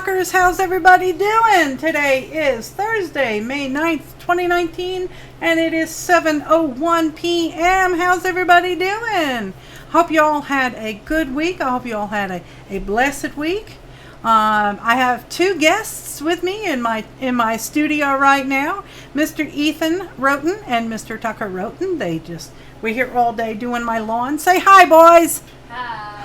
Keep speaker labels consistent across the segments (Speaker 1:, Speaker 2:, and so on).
Speaker 1: Tuckers, how's everybody doing? Today is Thursday, May 9th, 2019, and it is 7:01 p.m. How's everybody doing? Hope you all had a good week. I hope you all had a blessed week. I have two guests with me in my studio right now, Mr. Ethan Roten and Mr. Tucker Roten. We're here all day doing my lawn. Say hi, boys.
Speaker 2: Hi.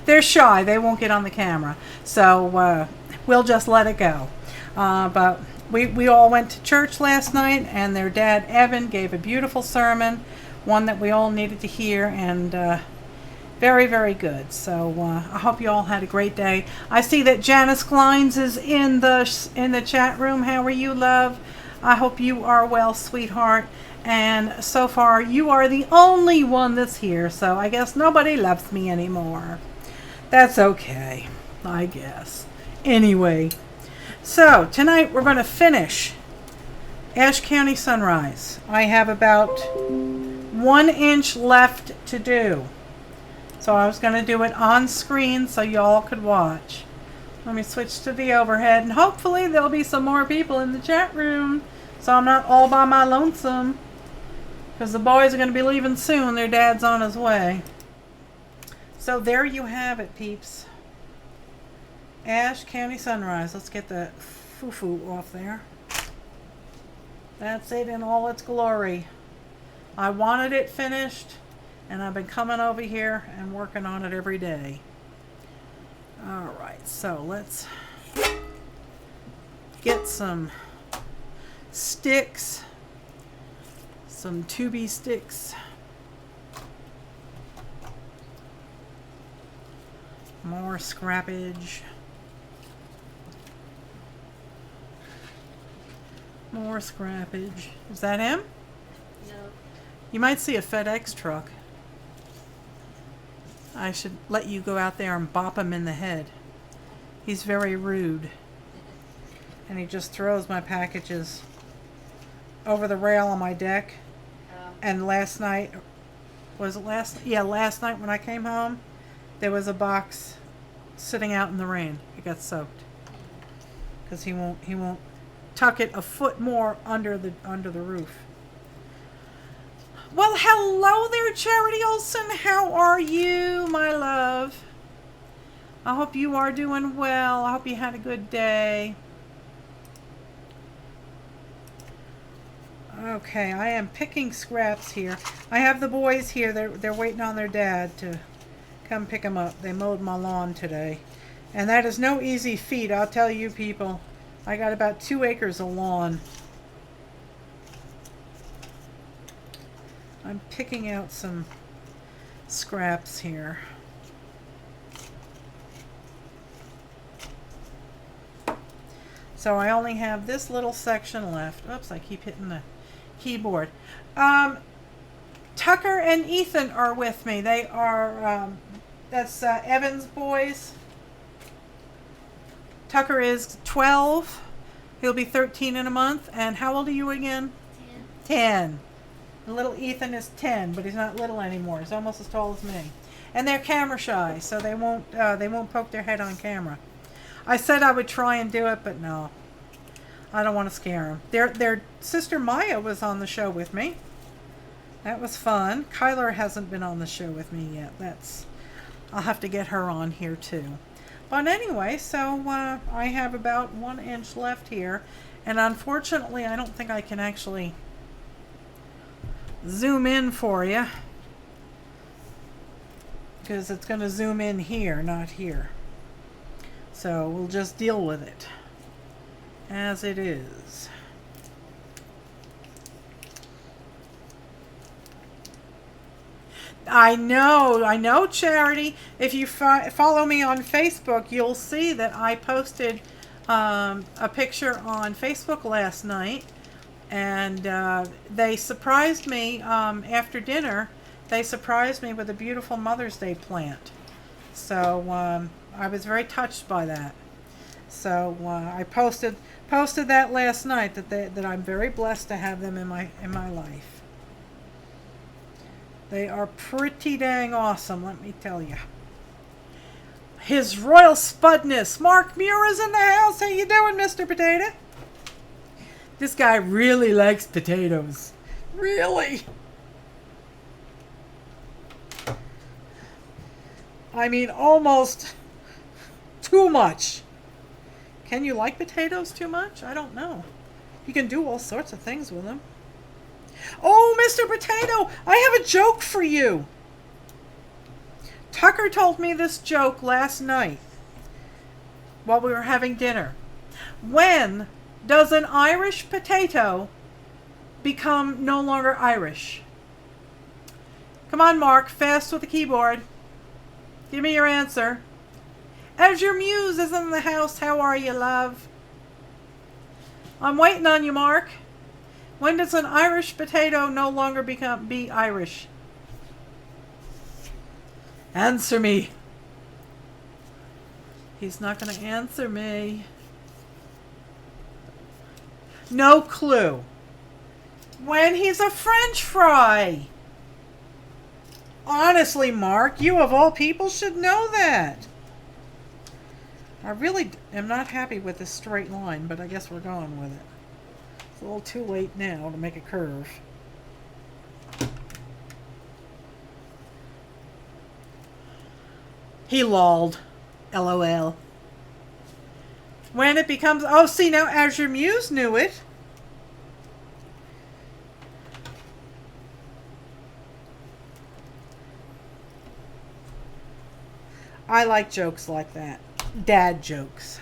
Speaker 1: They're shy. They won't get on the camera. So we'll just let it go. But we all went to church last night, and their dad, Evan, gave a beautiful sermon, one that we all needed to hear, and very, very good. So I hope you all had a great day. I see that Janice Kleins is in the chat room. How are you, love? I hope you are well, sweetheart. And so far, you are the only one that's here, so I guess nobody loves me anymore. That's okay, I guess. Anyway, so tonight we're going to finish Ashe County Sunrise. I have about 1 inch left to do. So I was going to do it on screen so y'all could watch. Let me switch to the overhead, and hopefully there'll be some more people in the chat room, so I'm not all by my lonesome. Because the boys are going to be leaving soon. Their dad's on his way. So there you have it, peeps. Ashe County Sunrise. Let's get the foo-foo off there. That's it in all its glory. I wanted it finished, and I've been coming over here and working on it every day. Alright, so let's get some sticks. Some 2B sticks. More scrappage. More scrappage. Is that him?
Speaker 2: No.
Speaker 1: You might see a FedEx truck. I should let you go out there and bop him in the head. He's very rude. And he just throws my packages over the rail on my deck. And last night, last night when I came home, there was a box sitting out in the rain. It got soaked because he won't tuck it a foot more under the roof. Well, hello there, Charity Olson. How are you, my love? I hope you are doing well. I hope you had a good day. Okay, I am picking scraps here. I have the boys here. They're waiting on their dad to come pick them up. They mowed my lawn today. And that is no easy feat, I'll tell you people. I got about 2 acres of lawn. I'm picking out some scraps here. So I only have this little section left. Oops, I keep hitting the keyboard. Tucker and Ethan are with me. They are, that's Evan's boys. Tucker is 12. He'll be 13 in a month. And how old are you again? 10. The little Ethan is 10, but he's not little anymore. He's almost as tall as me. And they're camera shy, so they won't poke their head on camera. I said I would try and do it, but no. I don't want to scare them. Their sister Maya was on the show with me. That was fun. Kyler hasn't been on the show with me yet. I'll have to get her on here too. But anyway, so I have about 1 inch left here. And unfortunately, I don't think I can actually zoom in for you. Because it's going to zoom in here, not here. So we'll just deal with it as it is. I know, Charity. If you follow me on Facebook, you'll see that I posted a picture on Facebook last night, and they surprised me after dinner. They surprised me with a beautiful Mother's Day plant. So I was very touched by that. So I posted that last night that I'm very blessed to have them in my life. They are pretty dang awesome, let me tell you. His Royal Spudness, Mark Muir is in the house. How you doing, Mr. Potato? This guy really likes potatoes. Really? I mean, almost too much. Can you like potatoes too much? I don't know. You can do all sorts of things with them. Oh, Mr. Potato, I have a joke for you. Tucker told me this joke last night while we were having dinner. When does an Irish potato become no longer Irish? Come on, Mark, fast with the keyboard. Give me your answer. As your muse is in the house, how are you, love? I'm waiting on you, Mark. When does an Irish potato no longer be Irish? Answer me. He's not going to answer me. No clue. When he's a French fry. Honestly, Mark, you of all people should know that. I really am not happy with this straight line, but I guess we're going with it. It's a little too late now to make a curve. He lolled. LOL. When it becomes... Oh, see, now As Your Muse knew it. I like jokes like that. Dad jokes.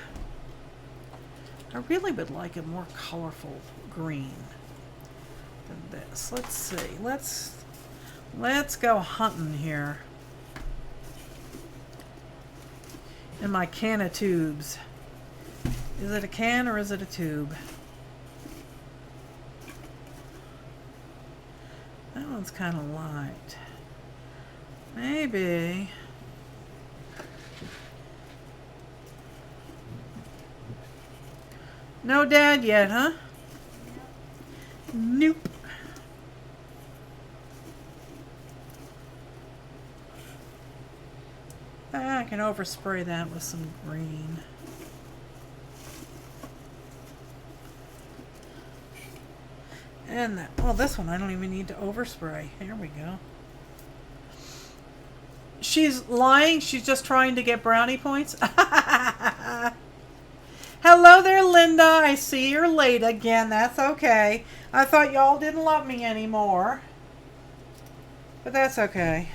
Speaker 1: I really would like a more colorful green than this. Let's see. Let's go hunting here. In my can of tubes. Is it a can or is it a tube? That one's kind of light. Maybe. No dad yet, huh? Nope. I can overspray that with some green. And that, well, this one I don't even need to overspray. Here we go. She's lying. She's just trying to get brownie points. Hello there, Linda. I see you're late again. That's okay. I thought y'all didn't love me anymore. But that's okay.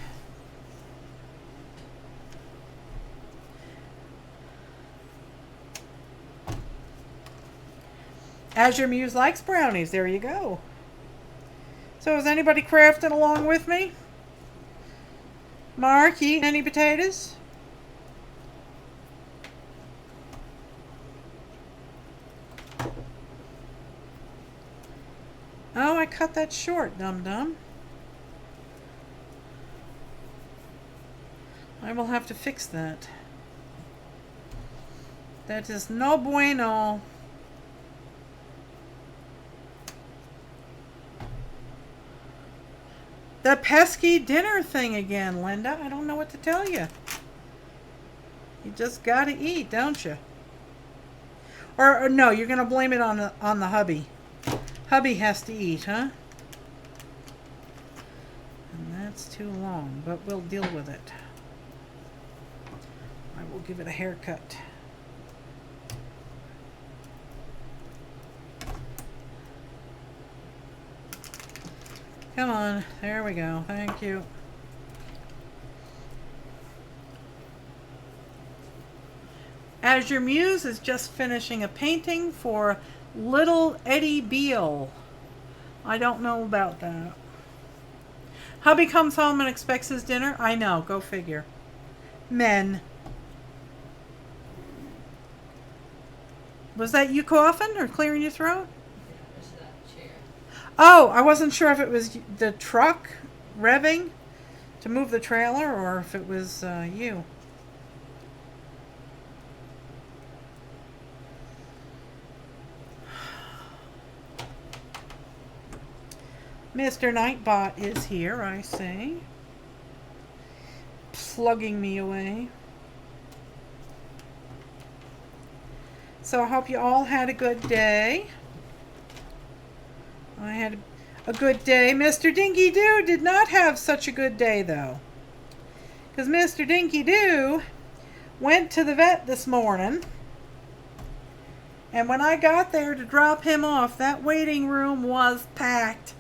Speaker 1: As Your Muse likes brownies. There you go. So is anybody crafting along with me? Mark, eating any potatoes? Oh, I cut that short, dum-dum. I will have to fix that. That is no bueno. The pesky dinner thing again, Linda. I don't know what to tell you. You just gotta eat, don't you? Or no, you're gonna blame it on the hubby. Hubby has to eat, huh? And that's too long, but we'll deal with it. I will give it a haircut. Come on, there we go. Thank you. As Your Muse is just finishing a painting for Little Eddie Beale. I don't know about that. Hubby comes home and expects his dinner. I know, go figure. Men. Was that you coughing or clearing your throat? Oh, I wasn't sure if it was the truck revving to move the trailer or if it was you. Mr. Nightbot is here, I see. Plugging me away. So I hope you all had a good day. I had a good day. Mr. Dinky Doo did not have such a good day, though. Because Mr. Dinky Doo went to the vet this morning. And when I got there to drop him off, that waiting room was packed.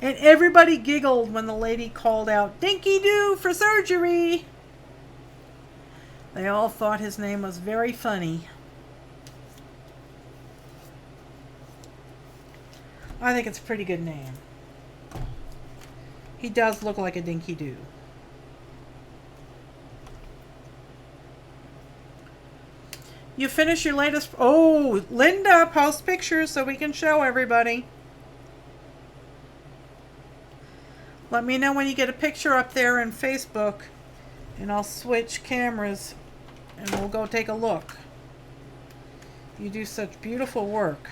Speaker 1: And everybody giggled when the lady called out, "Dinky Doo for surgery." They all thought his name was very funny. I think it's a pretty good name. He does look like a Dinky Doo. You finish your latest... Oh, Linda, post pictures so we can show everybody. Let me know when you get a picture up there in Facebook, and I'll switch cameras and we'll go take a look. You do such beautiful work.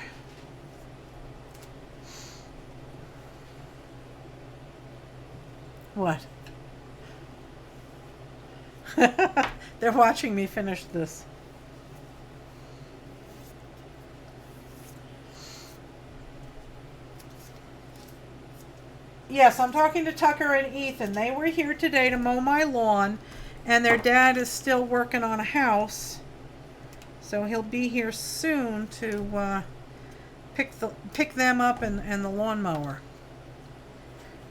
Speaker 1: What? They're watching me finish this. Yes, I'm talking to Tucker and Ethan. They were here today to mow my lawn, and their dad is still working on a house. So he'll be here soon to pick them up and the lawnmower.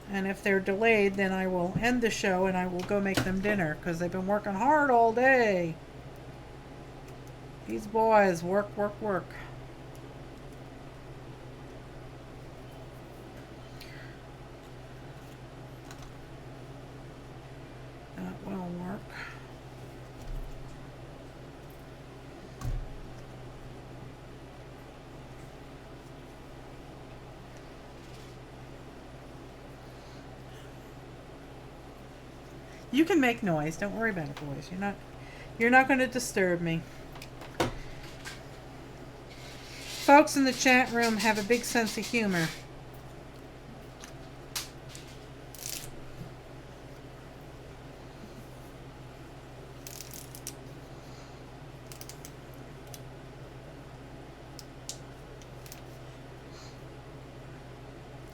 Speaker 1: And if they're delayed, then I will end the show and I will go make them dinner because they've been working hard all day. These boys work, work, work. That will work. You can make noise. Don't worry about it, boys. You're not going to disturb me. Folks in the chat room have a big sense of humor.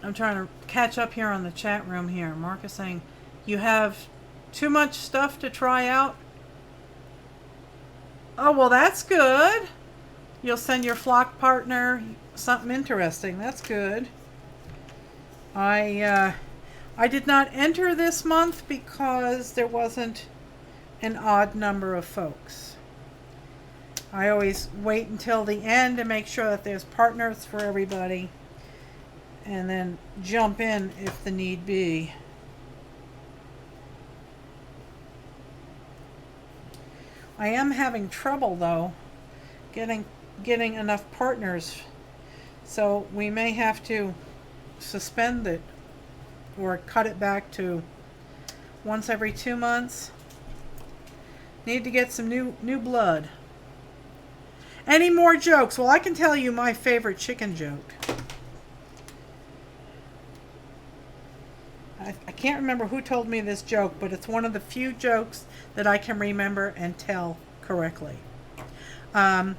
Speaker 1: I'm trying to catch up here on the chat room here. Mark is saying, you have too much stuff to try out? Oh, well, that's good. You'll send your flock partner something interesting. That's good. I did not enter this month because there wasn't an odd number of folks. I always wait until the end to make sure that there's partners for everybody, and then jump in if the need be. I am having trouble, though, getting enough partners, so we may have to suspend it or cut it back to once every 2 months. Need to get some new blood. Any more jokes? Well, I can tell you my favorite chicken joke. I can't remember who told me this joke, but it's one of the few jokes that I can remember and tell correctly. A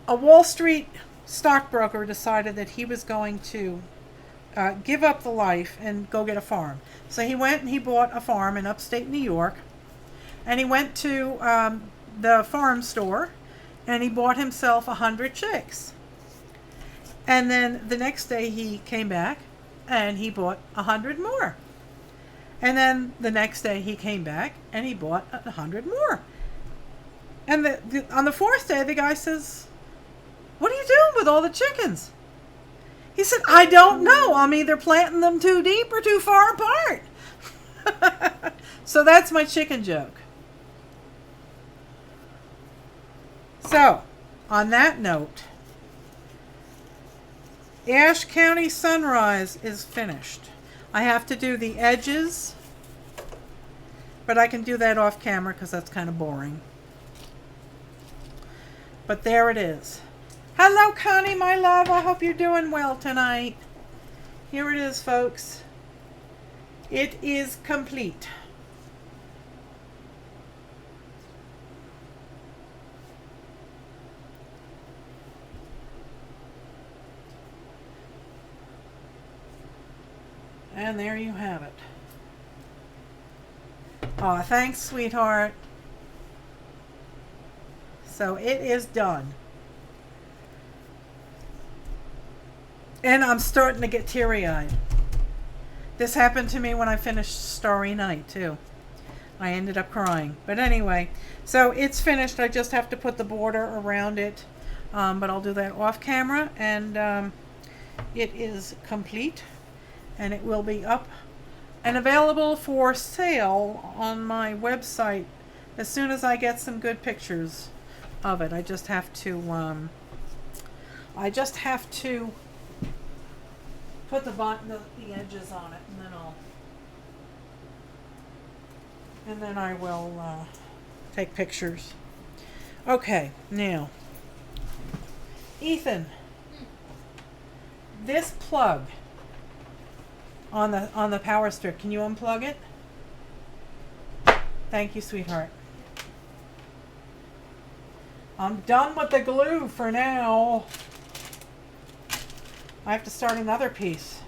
Speaker 1: Wall Street stockbroker decided that he was going to give up the life and go get a farm. So he went and he bought a farm in upstate New York, and he went to the farm store and he bought himself 100 chicks. And then the next day he came back and he bought 100 more. And then the next day he came back and he bought 100 more. And on the fourth day, the guy says, "What are you doing with all the chickens?" He said, "I don't know. I'm either planting them too deep or too far apart." So that's my chicken joke. So, on that note, Ashe County Sunrise is finished. I have to do the edges, but I can do that off camera because that's kind of boring. But there it is. Hello, Connie, my love. I hope you're doing well tonight. Here it is, folks. It is complete. And there you have it. Aw, thanks, sweetheart. So it is done. And I'm starting to get teary-eyed. This happened to me when I finished Starry Night, too. I ended up crying. But anyway, so it's finished. I just have to put the border around it. But I'll do that off camera. And it is complete. And it will be up and available for sale on my website as soon as I get some good pictures of it. I just have to put the edges on it, and then I will take pictures. Okay, now, Ethan, this plug on the power strip, can you unplug it? Thank you, sweetheart. I'm done with the glue for now. I have to start another piece.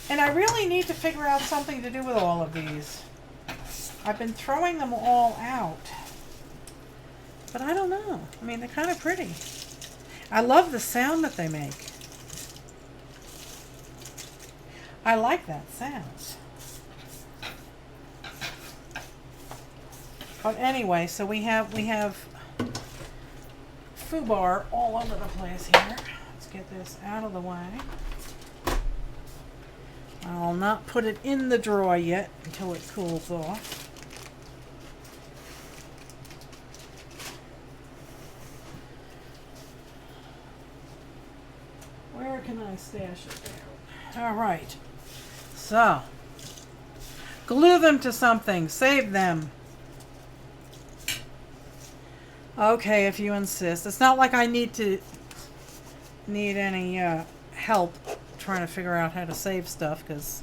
Speaker 1: And I really need to figure out something to do with all of these. I've been throwing them all out. But I don't know. I mean, they're kind of pretty. I love the sound that they make. I like that sound. But anyway, so we have foobar all over the place here. Let's get this out of the way. I'll not put it in the drawer yet until it cools off. Where can I stash it there? All right. So, glue them to something. Save them. Okay, if you insist. It's not like I need any help trying to figure out how to save stuff, because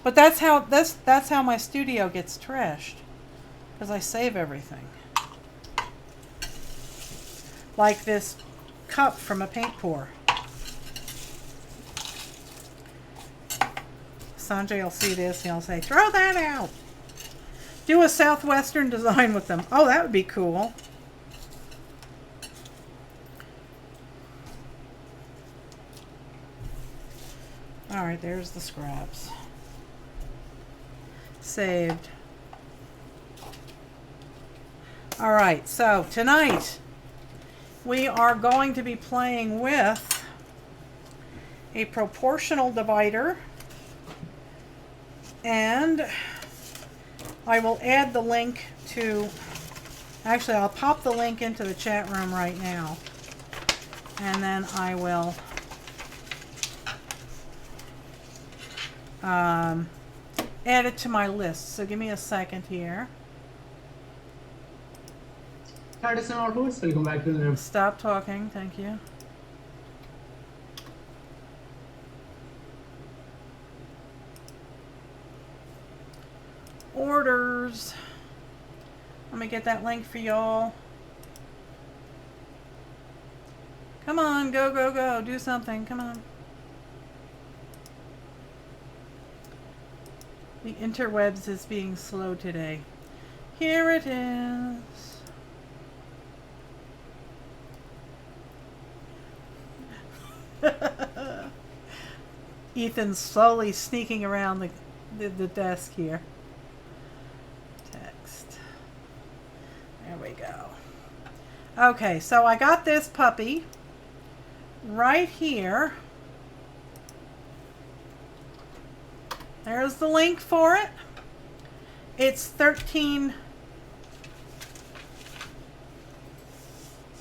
Speaker 1: But that's how my studio gets trashed, because I save everything. Like this cup from a paint pour. Sanjay will see this and he'll say, "Throw that out." Do a Southwestern design with them. Oh, that would be cool. All right, there's the scraps. Saved. All right, so tonight we are going to be playing with a proportional divider, and I will add the link to, actually I'll pop the link into the chat room right now, and then I will add it to my list. So give me a second here.
Speaker 2: Welcome back to the room.
Speaker 1: Stop talking, thank you. Orders. Let me get that link for y'all. Come on, go, go, go. Do something. Come on. The interwebs is being slow today. Here it is. Ethan's slowly sneaking around the desk here. Text. There we go. Okay, so I got this puppy right here. There's the link for it. It's $13.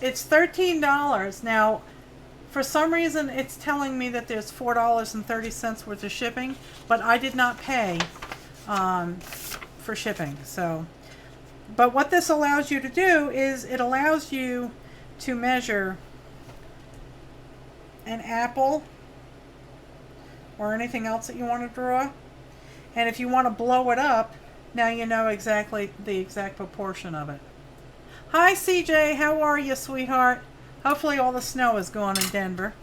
Speaker 1: It's $13. Now, for some reason, it's telling me that there's $4.30 worth of shipping, but I did not pay for shipping. So, but what this allows you to do is it allows you to measure an apple or anything else that you want to draw. And if you want to blow it up, now you know exactly the exact proportion of it. Hi CJ, how are you, sweetheart? Hopefully all the snow is gone in Denver.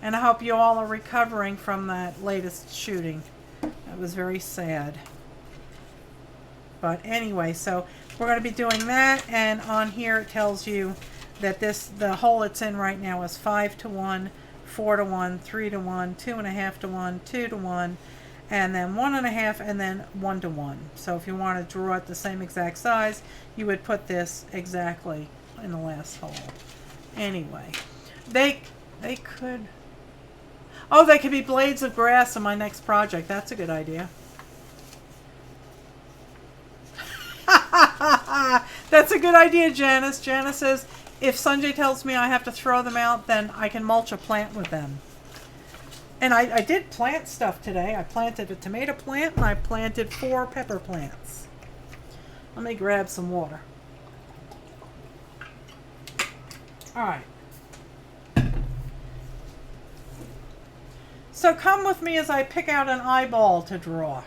Speaker 1: And I hope you all are recovering from that latest shooting. That was very sad. But anyway, so we're going to be doing that, and on here it tells you that the hole it's in right now is 5 to 1, 4 to 1, 3 to 1, 2.5 to 1, 2 to 1, and then 1.5, and then 1 to 1. So if you want to draw it the same exact size, you would put this exactly in the last hole. Anyway, they could... Oh, they could be blades of grass in my next project. That's a good idea. That's a good idea, Janice. Janice says, if Sanjay tells me I have to throw them out, then I can mulch a plant with them. And I did plant stuff today. I planted a tomato plant and I planted 4 pepper plants. Let me grab some water. All right. So come with me as I pick out an eyeball to draw.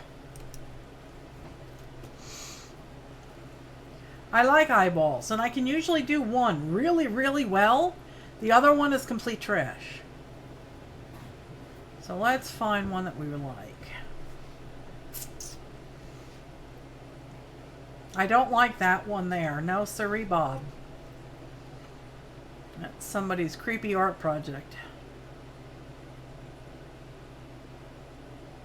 Speaker 1: I like eyeballs, and I can usually do one really, really well. The other one is complete trash. So let's find one that we like. I don't like that one there. No siree, Bob. That's somebody's creepy art project.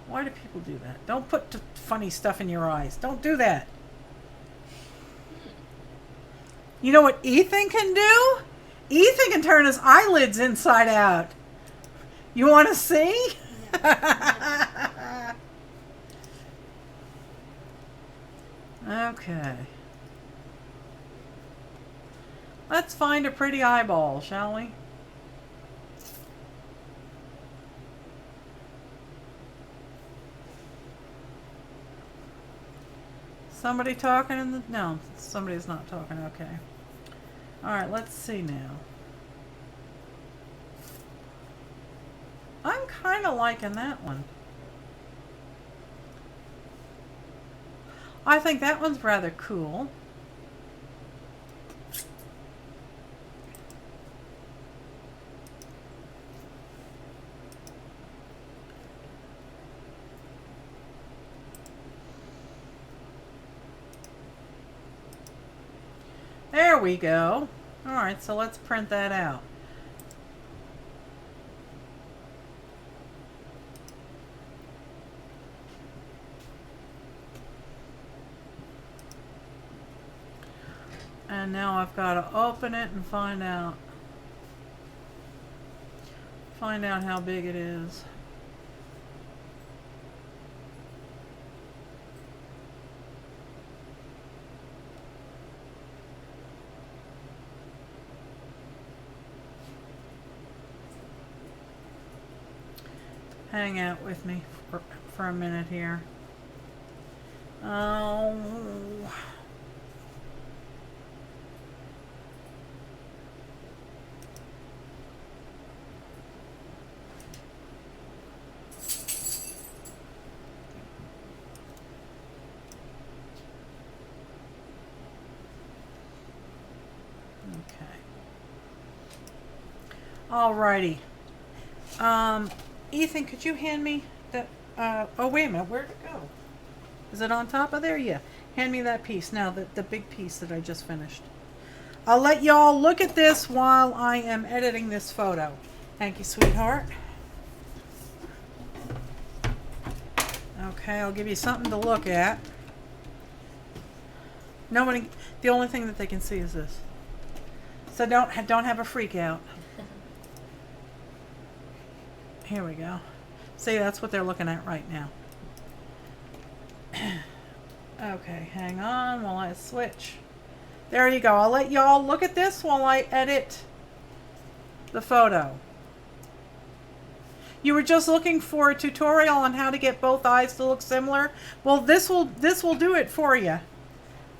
Speaker 1: Why do people do that? Don't put funny stuff in your eyes. Don't do that. You know what Ethan can do? Ethan can turn his eyelids inside out. You want to see? Okay. Let's find a pretty eyeball, shall we? Somebody talking in the... No, somebody's not talking. Okay. Alright, let's see now. I'm kind of liking that one. I think that one's rather cool. There we go. Alright, so let's print that out. And now I've got to open it and find out how big it is. Hang out with me for a minute here. Oh. Alrighty. Ethan, could you hand me that? Oh, wait a minute. Where'd it go? Is it on top of there? Yeah. Hand me that piece. Now, the big piece that I just finished. I'll let y'all look at this while I am editing this photo. Thank you, sweetheart. Okay, I'll give you something to look at. Nobody, the only thing that they can see is this. So don't have a freak out. Here we go. See, that's what they're looking at right now. Okay, hang on while I switch. There you go. I'll let y'all look at this while I edit the photo. You were just looking for a tutorial on how to get both eyes to look similar. Well, this will do it for you.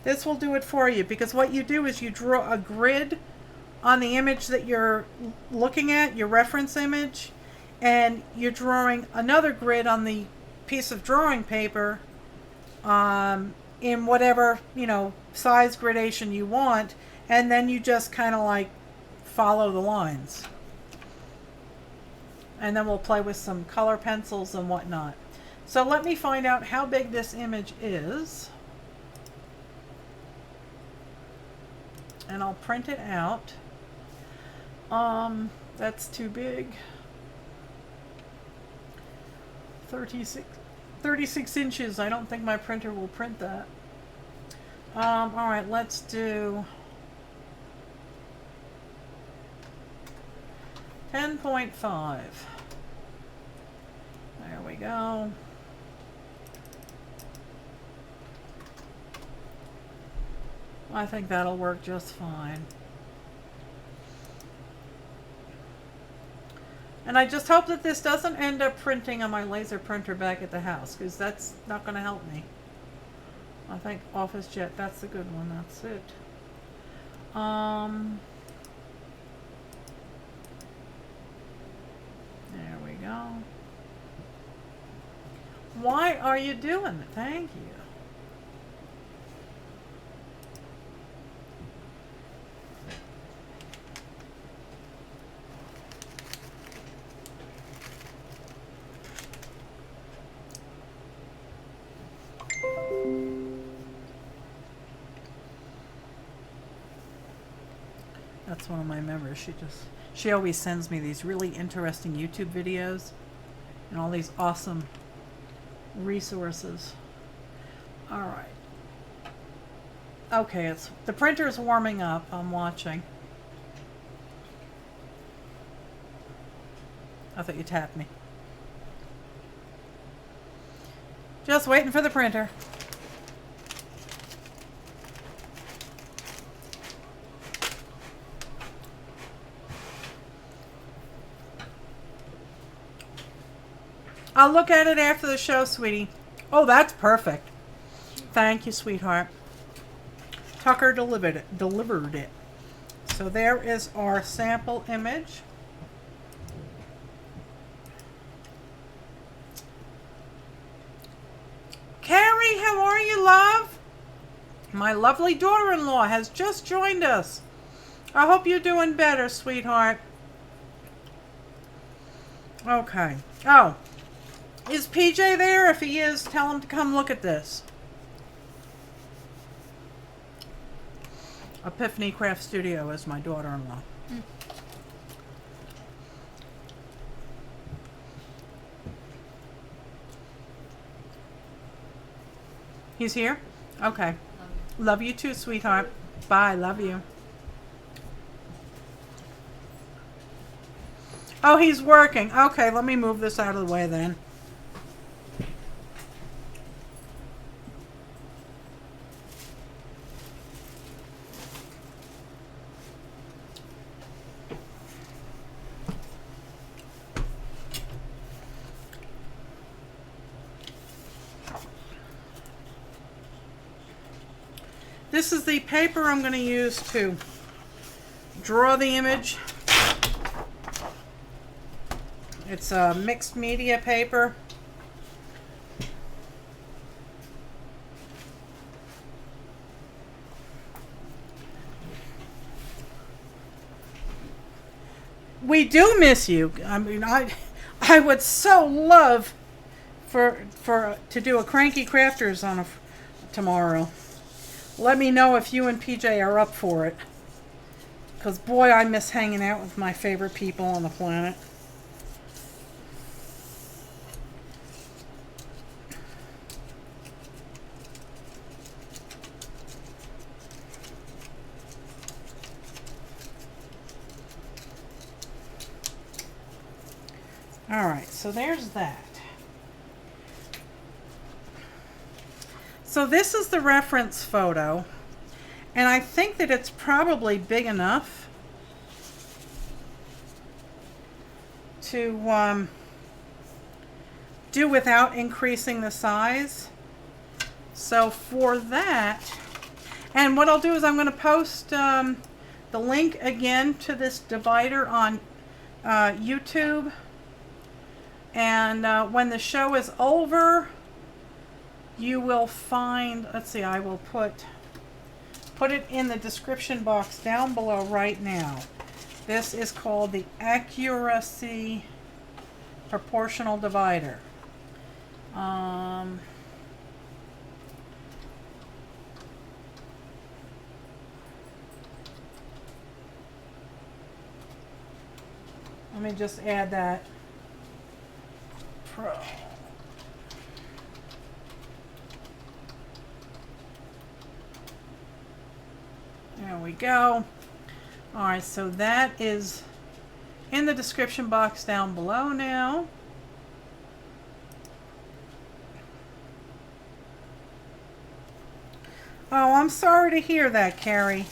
Speaker 1: This will do it for you, because what you do is you draw a grid on the image that you're looking at, your reference image, and you're drawing another grid on the piece of drawing paper in whatever, size gradation you want, and then you just kind of like follow the lines. And then we'll play with some color pencils and whatnot. So let me find out how big this image is. And I'll print it out. That's too big. 36 inches. I don't think my printer will print that. All right, let's do 10.5. There we go. I think that'll work just fine. And I just hope that this doesn't end up printing on my laser printer back at the house, because that's not going to help me. I think OfficeJet, that's a good one. That's it. There we go. Why are you doing it? Thank you. That's one of my members. She always sends me these really interesting YouTube videos and all these awesome resources. All right. Okay, the printer's warming up. I'm watching. I thought you tapped me. Just waiting for the printer. I'll look at it after the show, sweetie. Oh, that's perfect. Thank you, sweetheart. Tucker delivered it. So there is our sample image. Carrie, how are you, love? My lovely daughter-in-law has just joined us. I hope you're doing better, sweetheart. Okay. Oh. Is PJ there? If he is, tell him to come look at this. Epiphany Craft Studio is my daughter-in-law. He's here? Okay. Love you too, sweetheart. Bye. Love you. Oh, he's working. Okay, let me move this out of the way then. This is the paper I'm going to use to draw the image. It's a mixed media paper. We do miss you. I mean, I would so love to do a Cranky Crafters on tomorrow. Let me know if you and PJ are up for it. Because, boy, I miss hanging out with my favorite people on the planet. Alright, so there's that. So this is the reference photo, and I think that it's probably big enough to do without increasing the size. So for that, and what I'll do is I'm going to post the link again to this divider on YouTube, and when the show is over, you will find, let's see, I will put it in the description box down below right now. This is called the Accuracy proportional divider. Let me just add that. Pro. There we go. Alright, so that is in the description box down below now. Oh, I'm sorry to hear that, Carrie.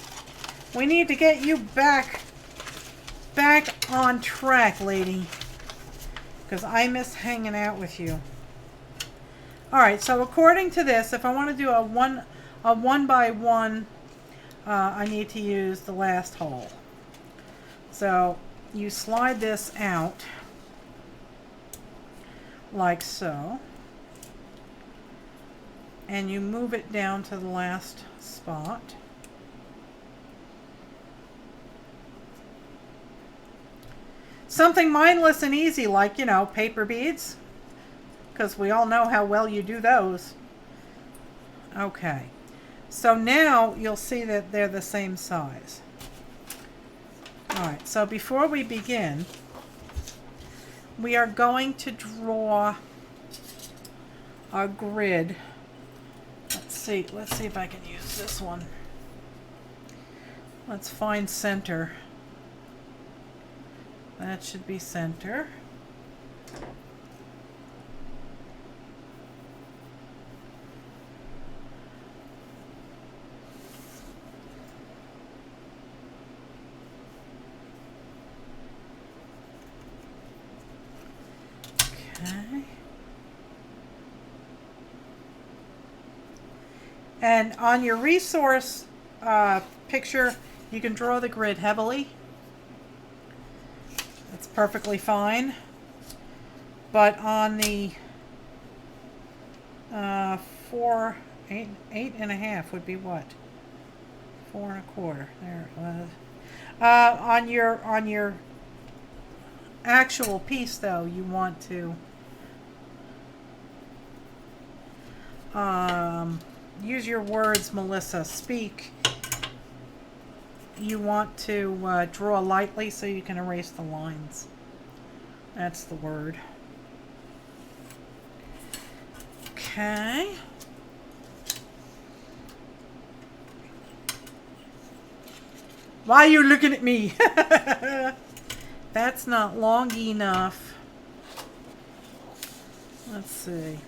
Speaker 1: We need to get you back on track, lady. Because I miss hanging out with you. Alright, so according to this, if I want to do a one by one, I need to use the last hole. So you slide this out like so, and you move it down to the last spot. Something mindless and easy, like, you know, paper beads, because we all know how well you do those. Okay, so now you'll see that they're the same size. Alright, so before we begin, we are going to draw our grid. Let's see if I can use this one. Let's find center. That should be center. Okay. And on your resource picture, you can draw the grid heavily. That's perfectly fine. But on the 8.5 would be what? 4 1/4. There it was. On your actual piece, though, you want to use your words, Melissa. Speak. You want to draw lightly so you can erase the lines. That's the word. Okay. Why are you looking at me? That's not long enough. Let's see.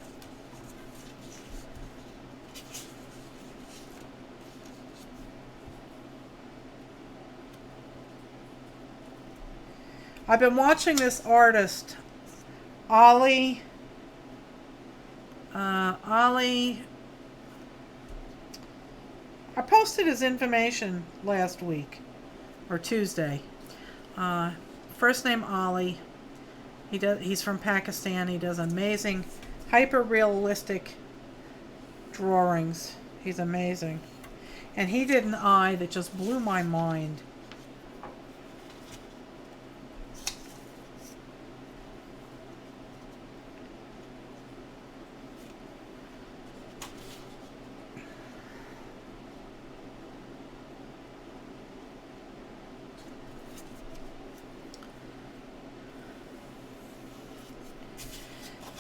Speaker 1: I've been watching this artist, Ollie. I posted his information last week, or Tuesday. First name Ollie. He's from Pakistan. He does amazing, hyper-realistic drawings. He's amazing. And he did an eye that just blew my mind.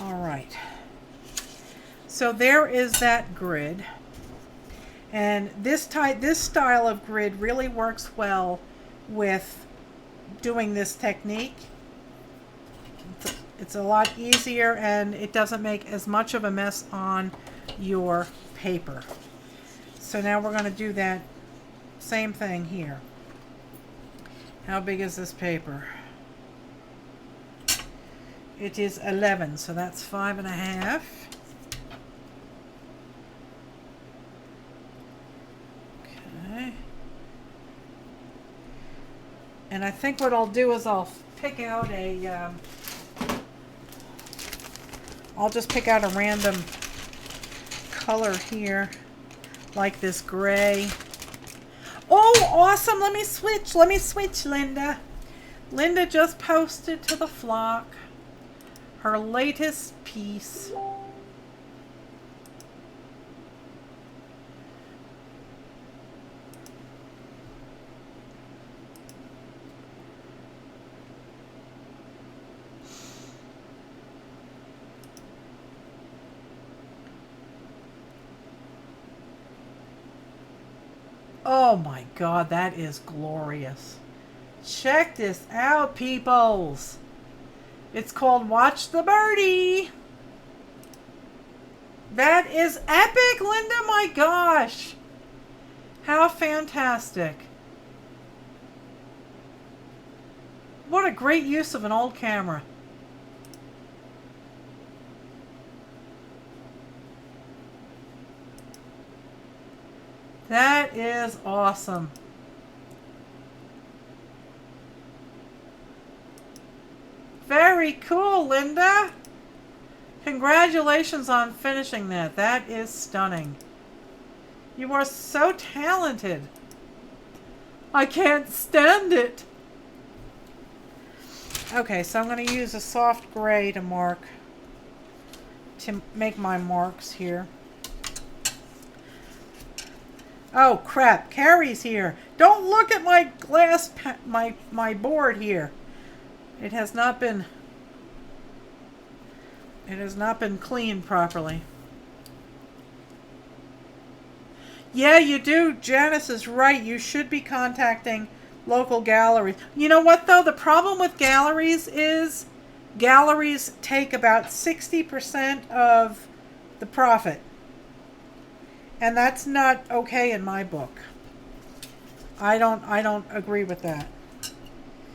Speaker 1: Alright, so there is that grid, and this style of grid really works well with doing this technique. It's a lot easier, and it doesn't make as much of a mess on your paper. So now we're going to do that same thing here. How big is this paper? It is 11, so that's 5.5. Okay. And I think what I'll do is I'll pick out a, I'll just pick out a random color here, like this gray. Oh, awesome! Let me switch, Linda. Linda just posted to the flock. her latest piece. Oh my God, that is glorious. Check this out, peoples. It's called Watch the Birdie. That is epic, Linda. My gosh. How fantastic. What a great use of an old camera. That is awesome. Very cool, Linda. Congratulations on finishing that. That is stunning. You are so talented. I can't stand it. Okay, so I'm going to use a soft gray to make my marks here. Oh crap, Carrie's here. Don't look at my glass, my board here. It has not been cleaned properly. Yeah, you do. Janice is right. You should be contacting local galleries. You know what though? The problem with galleries is galleries take about 60% of the profit. And that's not okay in my book. I don't agree with that.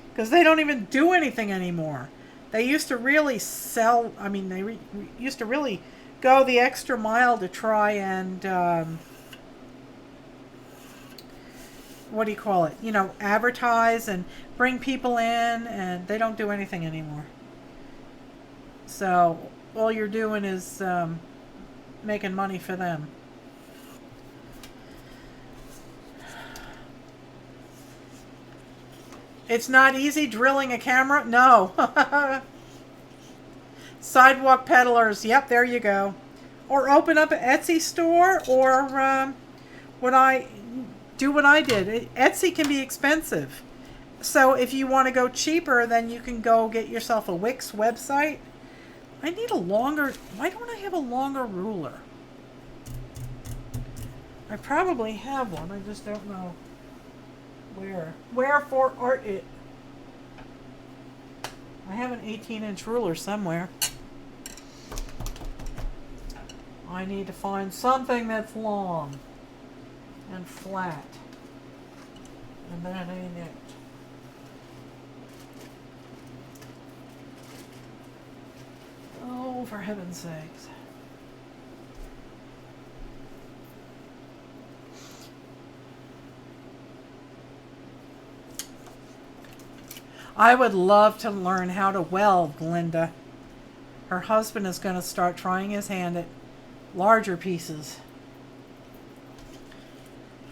Speaker 1: Because they don't even do anything anymore. They used to really sell, I mean, they used to really go the extra mile to try and, what do you call it? You know, advertise and bring people in, and they don't do anything anymore. So, all you're doing is making money for them. It's not easy drilling a camera? No. Sidewalk peddlers. Yep, there you go. Or open up an Etsy store, or what I did. Etsy can be expensive. So if you want to go cheaper, then you can go get yourself a Wix website. I need a longer... Why don't I have a longer ruler? I probably have one. I just don't know. Wherefore art it? I have an 18-inch ruler somewhere. I need to find something that's long and flat. And that ain't it. Oh, for heaven's sakes. I would love to learn how to weld, Linda. Her husband is going to start trying his hand at larger pieces.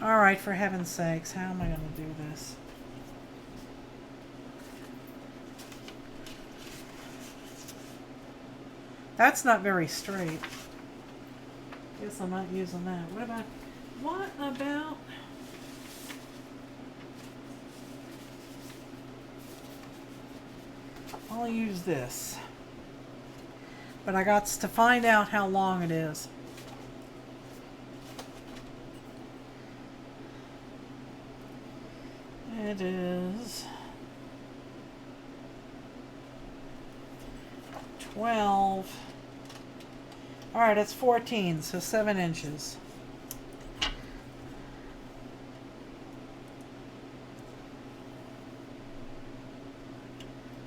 Speaker 1: All right, for heaven's sakes, how am I going to do this? That's not very straight. Guess I'm not using that. What about... I'll use this. But I got to find out how long it is. It is 12. Alright, it's 14, so 7 inches.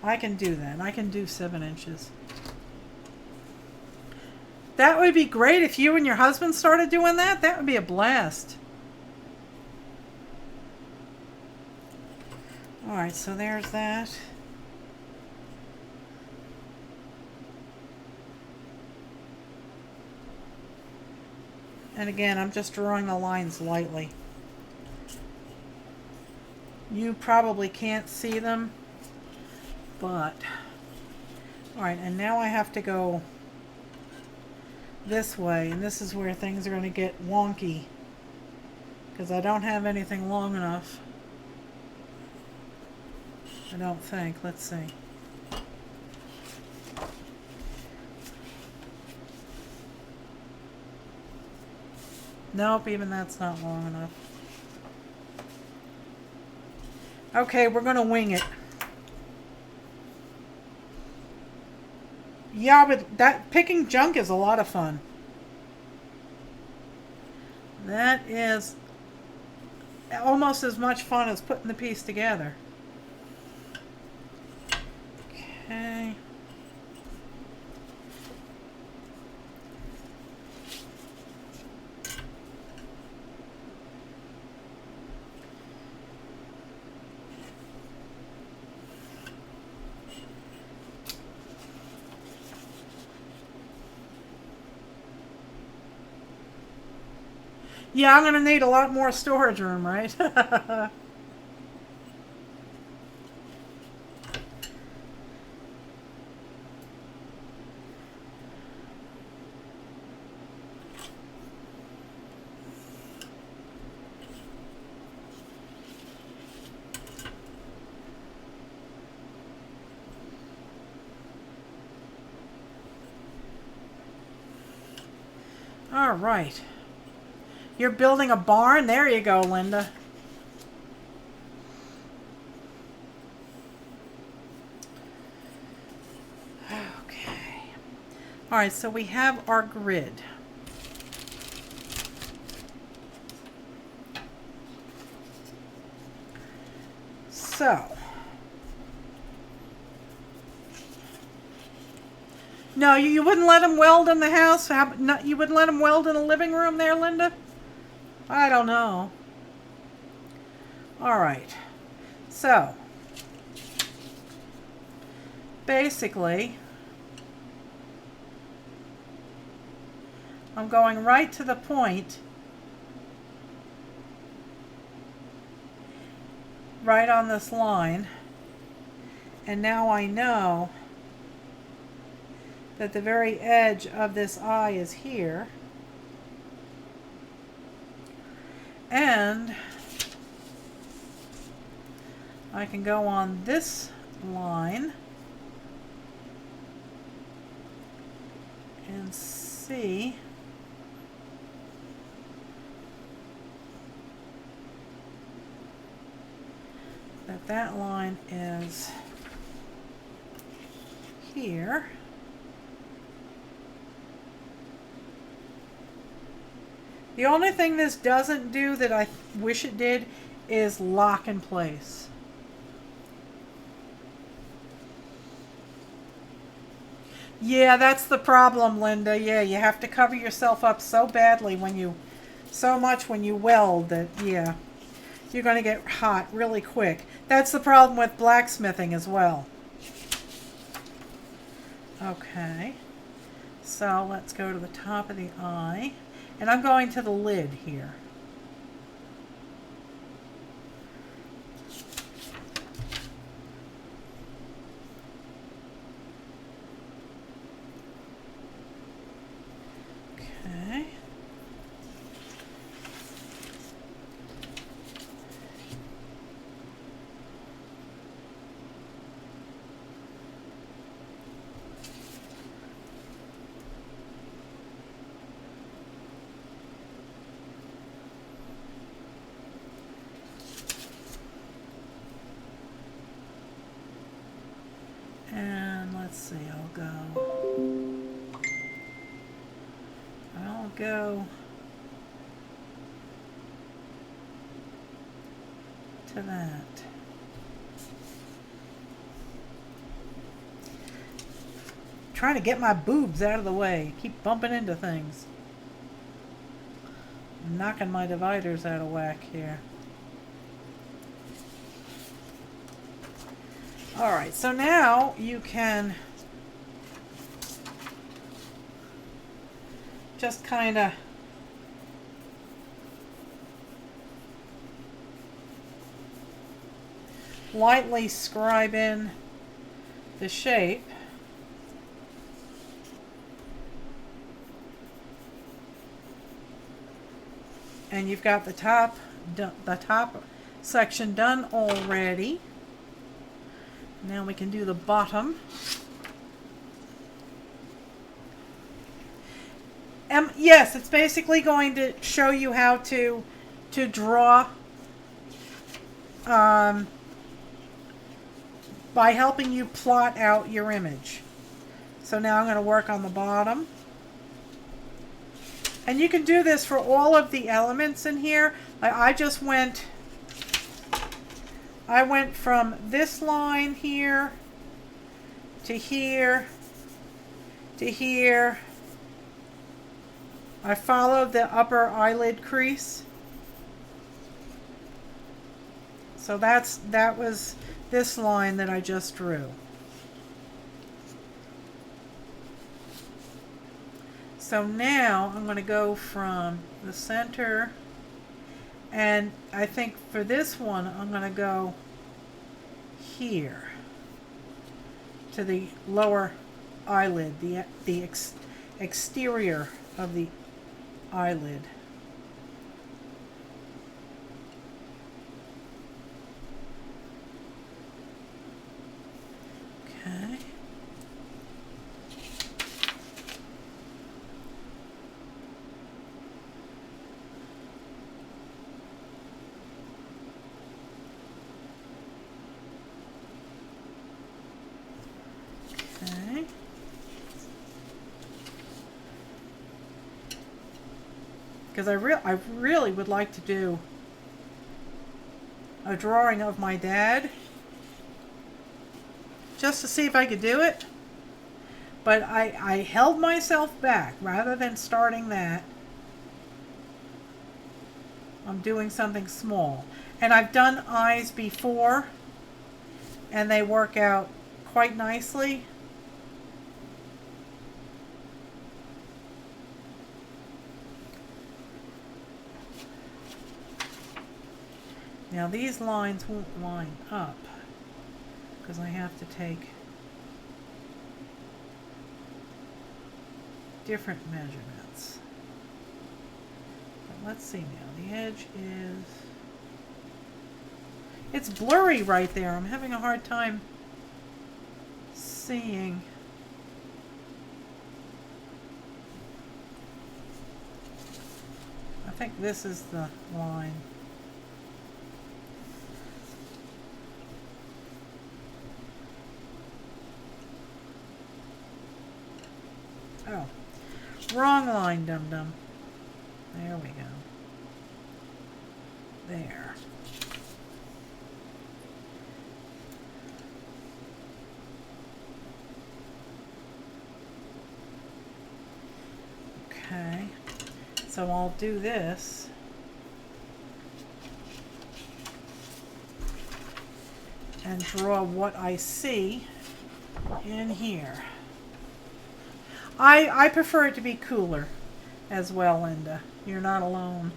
Speaker 1: I can do that. I can do 7 inches. That would be great if you and your husband started doing that. That would be a blast. Alright, so there's that. And again, I'm just drawing the lines lightly. You probably can't see them, but Alright, and now I have to go this way, and this is where things are going to get wonky because I don't have anything long enough. I don't think. Let's see. Nope, even that's not long enough. Okay, we're going to wing it. Yeah, but that picking junk is a lot of fun. That is almost as much fun as putting the piece together. Okay. Yeah, I'm going to need a lot more storage room, right? All right. You're building a barn? There you go, Linda. Okay. All right, so we have our grid. So. No, you wouldn't let him weld in the house? You wouldn't let him weld in the living room there, Linda? I don't know. All right. So, basically, I'm going right to the point, right on this line, and now I know that the very edge of this eye is here, and I can go on this line and see that that line is here. The only thing this doesn't do that I wish it did is lock in place. Yeah, that's the problem, Linda. Yeah, you have to cover yourself up so badly when you weld that, yeah, you're going to get hot really quick. That's the problem with blacksmithing as well. Okay, so let's go to the top of the eye. And I'm going to the lid here. Okay. Let's see, I'll go to that. Trying to get my boobs out of the way. Keep bumping into things. I'm knocking my dividers out of whack here. Alright, so now you can just kind of lightly scribe in the shape. And you've got the top section done already. Now we can do the bottom. Yes, it's basically going to show you how to draw by helping you plot out your image. So now I'm going to work on the bottom. And you can do this for all of the elements in here. I went from this line here to here to here. I followed the upper eyelid crease. So that was this line that I just drew. So now I'm going to go from the center, and I think for this one I'm going to go here to the lower eyelid, the exterior of the eyelid. Okay. Okay. Because I really would like to do a drawing of my dad, just to see if I could do it. But I held myself back. Rather than starting that, I'm doing something small. And I've done eyes before, and they work out quite nicely. Now these lines won't line up because I have to take different measurements. But let's see now. The edge is... It's blurry right there. I'm having a hard time seeing. I think this is the line. Oh, wrong line, dum-dum. There we go. There. Okay, so I'll do this. And draw what I see in here. I prefer it to be cooler as well, Linda. You're not alone.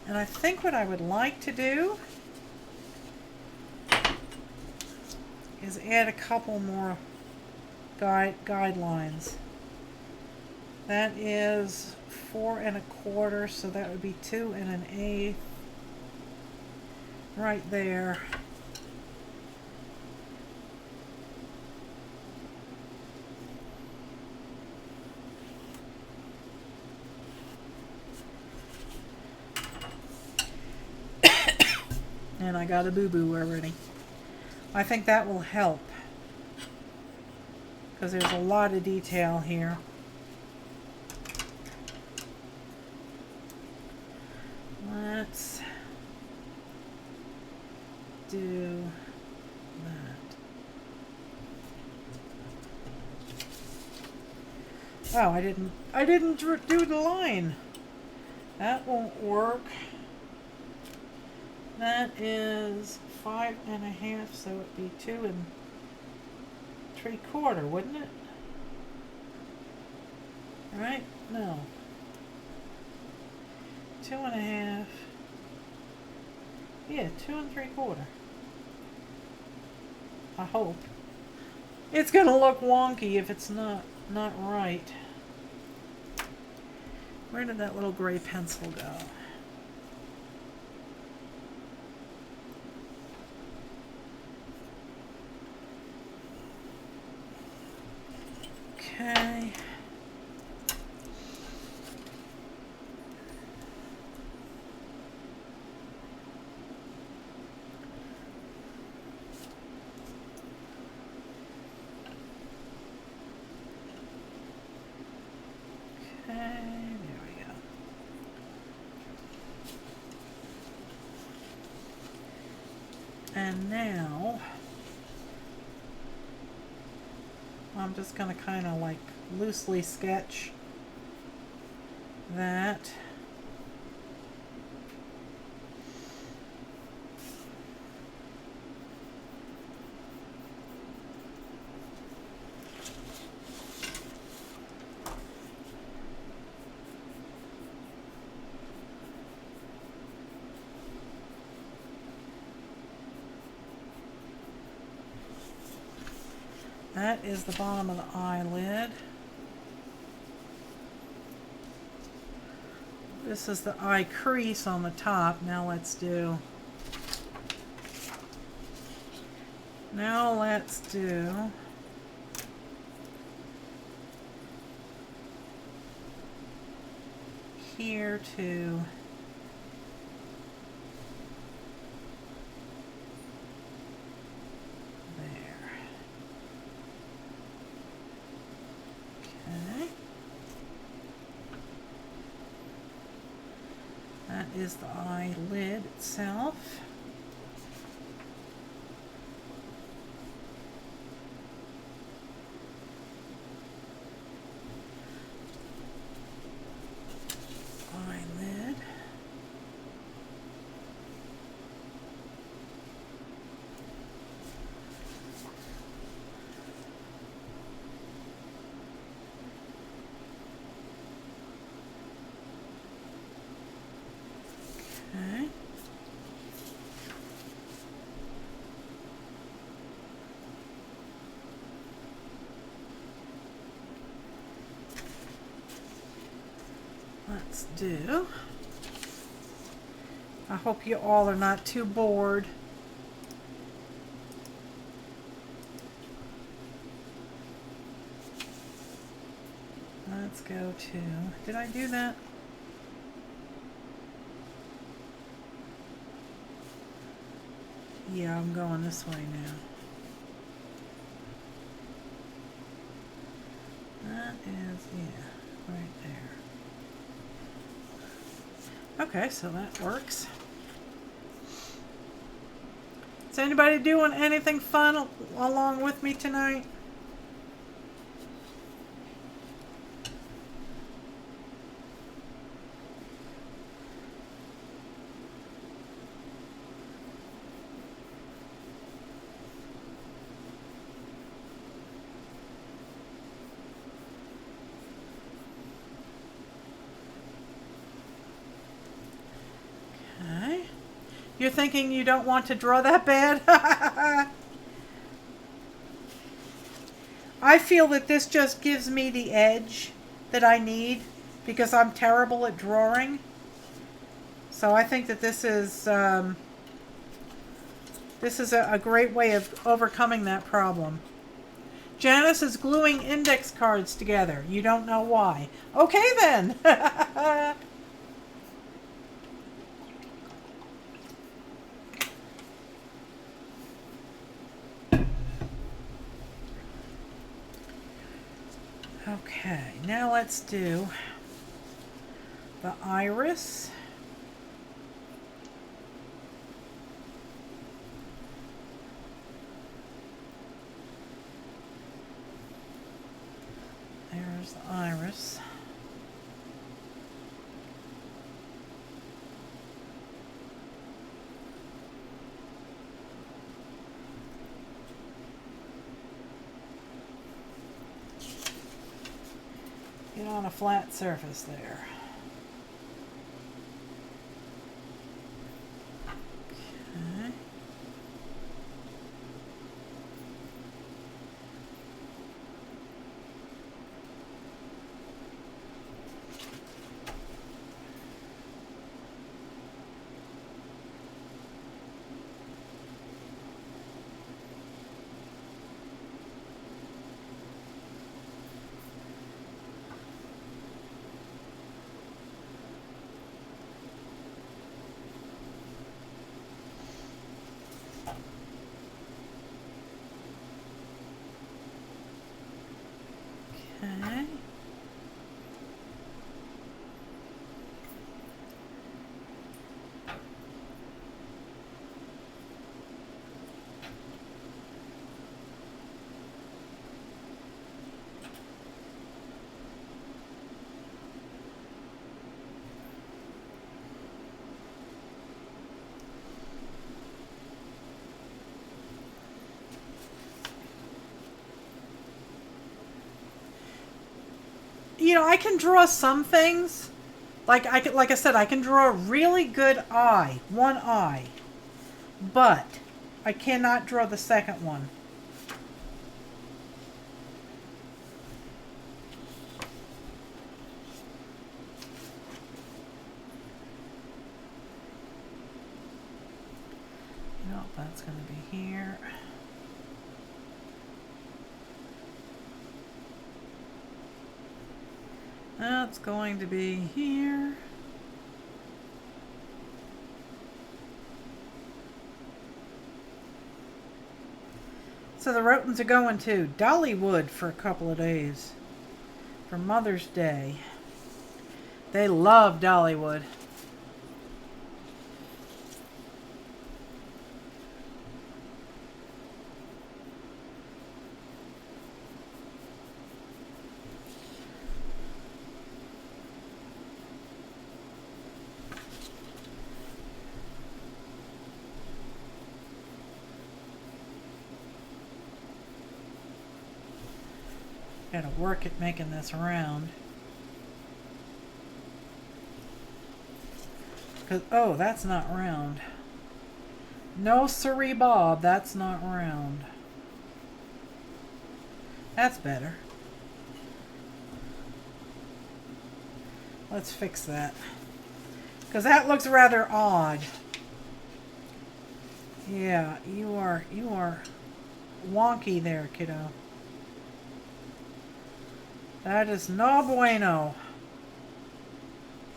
Speaker 1: And I think what I would like to do is add a couple more guidelines. That is 4 1/4, so that would be 2 1/8 right there. And I got a boo-boo already. I think that will help because there's a lot of detail here. Let's do that. Oh, I didn't do the line. That won't work. That is 5 1/2, so it'd be 2 3/4, wouldn't it? Right? No. 2 1/2. Yeah, 2 3/4. I hope. It's gonna look wonky if it's not right. Where did that little gray pencil go? Okay. There we go. And now I'm just going to kind of like loosely sketch that. That is the bottom of the eyelid. This is the eye crease on the top. Now let's do here to there. Okay. That is the eyelid itself. Eyelid. Okay. Let's do. I hope you all are not too bored. Let's go to, did I do that? Yeah, I'm going this way now. That is, yeah, right there. Okay, so that works. Is anybody doing anything fun along with me tonight? Okay. You're thinking you don't want to draw that bad? I feel that this just gives me the edge that I need because I'm terrible at drawing. So I think that this is a great way of overcoming that problem. Janice is gluing index cards together. You don't know why. Okay then. Okay, now let's do the iris. There's the iris. Get on a flat surface there. Okay. you know, I can draw some things. Like like I said, I can draw a really good eye, one eye, but I cannot draw the second one. Nope, that's going to be here. That's going to be here. So the Rotens are going to Dollywood for a couple of days for Mother's Day. They love Dollywood. Gotta work at making this round. Cause, oh, that's not round. No siree, Bob, that's not round. That's better. Let's fix that. Because that looks rather odd. Yeah, you are wonky there, kiddo. That is no bueno.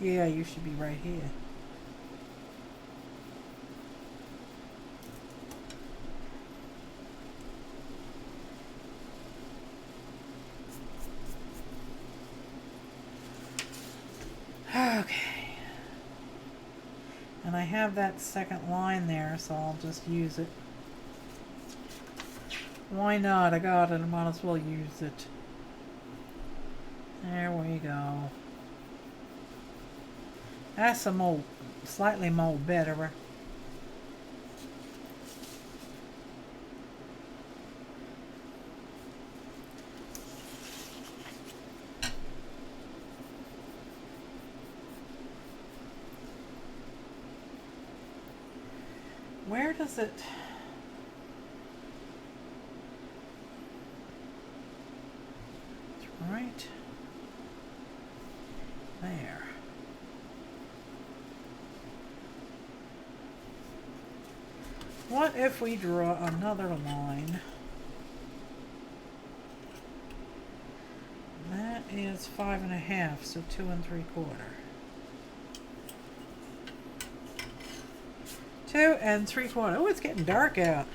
Speaker 1: Yeah, you should be right here. Okay. And I have that second line there, so I'll just use it. Why not? I got it. I might as well use it. There we go. That's a more, slightly more better. Where does it... It's right there. What if we draw another line? That is 5.5, so 2 3/4. 2 3/4. Oh, it's getting dark out.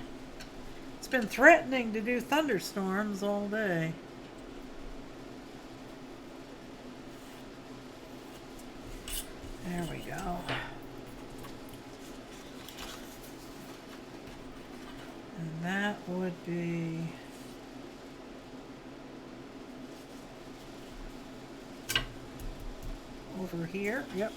Speaker 1: It's been threatening to do thunderstorms all day. There we go. And that would be... over here. Yep.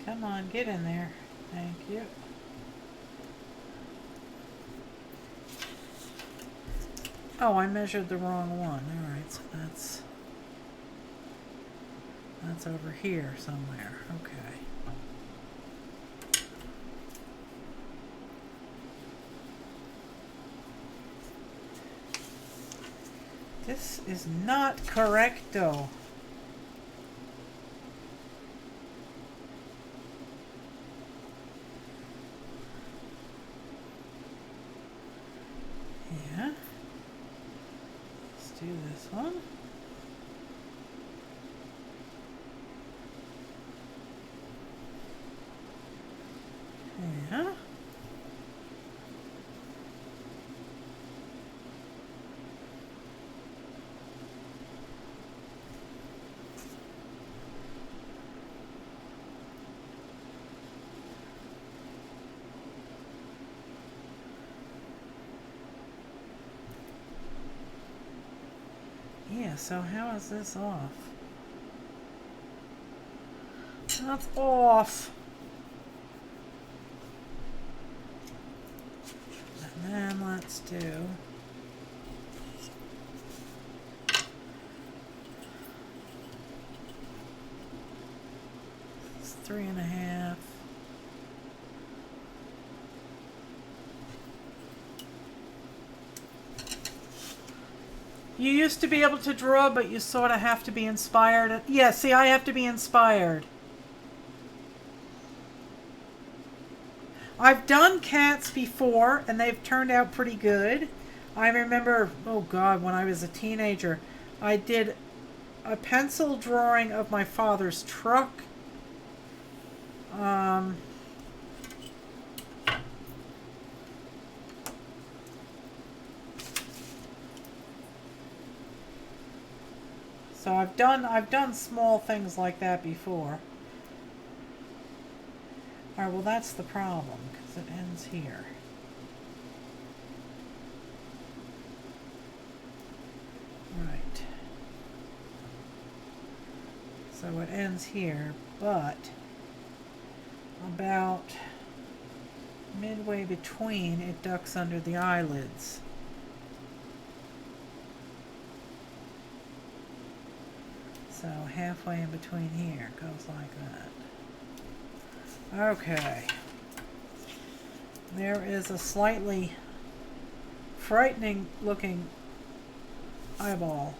Speaker 1: Come on, get in there. Thank you. Oh, I measured the wrong one. Alright, so that's over here somewhere. Okay. This is not correcto. Yeah. Let's do this one. Yeah. Yeah, so how is this off? That's off. And then let's do it's 3.5. You used to be able to draw, but you sort of have to be inspired. Yeah, see, I have to be inspired. I've done cats before, and they've turned out pretty good. I remember, oh God, when I was a teenager, I did a pencil drawing of my father's truck. So I've done small things like that before. Alright, well that's the problem, because it ends here. Right. So it ends here, but about midway between it ducks under the eyelids. So halfway in between here goes like that. Okay. There is a slightly frightening looking eyeball.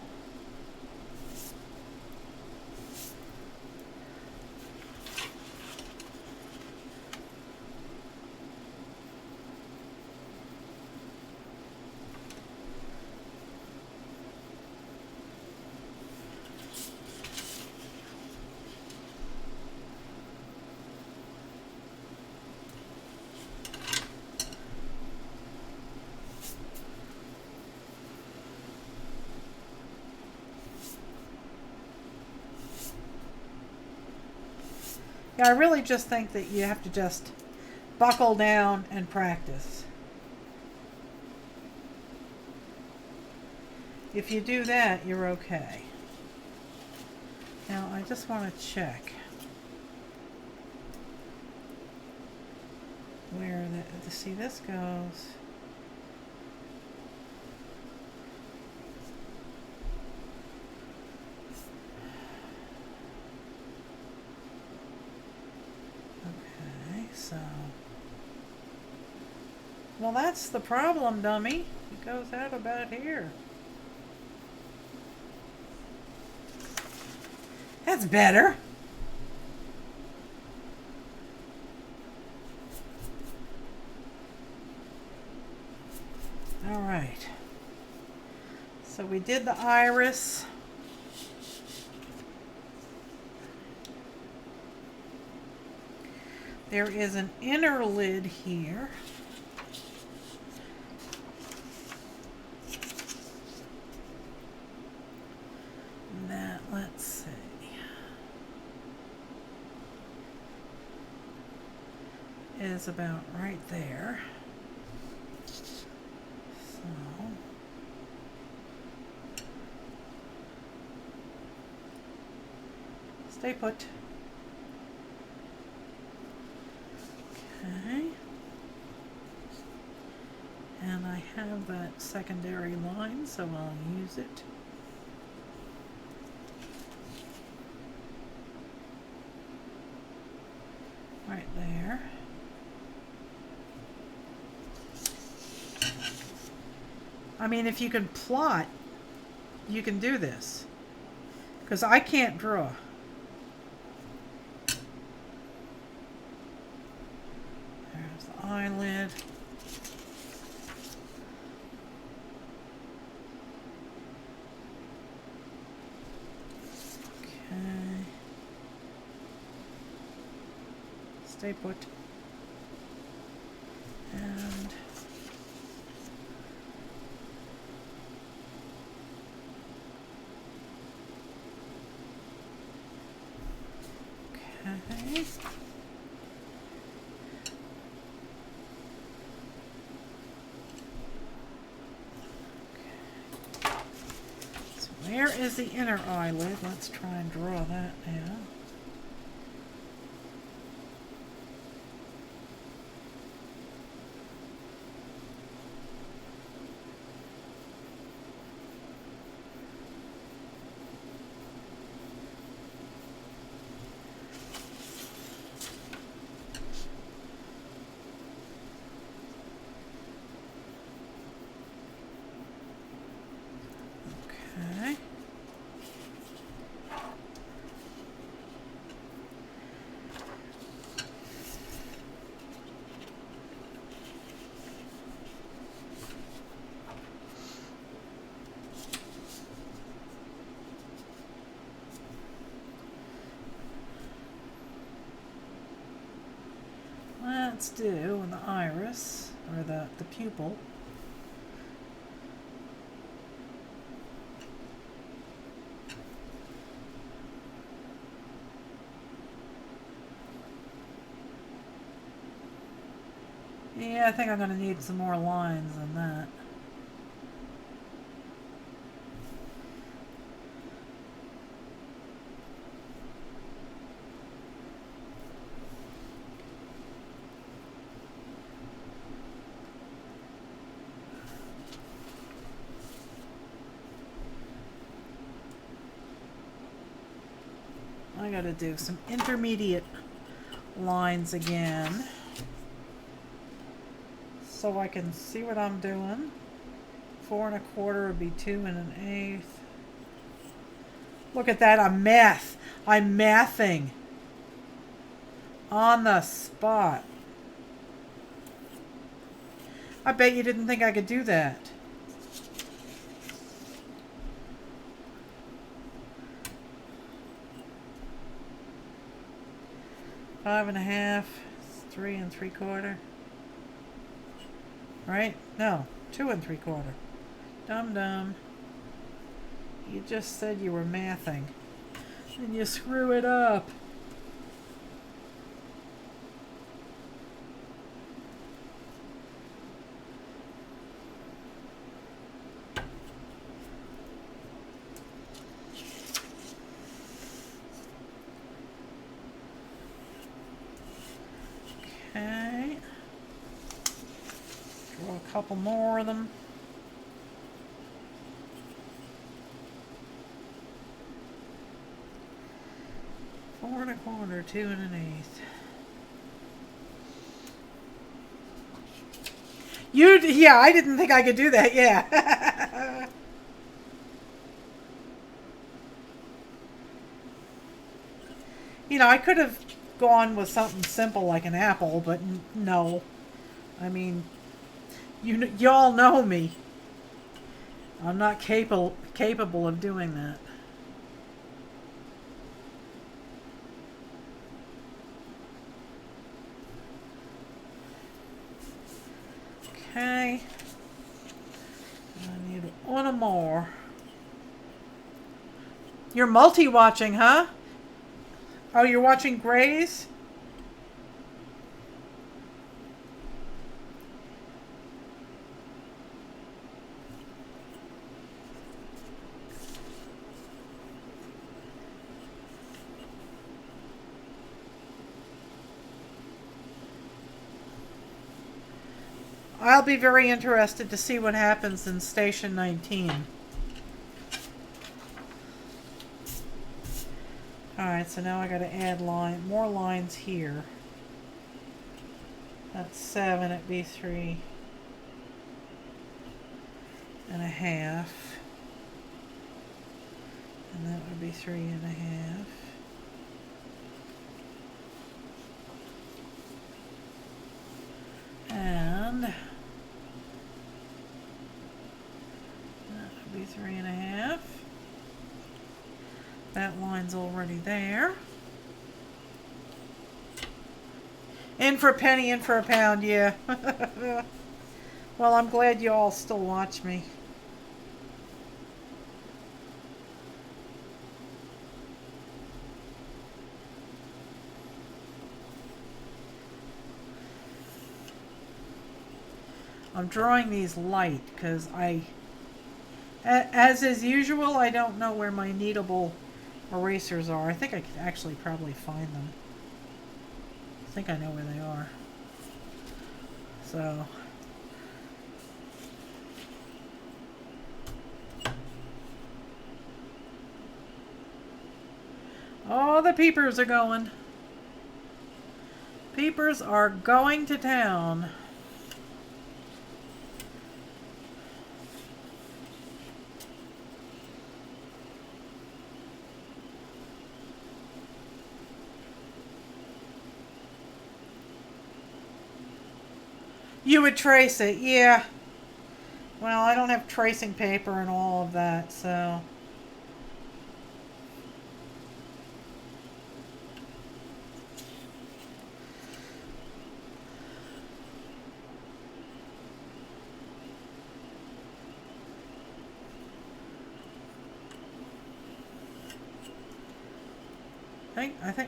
Speaker 1: I really just think that you have to just buckle down and practice. If you do that, you're okay. Now, I just want to check where the see this goes. So, well, that's the problem, dummy. It goes out about here. That's better. All right. So we did the iris. There is an inner lid here. That, let's see, is about right there. So, stay put. Okay. And I have that secondary line, so I'll use it. Right there. I mean, if you can plot, you can do this. Because I can't draw. There's the eyelid. Okay. Stay put. And okay. So Where is the inner eyelid? Let's try and draw that now. Okay. Let's do the iris, or the pupil. Yeah, I think I'm going to need some more lines than that. I got to do some intermediate lines again so I can see what I'm doing. 4 1/4 would be 2 1/8. Look at that, I'm mathing on the spot. I bet you didn't think I could do that. Five and a half, 3 3/4. Right? No, 2 3/4. Dum-dum. You just said you were mathing. And you screw it up. Okay. Draw a couple more of them. Four and a quarter, 2 1/8. Yeah, I didn't think I could do that, yeah. You know, I could have gone with something simple like an apple, but no. I mean, you all know me. I'm not capable of doing that. Okay. I need one more. You're multi-watching, huh? Oh, you're watching Grays? I'll be very interested to see what happens in Station 19. Alright, so now I gotta add more lines here. That's 7 at B3 and a half. And that would be 3 1/2. And that would be 3 1/2. That line's already there. In for a penny, in for a pound, yeah. Well, I'm glad you all still watch me. I'm drawing these light because I As is usual, I don't know where my kneadable erasers are. I think I could actually probably find them. I think I know where they are. So. Oh, the peepers are going. Peepers are going to town. You would trace it, yeah. Well, I don't have tracing paper and all of that, so.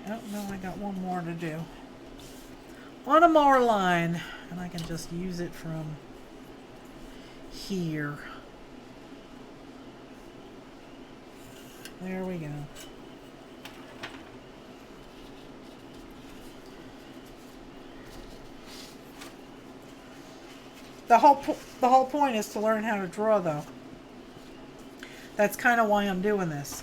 Speaker 1: Oh no, I got one more to do. On a more line, and I can just use it from here. There we go. The whole point is to learn how to draw, though. That's kind of why I'm doing this.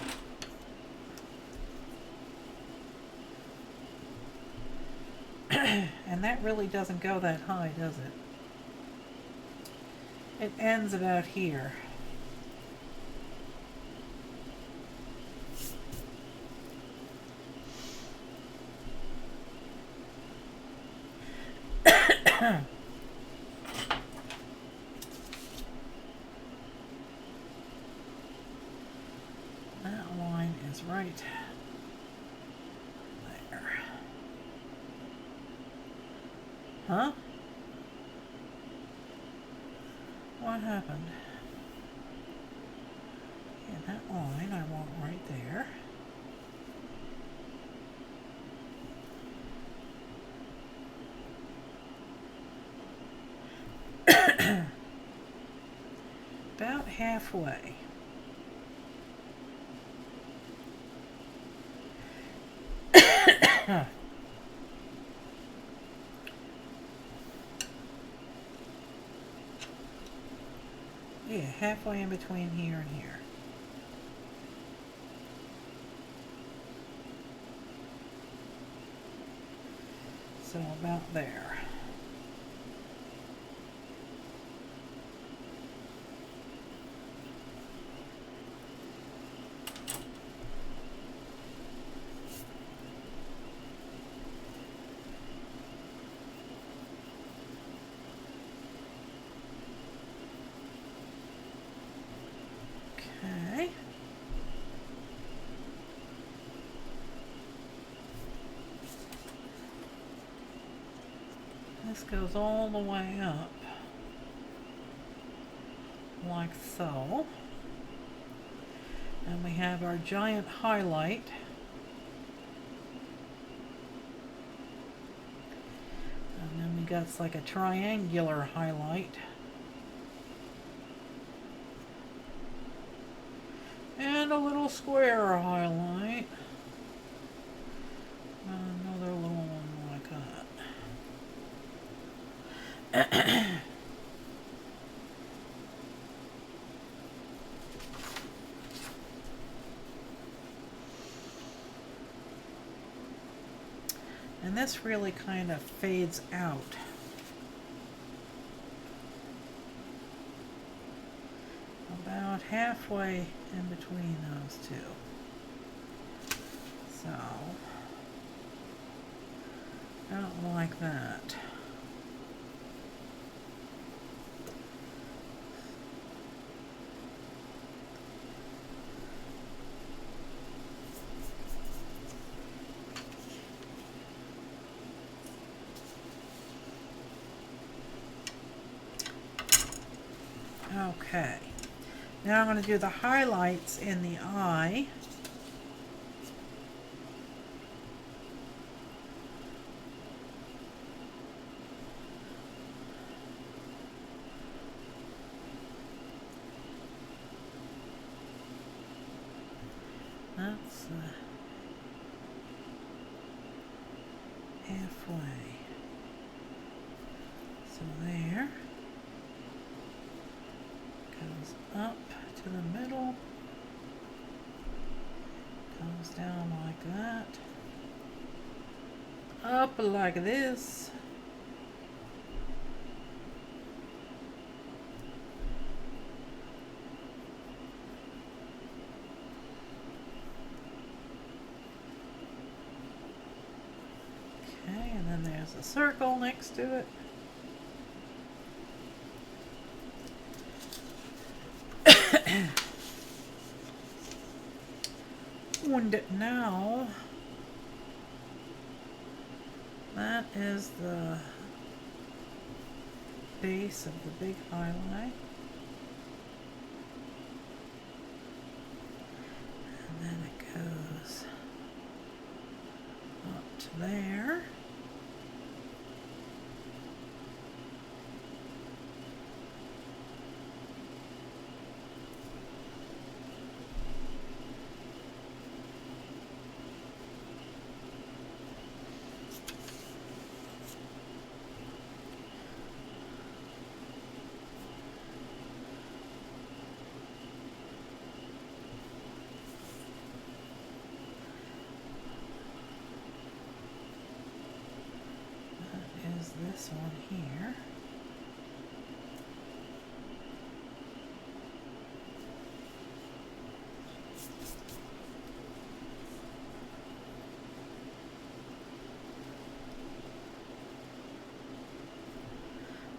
Speaker 1: And that really doesn't go that high, does it? It ends about here. That line is right there. Huh? What happened? Yeah, that line I want right there. About halfway. Yeah, halfway in between here and here. So about there. Okay. This goes all the way up, like so. And we have our giant highlight. And then we got like a triangular highlight. And a little square highlight. And another little one like that. And this really kind of fades out. About halfway in between those two. So, about like that. Okay. Now I'm going to do the highlights in the eye. That's halfway. So there. Goes up to the middle. Goes down like that. Up like this. Okay, and then there's a circle next to it. And now that is the base of the big highlight. And then it goes up to there. This one here.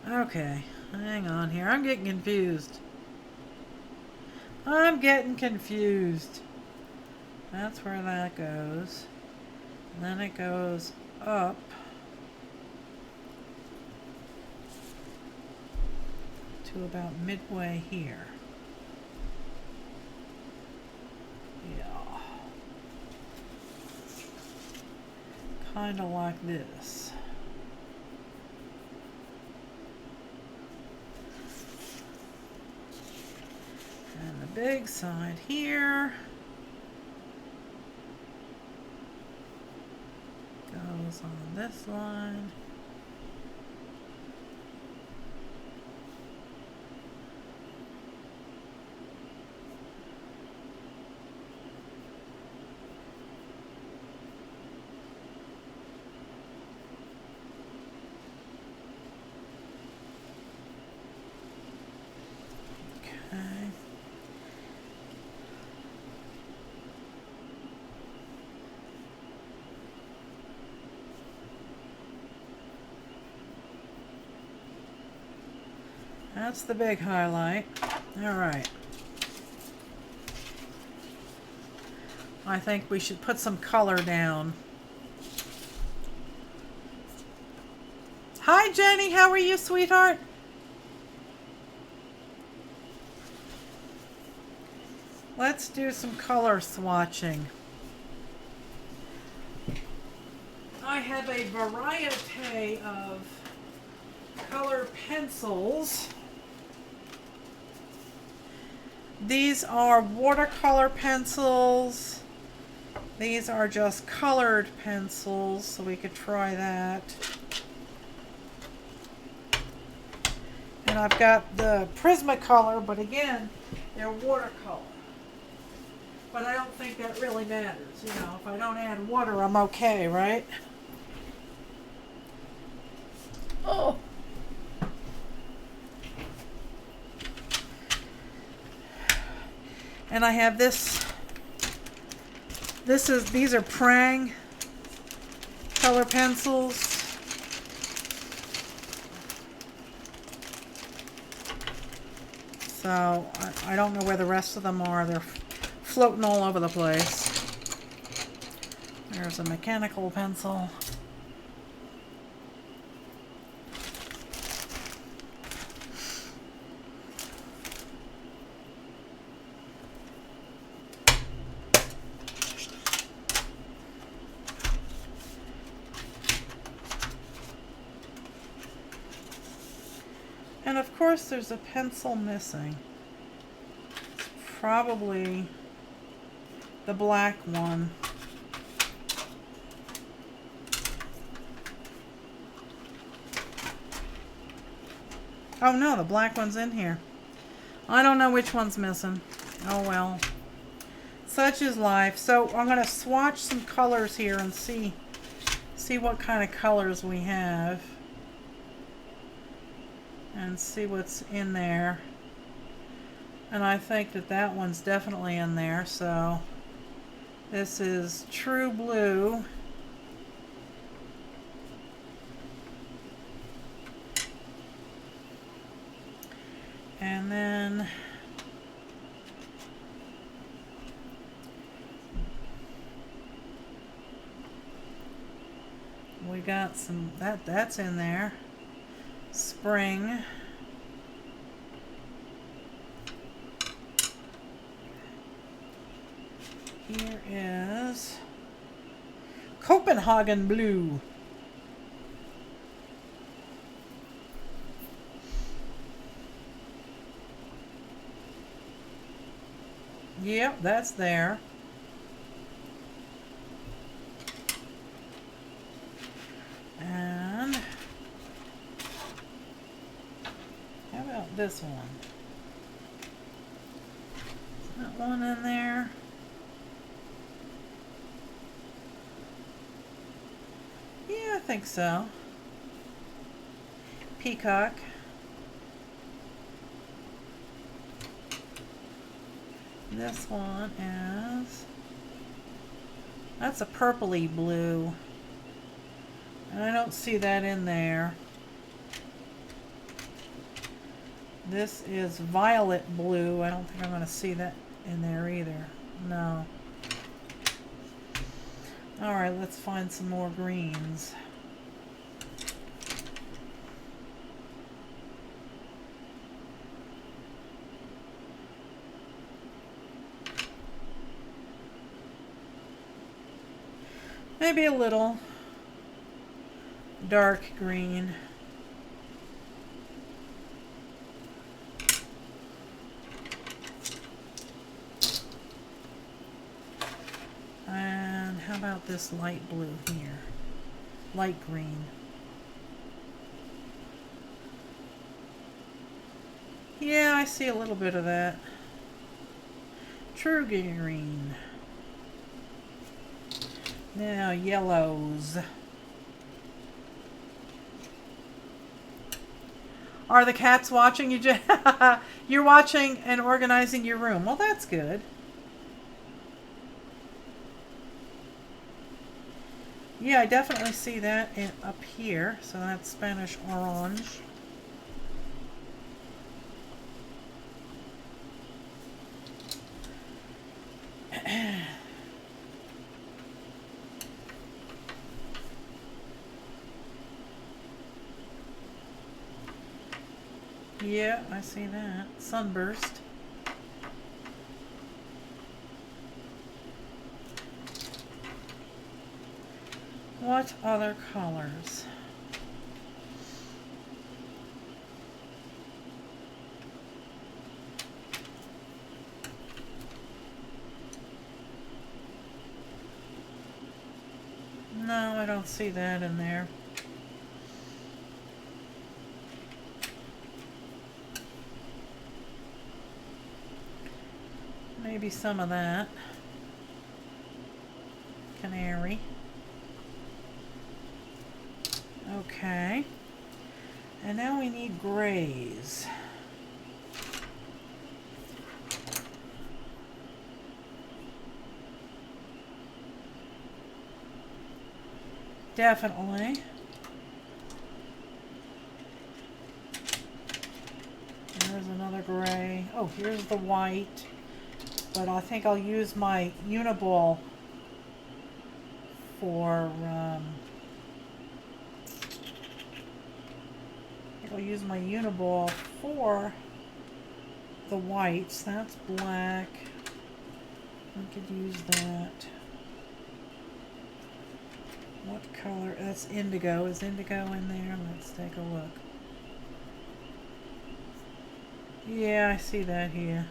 Speaker 1: Okay, hang on here. I'm getting confused. That's where that goes. And then it goes up. To about midway here. Yeah. Kind of like this. And the big side here goes on this line. That's the big highlight. All right. I think we should put some color down. Hi, Jenny. How are you, sweetheart? Let's do some color swatching. I have a variety of color pencils. These are watercolor pencils. These are just colored pencils, so we could try that. And I've got the Prismacolor, but again, they're watercolor. But I don't think that really matters. You know, if I don't add water, I'm okay, right? Oh. And I have this. These are Prang color pencils. So I don't know where the rest of them are. They're floating all over the place. There's a mechanical pencil. And of course there's a pencil missing. It's probably the black one. Oh no, the black one's in here. I don't know which one's missing. Oh well. Such is life. So I'm going to swatch some colors here and see what kind of colors we have. And see what's in there. And I think that that one's definitely in there. So this is True Blue. And then we got some, that's in there. Spring. Here is Copenhagen Blue. Yep, that's there. And how about this one? Is that one in there? Yeah, I think so. Peacock. This one is, that's a purpley blue. And I don't see that in there. This is violet blue. I don't think I'm going to see that in there either. No. Alright, let's find some more greens. Maybe a little dark green. And how about this light blue here? Light green. Yeah, I see a little bit of that. True green. Now yellows. Are the cats watching you? You're watching and organizing your room. Well, that's good. Yeah, I definitely see that up here. So that's Spanish orange. Yeah, I see that. Sunburst. What other colors? No, I don't see that in there. Maybe some of that. Canary. Okay. And now we need grays. Definitely. There's another gray. Oh, here's the white. But I think I'll use my Uniball for, I'll use my Uniball for the whites. That's black. I could use that. What color? That's indigo. Is indigo in there? Let's take a look. Yeah, I see that here.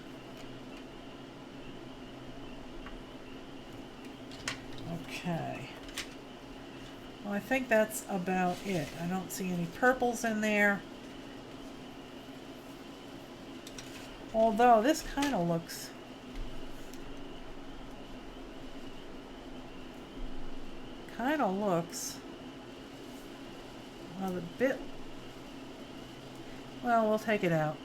Speaker 1: Okay. Well, I think that's about it. I don't see any purples in there. Although this kind of looks... well, a bit... well, we'll take it out.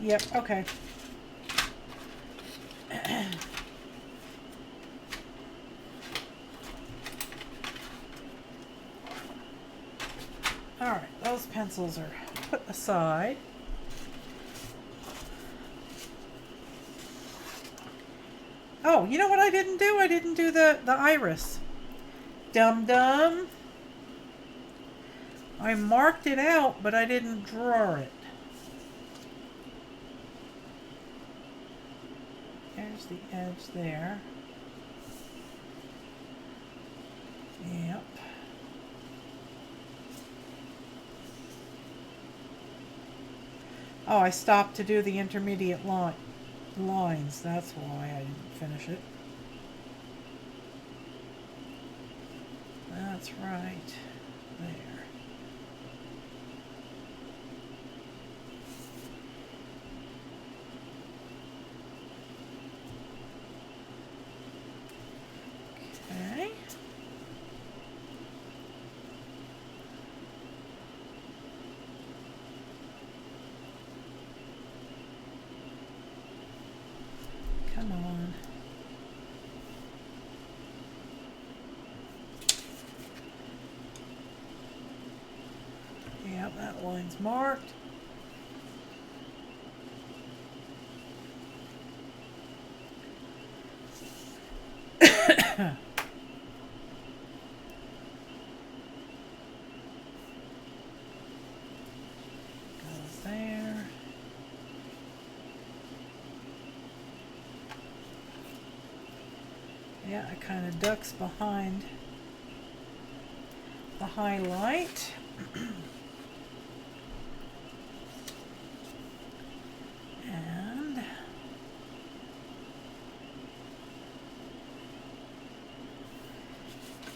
Speaker 1: Yep, okay. Alright, those pencils are put aside. Oh, you know what I didn't do? I didn't do the iris. Dum-dum. I marked it out, but I didn't draw it. There's the edge there. Yep. Oh, I stopped to do the intermediate lines. That's why I didn't finish it. That's right. There. Okay. Come on. Yep, that line's marked. Goes there. Yeah, it kind of ducks behind the highlight. And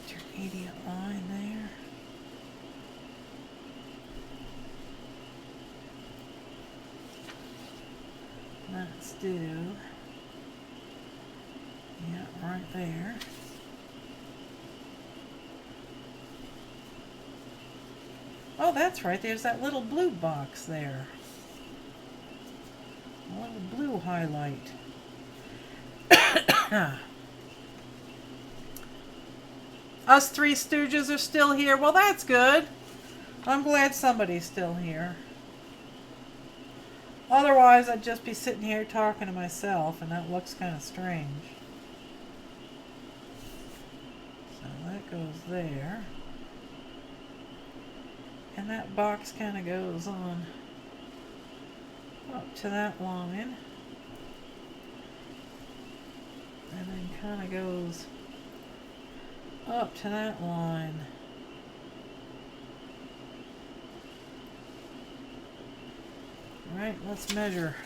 Speaker 1: intermediate line there. Let's do, yeah, right there. Oh, that's right, there's that little blue box there. A little blue highlight. Us three stooges are still here. Well, that's good. I'm glad somebody's still here. Otherwise, I'd just be sitting here talking to myself, and that looks kind of strange. So that goes there. And that box kind of goes on up to that line. And then kind of goes up to that line. Right, let's measure.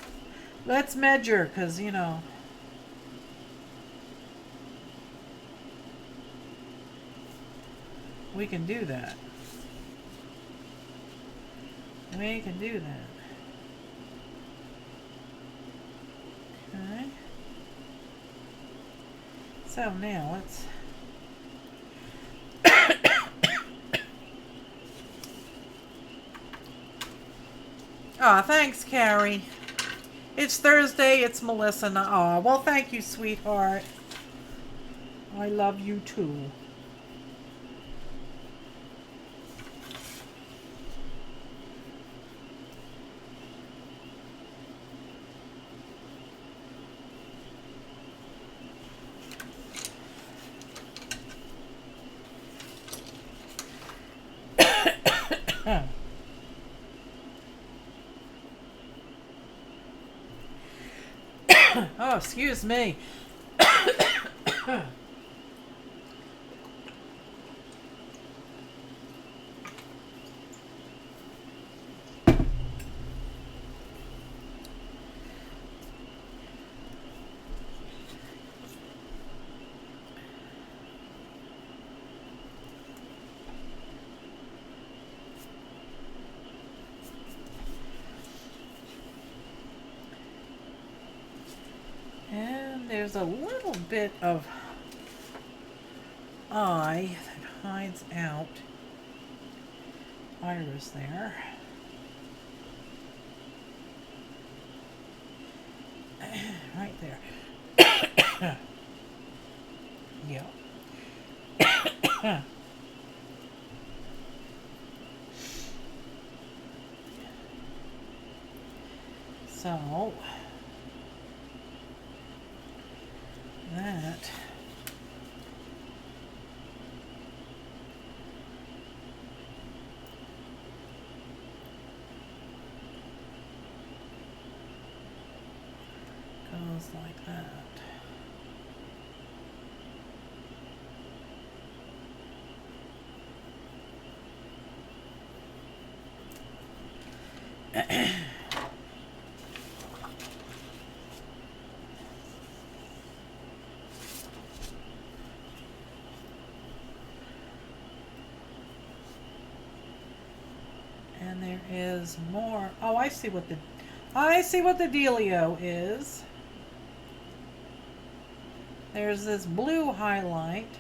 Speaker 1: Let's measure, because, you know, we can do that. We can do that. Okay. So now let's aw, thanks, Carrie. It's Thursday, it's Melissa. Aw, well, thank you, sweetheart. I love you too. Oh, excuse me. there's a little bit of eye that hides out iris there. Right there. Yeah. So that goes like that. And there is more. Oh, I see what the dealio is. There's this blue highlight.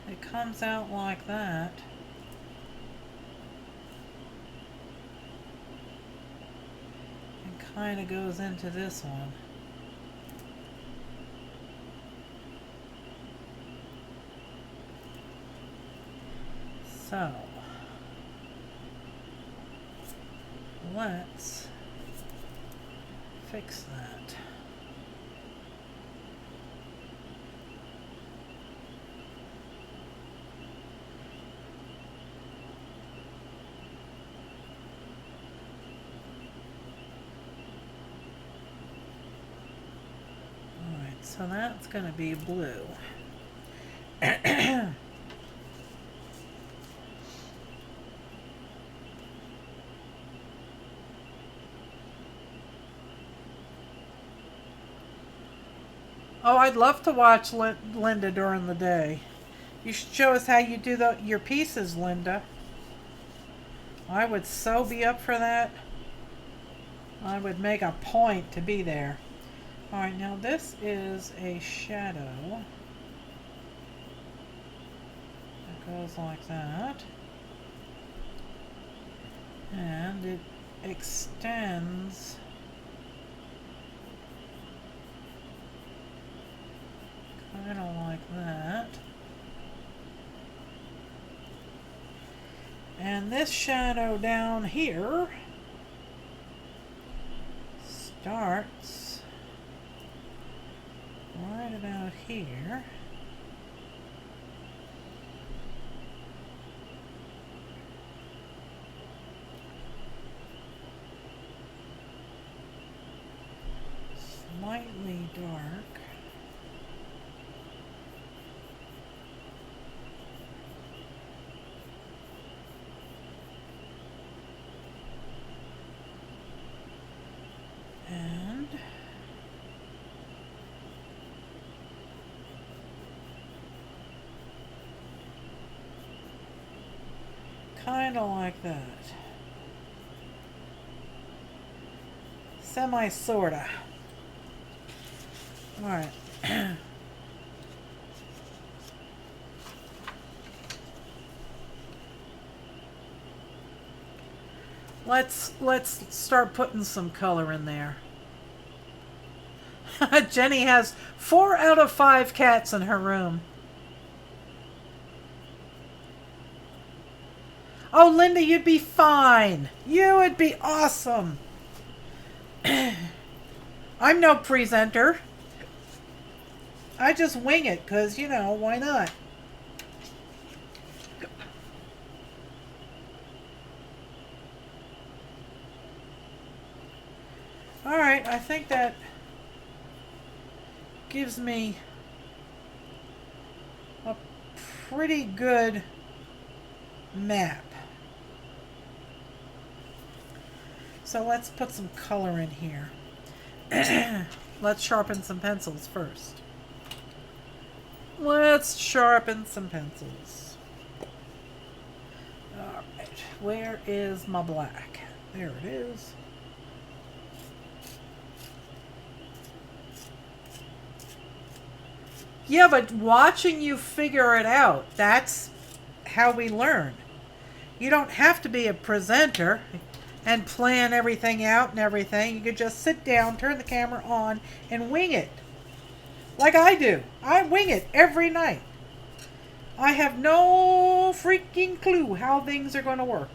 Speaker 1: It comes out like that. And kind of goes into this one. So, let's fix that. Alright, so that's going to be blue. Oh, I'd love to watch Linda during the day. You should show us how you do your pieces, Linda. I would so be up for that. I would make a point to be there. Alright, now this is a shadow. It goes like that. And it extends kind of like that. And this shadow down here starts right about here. Slightly dark. And kind of like that. Semi-sorta. Alright. Let's start putting some color in there. Jenny has 4 out of 5 cats in her room. Oh, Linda, you'd be fine. You would be awesome. I'm no presenter. I just wing it because, you know, why not? Alright, I think that gives me a pretty good map. So let's put some color in here. Let's sharpen some pencils first. Let's sharpen some pencils. Alright, where is my black? There it is. Yeah, but watching you figure it out, that's how we learn. You don't have to be a presenter and plan everything out and everything. You could just sit down, turn the camera on, and wing it. Like I do. I wing it every night. I have no freaking clue how things are going to work.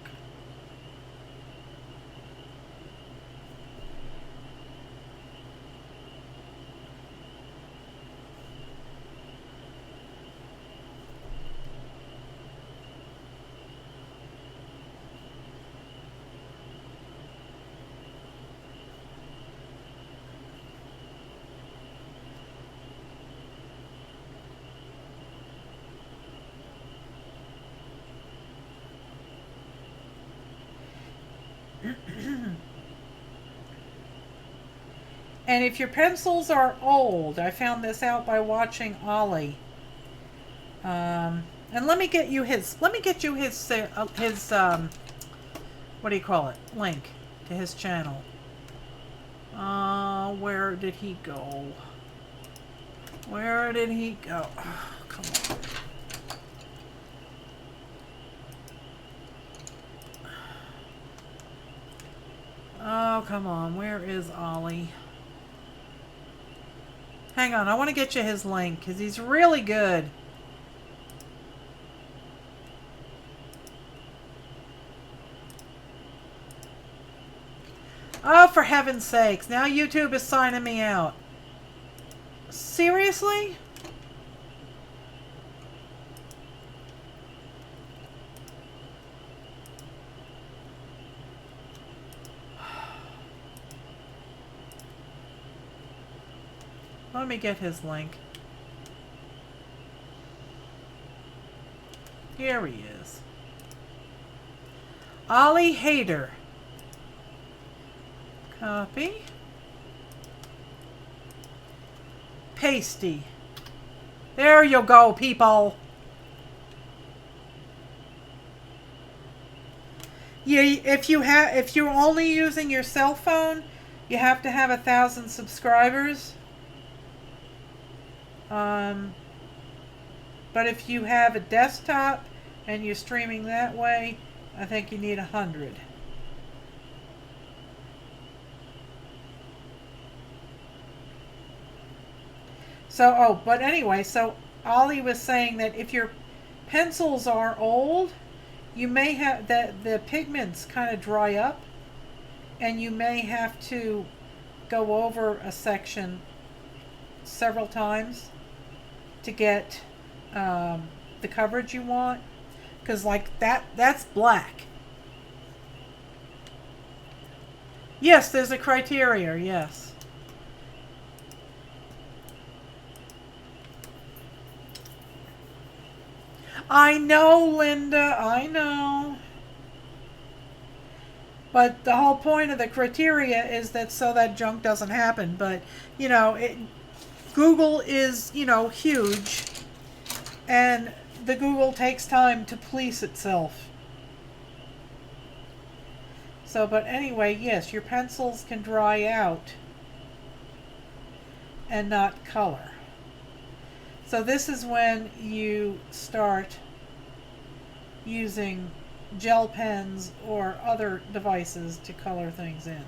Speaker 1: And if your pencils are old, I found this out by watching Ollie. And let me get you his. Let me get you his. What do you call it? Link to his channel. Where did he go? Where did he go? Oh, come on. Oh, come on. Where is Ollie? Hang on. I want to get you his link because he's really good. Oh, for heaven's sakes. Now YouTube is signing me out. Seriously? Let me get his link. Here he is. Ollie Hader. Copy. Pasty. There you go, people. Yeah, if you're only using your cell phone, you have to have 1,000 subscribers. But if you have a desktop and you're streaming that way, I think you need 100. So, but anyway, so Ollie was saying that if your pencils are old, you may have the pigments kind of dry up, and you may have to go over a section several times to get the coverage you want, because like that's black. Yes, there's a criteria. Yes. I know, Linda, I know. But the whole point of the criteria is that so that junk doesn't happen. But, you know, Google is, you know, huge. And the Google takes time to police itself. So, but anyway, yes, your pencils can dry out and not color. So this is when you start using gel pens or other devices to color things in.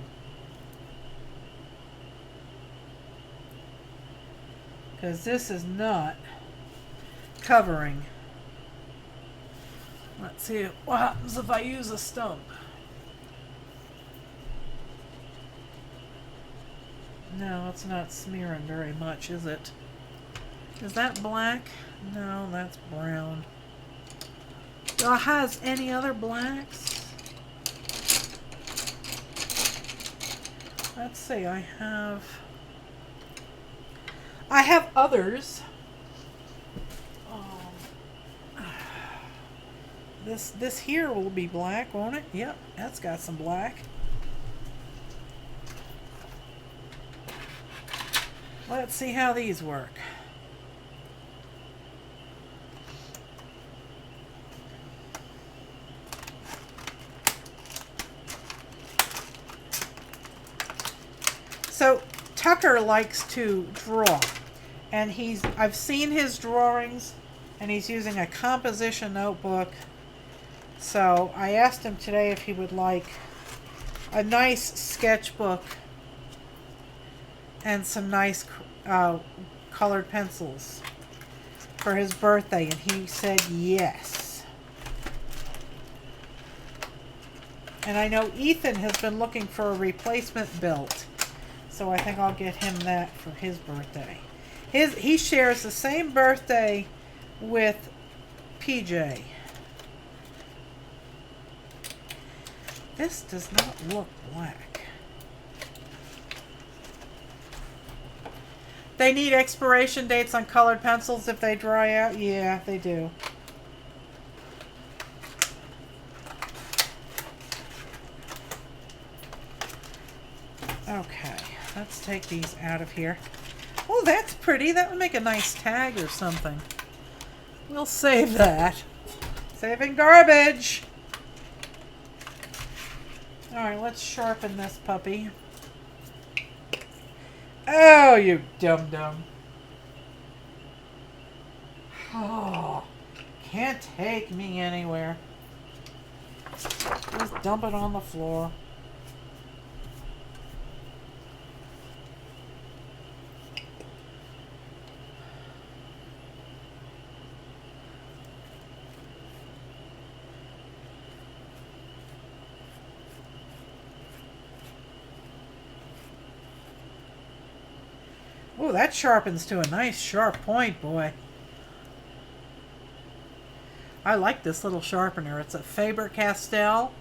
Speaker 1: Because this is not covering. Let's see what happens if I use a stump. No, it's not smearing very much, is it? Is that black? No, that's brown. Do I have any other blacks? Let's see, I have others. This here will be black, won't it? Yep, that's got some black. Let's see how these work. So Tucker likes to draw, And I've seen his drawings, and he's using a composition notebook. So I asked him today if he would like a nice sketchbook and some nice colored pencils for his birthday, and he said yes. And I know Ethan has been looking for a replacement belt, so I think I'll get him that for his birthday. He shares the same birthday with PJ. This does not look black. They need expiration dates on colored pencils if they dry out? Yeah, they do. Okay, let's take these out of here. Oh, that's pretty. That would make a nice tag or something. We'll save that. Saving garbage. Alright, let's sharpen this puppy. Oh, you dum-dum. Oh, can't take me anywhere. Just dump it on the floor. Oh, that sharpens to a nice sharp point, boy. I like this little sharpener. It's a Faber-Castell.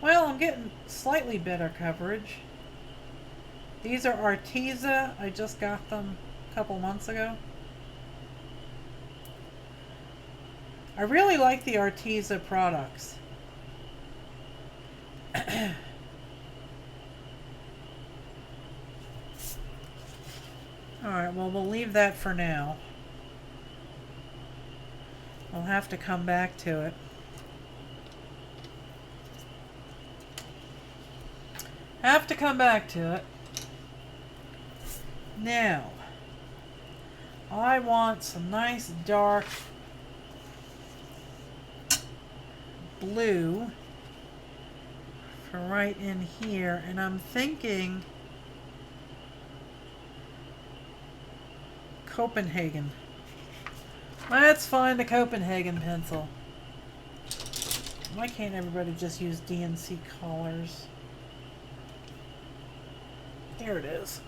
Speaker 1: Well, I'm getting slightly better coverage. These are Arteza. I just got them a couple months ago. I really like the Arteza products. Alright, well, we'll leave that for now. We'll have to come back to it. Have to come back to it. Now, I want some nice dark blue for right in here, and I'm thinking Copenhagen. Let's find a Copenhagen pencil. Why can't everybody just use DNC colors? There it is.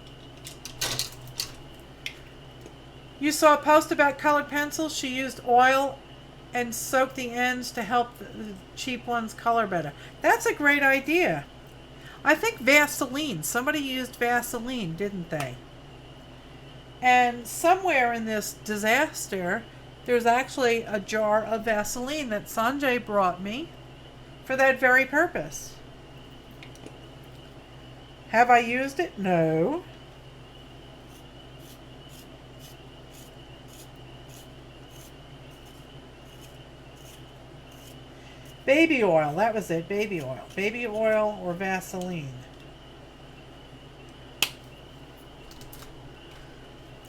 Speaker 1: You saw a post about colored pencils. She used oil and soaked the ends to help the cheap ones color better. That's a great idea. I think Vaseline. Somebody used Vaseline, didn't they? And somewhere in this disaster, there's actually a jar of Vaseline that Sanjay brought me for that very purpose. Have I used it? No. Baby oil. That was it. Baby oil. Baby oil or Vaseline.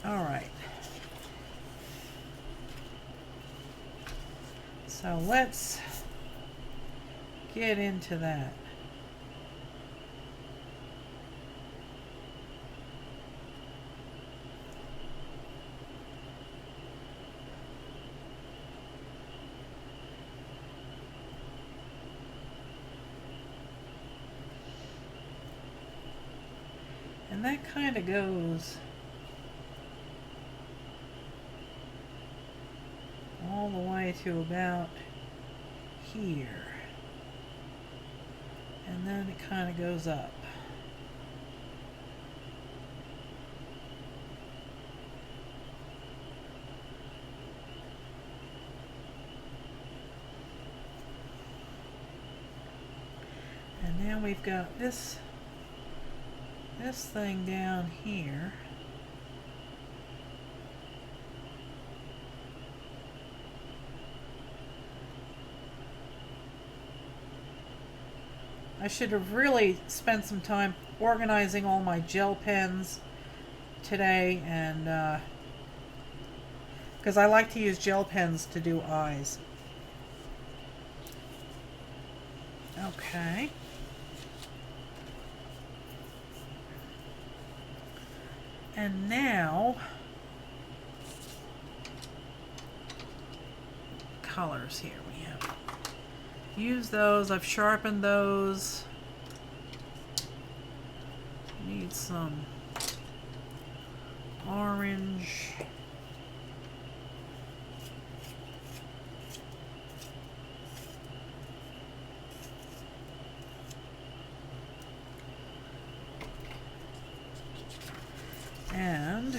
Speaker 1: All right. So let's get into that. And that kind of goes all the way to about here. And then it kind of goes up. And now then we've got this thing down here. I should have really spent some time organizing all my gel pens today, and because I like to use gel pens to do eyes. Okay. And now, colors here we have. Use those. I've sharpened those. Need some orange. And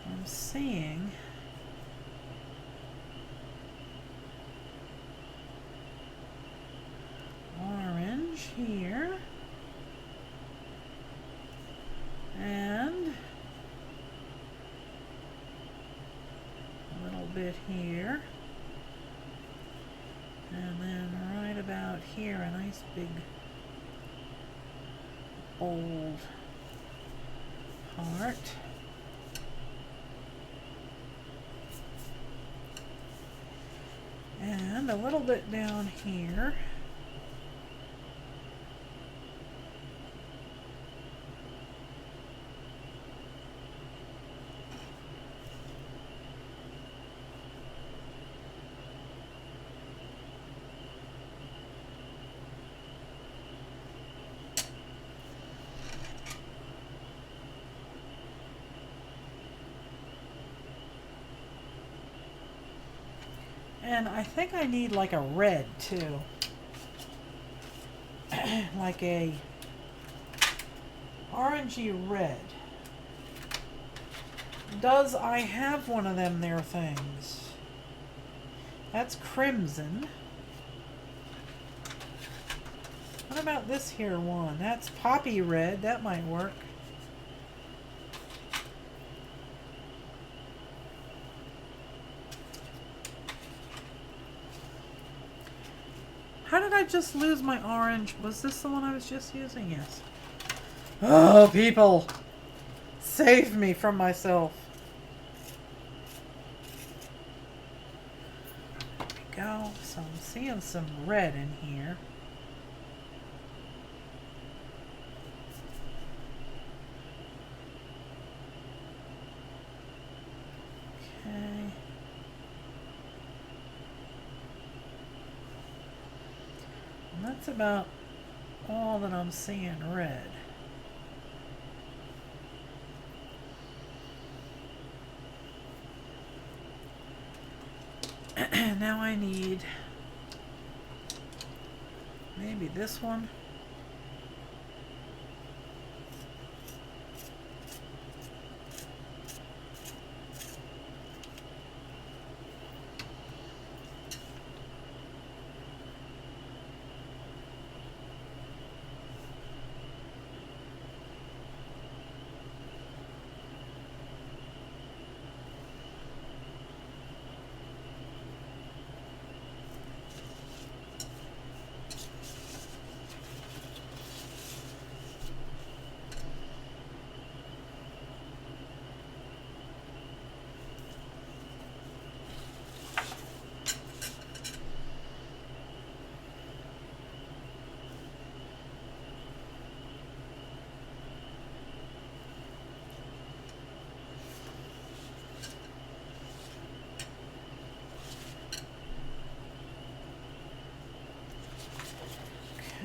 Speaker 1: I'm seeing orange here and a little bit here. And then right about here, a nice big bold heart. And a little bit down here. And I think I need like a red too. Like a orangey red. Does I have one of them there things? That's crimson. What about this here one? That's poppy red. That might work. How did I just lose my orange? Was this the one I was just using? Yes. Oh, people! Save me from myself. There we go. So I'm seeing some red in here. Okay. And that's about all that I'm seeing red. Now I need maybe this one.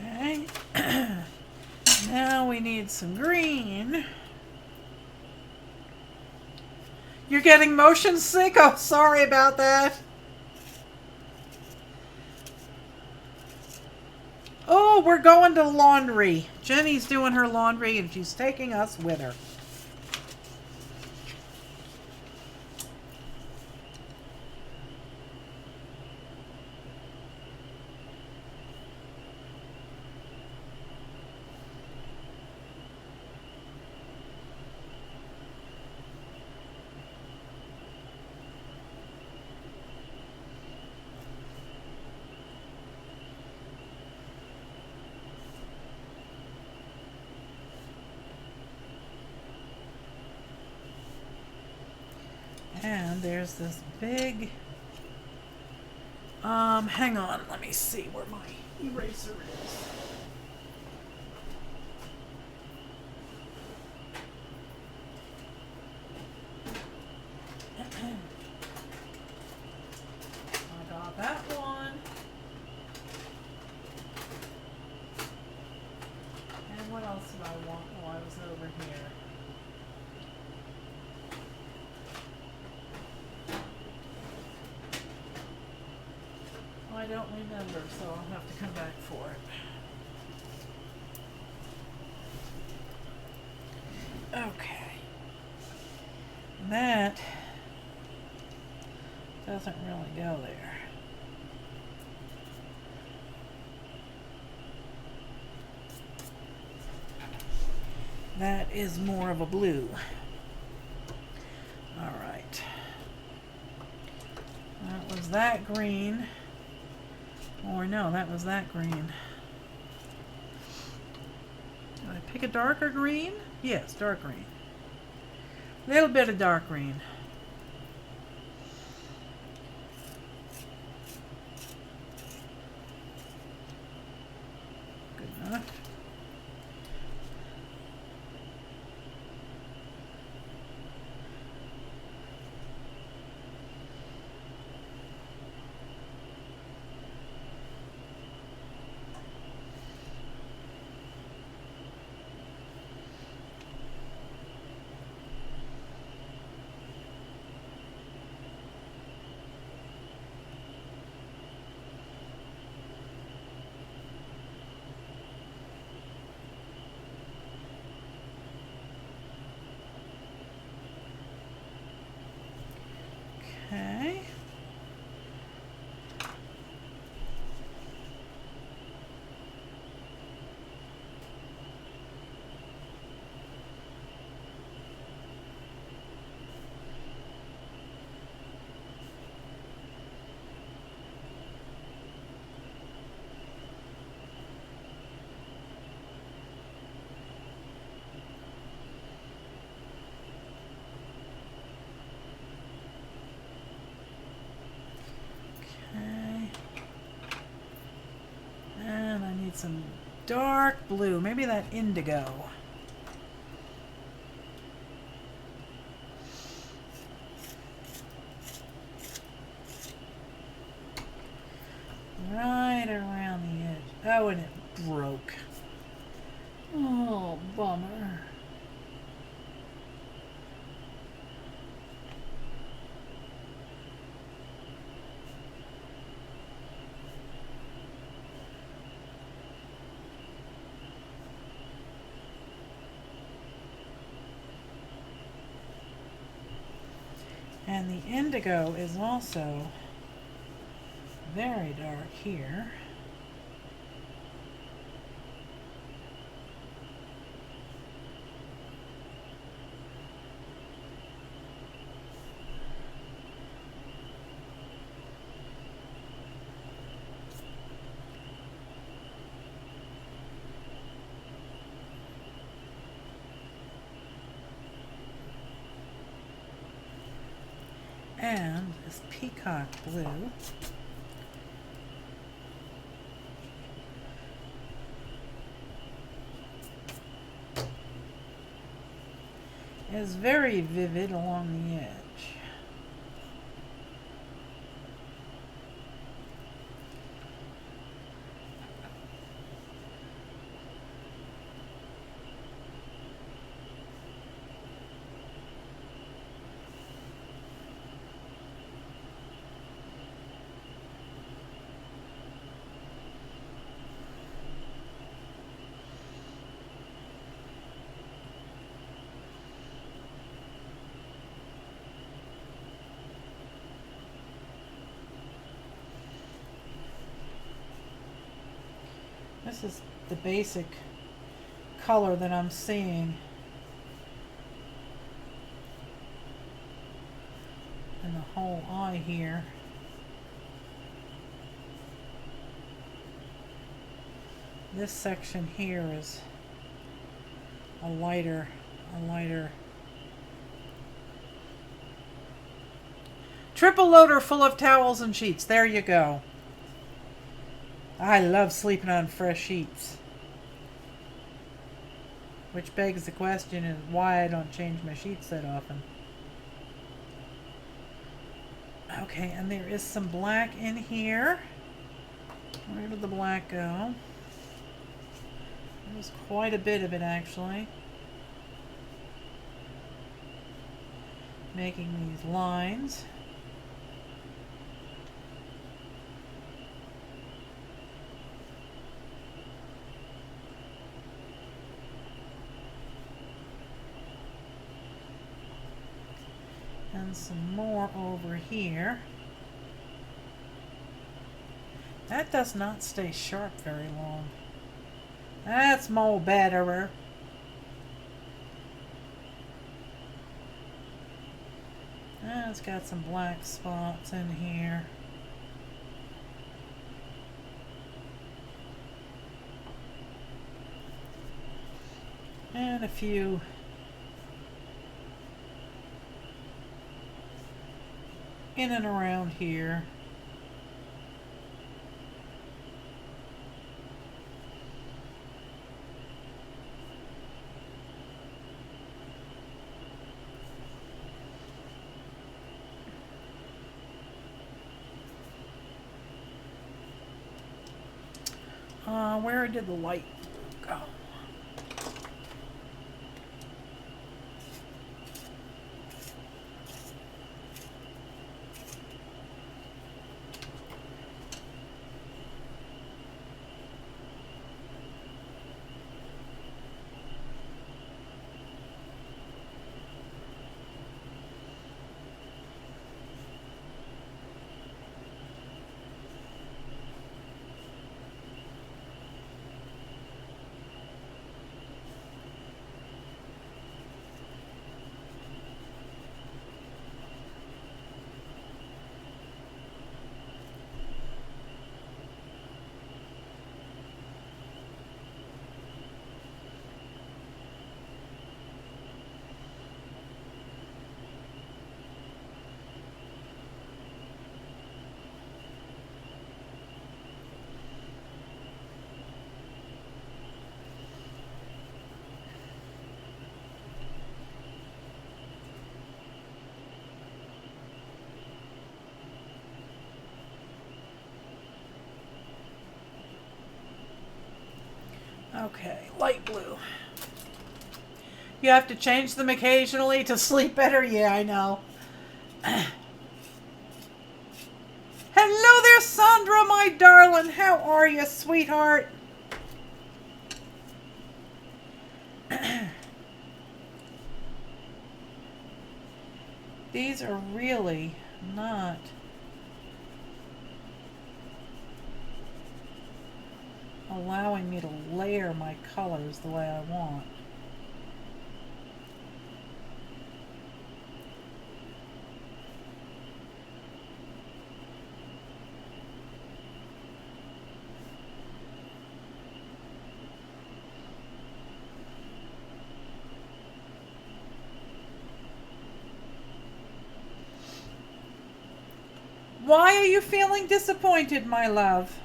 Speaker 1: Okay. Now we need some green. You're getting motion sick? Oh, sorry about that. Oh, we're going to laundry. Jenny's doing her laundry and she's taking us with her. And there's this big, hang on, let me see where my eraser is. I got that one. And what else did I want while I was over here? I don't remember, so I'll have to come back for it. Okay. That doesn't really go there. That is more of a blue. All right. That was that green. Or no, that was that green. Did I pick a darker green? Yes, dark green. A little bit of dark green. Good enough. Okay. And I need some dark blue, maybe that indigo. Right around the edge. Oh, and it broke. Oh, bummer. And the indigo is also very dark here. And this peacock blue is very vivid along the edge. This is the basic color that I'm seeing in the whole eye here. This section here is a lighter Triple loader full of towels and sheets. There you go. I love sleeping on fresh sheets. Which begs the question is why I don't change my sheets that often. Okay, and there is some black in here. Where did the black go? There's quite a bit of it actually. Making these lines. And some more over here. That does not stay sharp very long. That's more better. And it's got some black spots in here. And a few in and around here. Where did the light go? Okay, light blue. You have to change them occasionally to sleep better? Yeah, I know. Hello there, Sandra, my darling. How are you, sweetheart? These are really not allowing me to layer my colors the way I want. Why are you feeling disappointed, my love?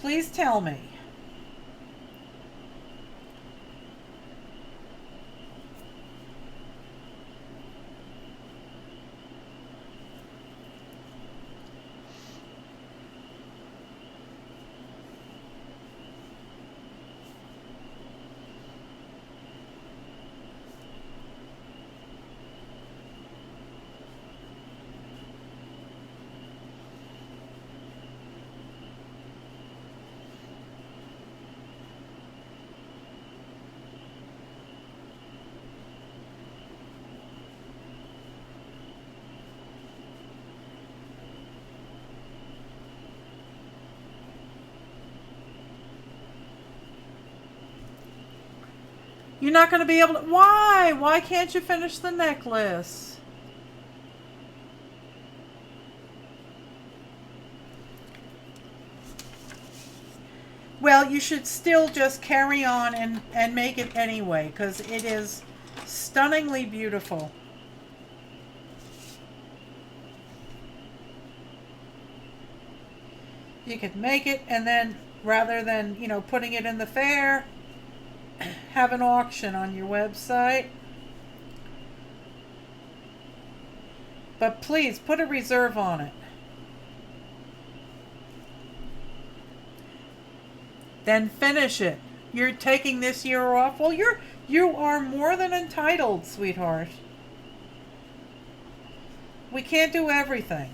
Speaker 1: Please tell me. You're not going to be able to... Why? Why can't you finish the necklace? Well, you should still just carry on and make it anyway, because it is stunningly beautiful. You could make it, and then rather than, putting it in the fair, have an auction on your website. But please put a reserve on it. Then finish it. You're taking this year off. Well, you are more than entitled, sweetheart. We can't do everything.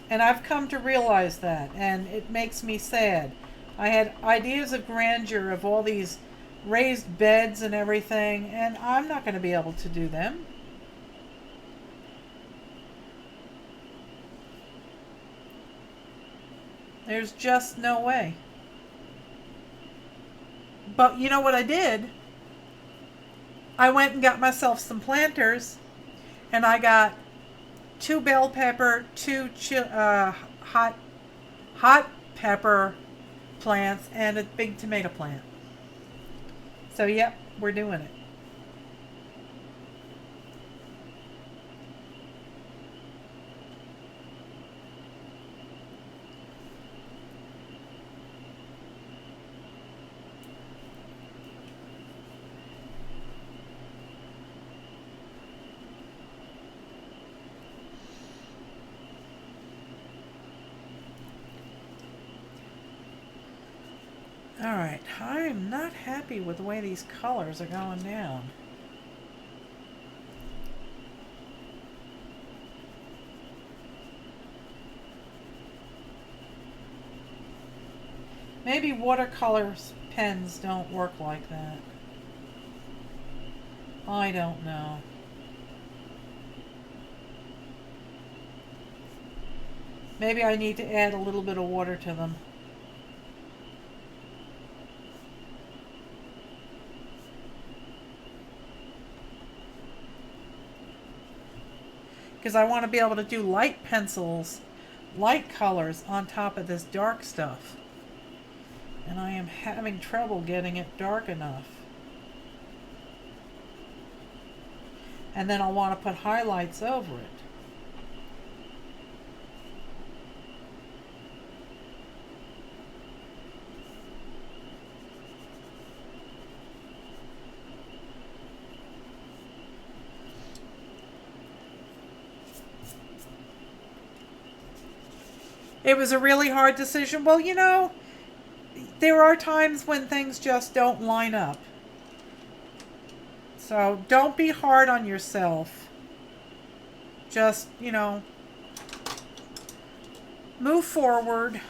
Speaker 1: And I've come to realize that, and it makes me sad. I had ideas of grandeur of all these raised beds and everything, and I'm not going to be able to do them. There's just no way. But you know what I did? I went and got myself some planters, and I got 2 bell pepper, 2 hot pepper plants, and a big tomato plant. So yep, we're doing it. Alright, I'm not happy with the way these colors are going down. Maybe watercolor pens don't work like that. I don't know. Maybe I need to add a little bit of water to them. Because I want to be able to do light pencils, light colors on top of this dark stuff. And I am having trouble getting it dark enough. And then I'll want to put highlights over it. It was a really hard decision. Well, there are times when things just don't line up. So don't be hard on yourself. Just, move forward.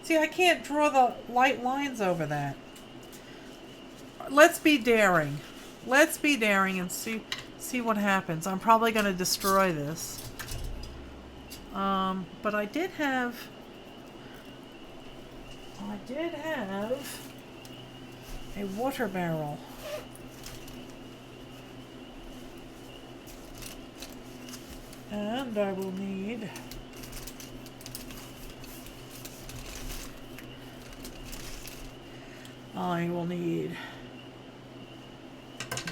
Speaker 1: See, I can't draw the light lines over that. Let's be daring. Let's be daring and see what happens. I'm probably going to destroy this. But I did have a water barrel. And I will need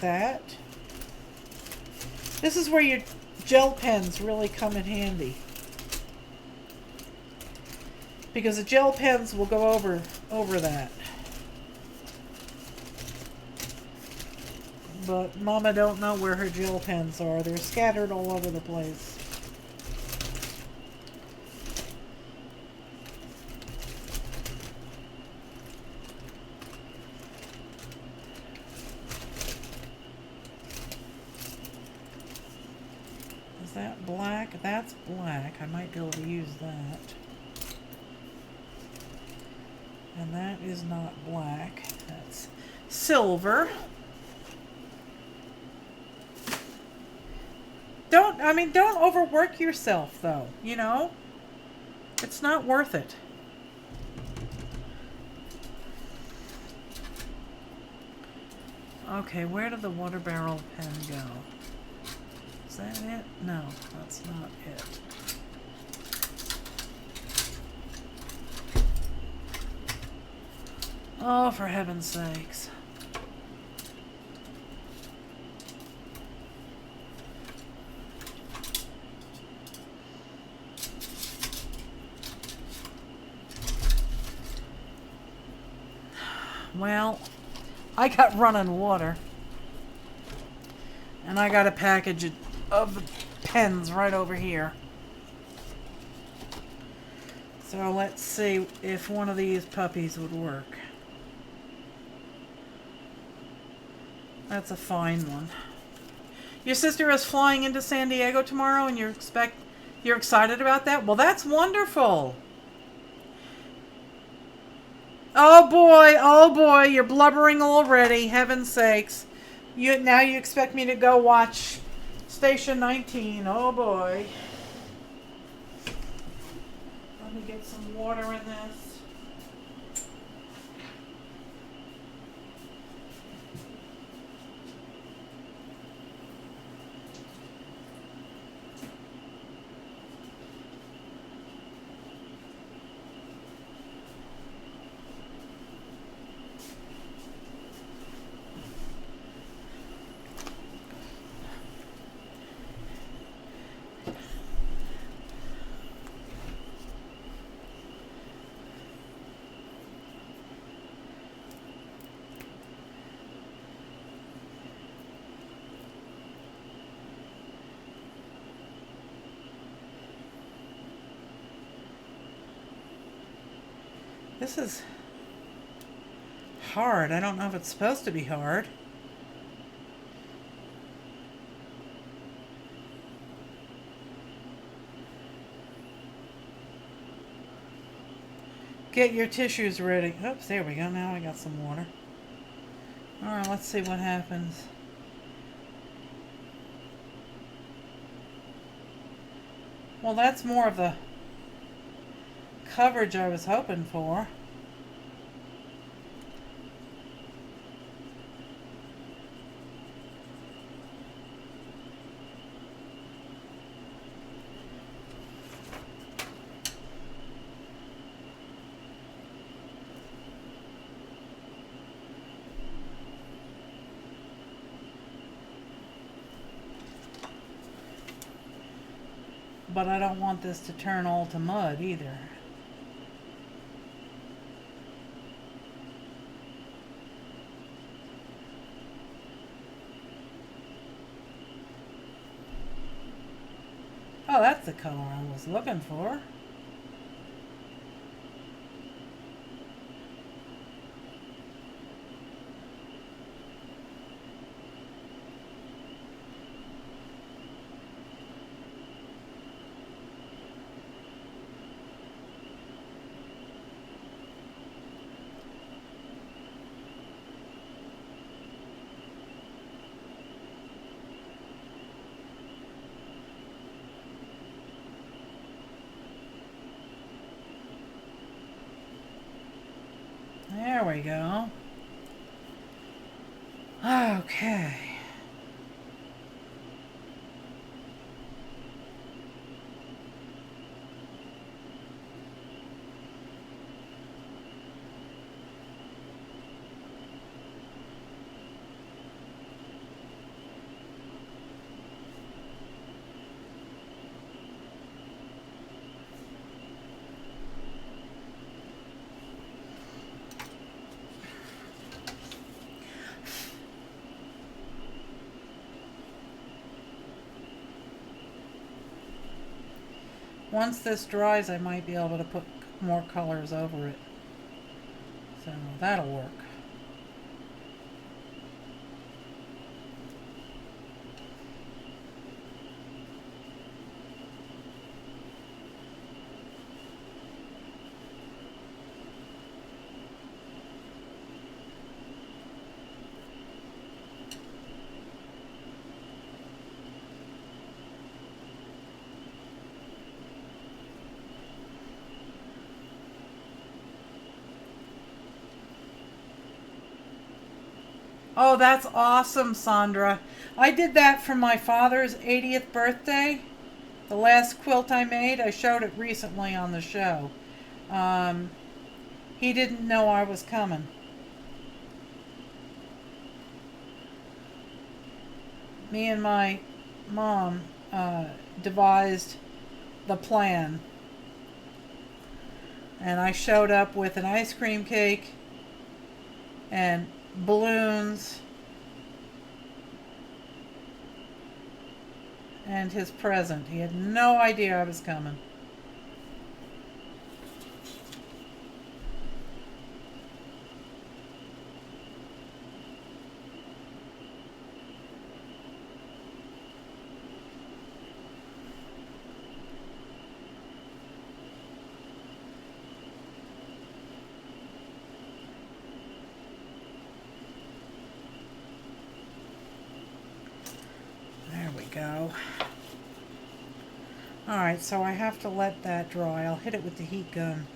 Speaker 1: that. This is where your gel pens really come in handy. Because the gel pens will go over that. But Mama don't know where her gel pens are. They're scattered all over the place. Is that black? That's black. I might be able to use that. And that is not black. That's silver. Don't overwork yourself, though, It's not worth it. Okay, where did the water barrel pen go? Is that it? No, that's not it. Oh, for heaven's sakes. Well, I got running water. And I got a package of pens right over here. So let's see if one of these puppies would work. That's a fine one. Your sister is flying into San Diego tomorrow and you're excited about that? Well, that's wonderful. Oh boy, you're blubbering already. Heaven's sakes. Now you expect me to go watch Station 19. Oh boy. Let me get some water in this. This is hard. I don't know if it's supposed to be hard. Get your tissues ready. Oops, there we go. Now I got some water. Alright, let's see what happens. Well, that's more of the coverage I was hoping for. But I don't want this to turn all to mud either. Oh, that's the color I was looking for. There we go. Okay. Once this dries, I might be able to put more colors over it. So that'll work. Oh, that's awesome, Sandra. I did that for my father's 80th birthday. The last quilt I made, I showed it recently on the show. He didn't know I was coming. Me and my mom devised the plan. And I showed up with an ice cream cake and balloons and his present. He had no idea I was coming. There we go. Alright, so I have to let that dry. I'll hit it with the heat gun.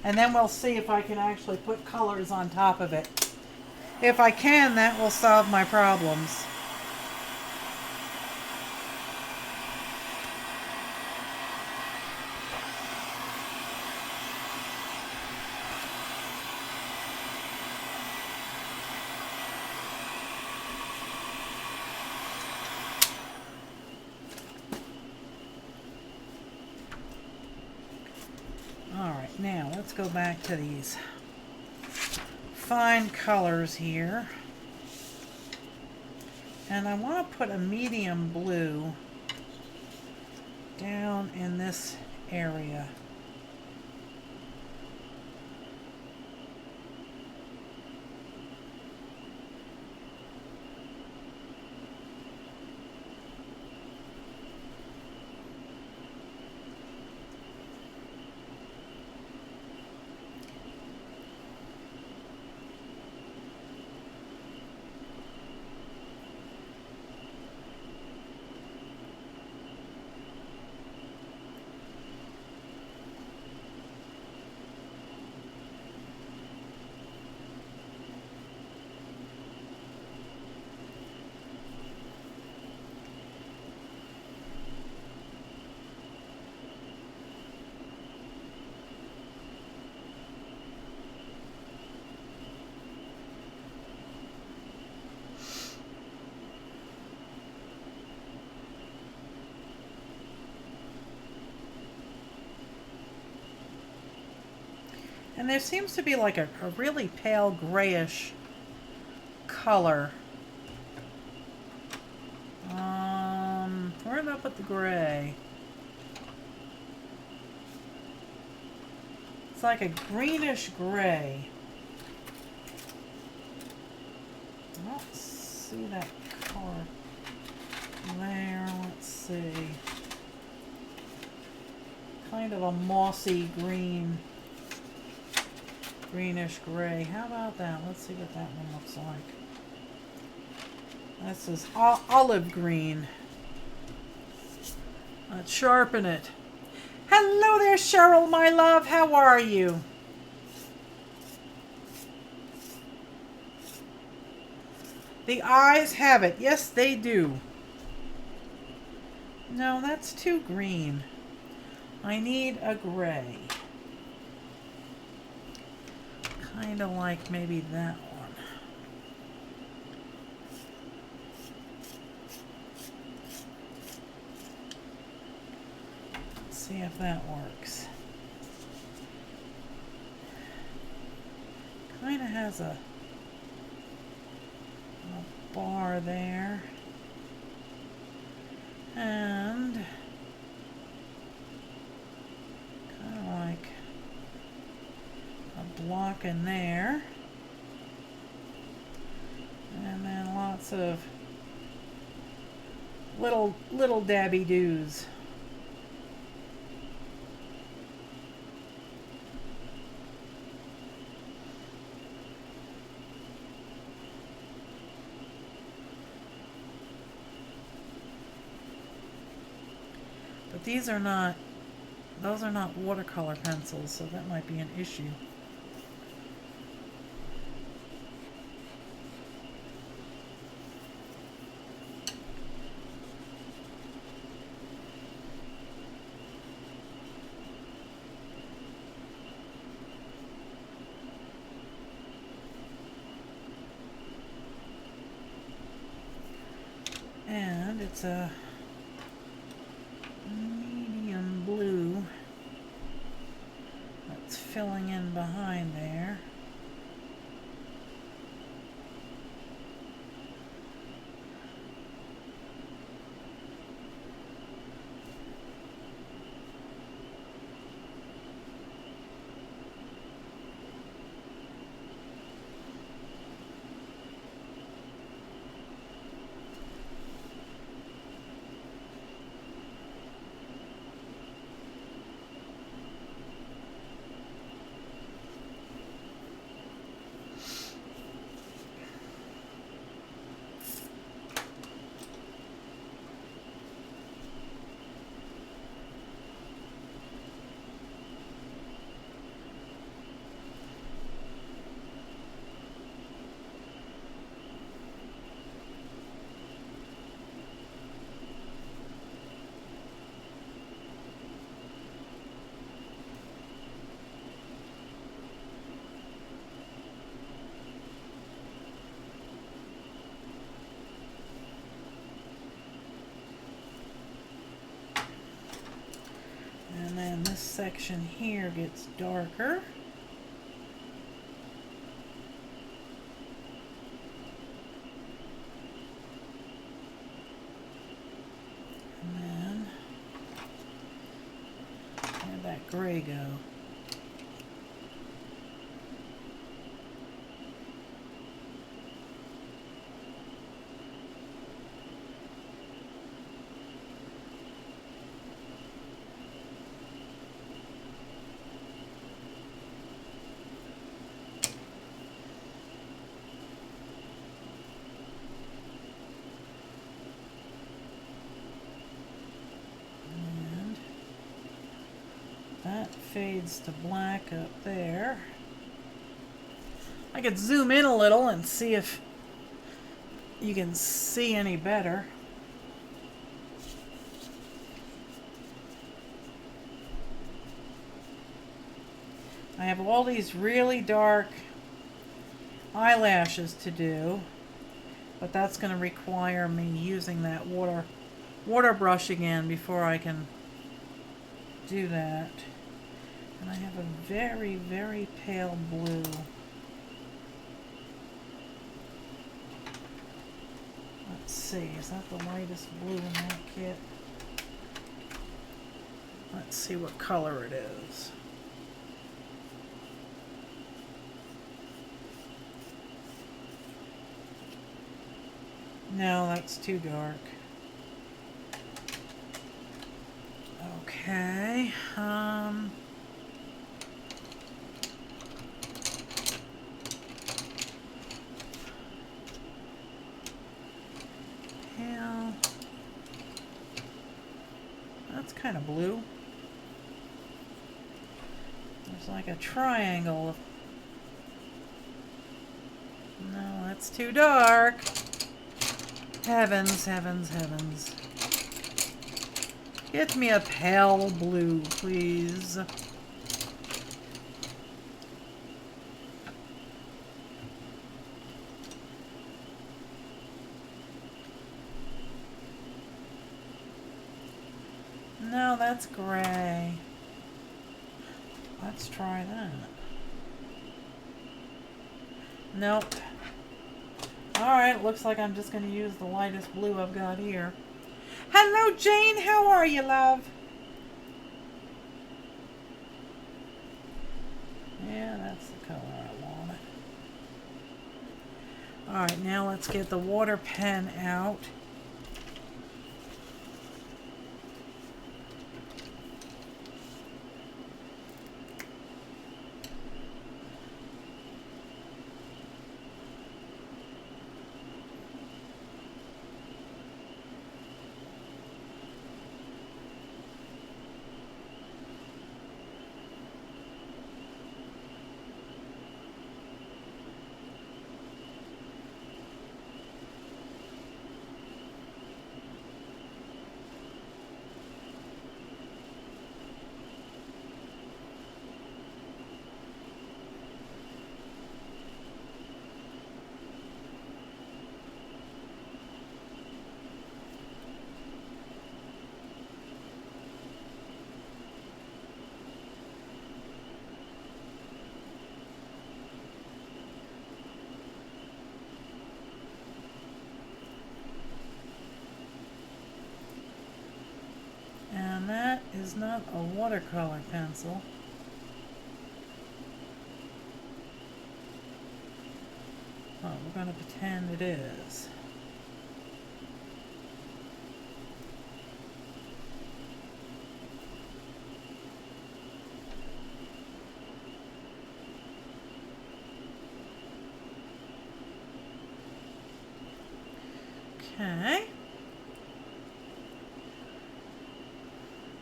Speaker 1: And then we'll see if I can actually put colors on top of it. If I can, that will solve my problems. Alright, now let's go back to these fine colors here. And I want to put a medium blue down in this area. And there seems to be like a really pale grayish color. Where did I put the gray? It's like a greenish gray. I don't see that color there. Let's see. Kind of a mossy green. Greenish gray. How about that? Let's see what that one looks like. This is olive green. Let's sharpen it. Hello there, Cheryl, my love. How are you? The eyes have it. Yes, they do. No, that's too green. I need a gray. Kind of like maybe that one. Let's see if that works. Kind of has a bar there. And kind of like a block in there. And then lots of little dabby doos. But these are not, those are not watercolor pencils, so that might be an issue. And it's a medium blue. Let's filling in behind there. And then this section here gets darker. And then where'd that gray go? That fades to black up there. I could zoom in a little and see if you can see any better. I have all these really dark eyelashes to do, but that's going to require me using that water brush again before I can do that. And I have a very, very pale blue. Let's see, is that the lightest blue in that kit? Let's see what color it is. No, that's too dark. Okay, yeah, that's kind of blue. There's like a triangle. No, that's too dark. Heavens, heavens, heavens. Get me a pale blue, please. No, that's gray. Let's try that. Nope. Alright, looks like I'm just going to use the lightest blue I've got here. Hello, Jane. How are you, love? Yeah, that's the color I wanted. Alright, now let's get the water pen out. not a watercolor pencil. Oh, we're going to pretend it is. Okay.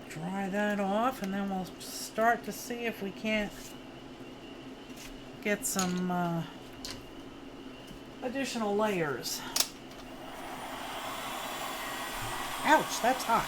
Speaker 1: Dry that off, and then we'll start to see if we can't get some additional layers. Ouch, that's hot.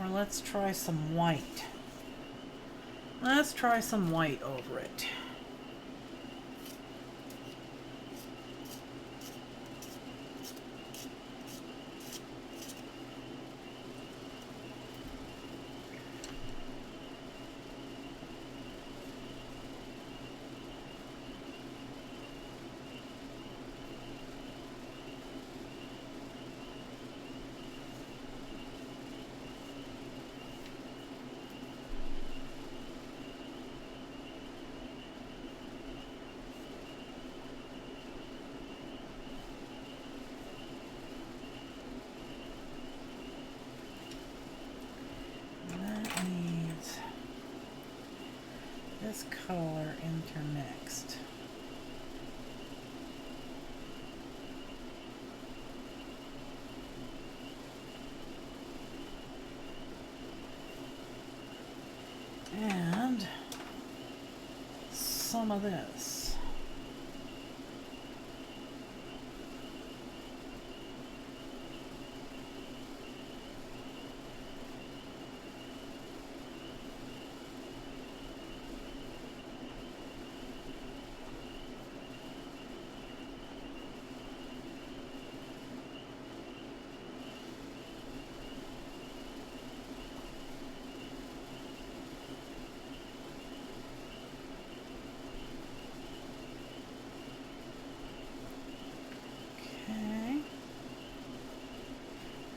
Speaker 1: Or let's try some white. Let's try some white over it. This color intermixed. And some of this.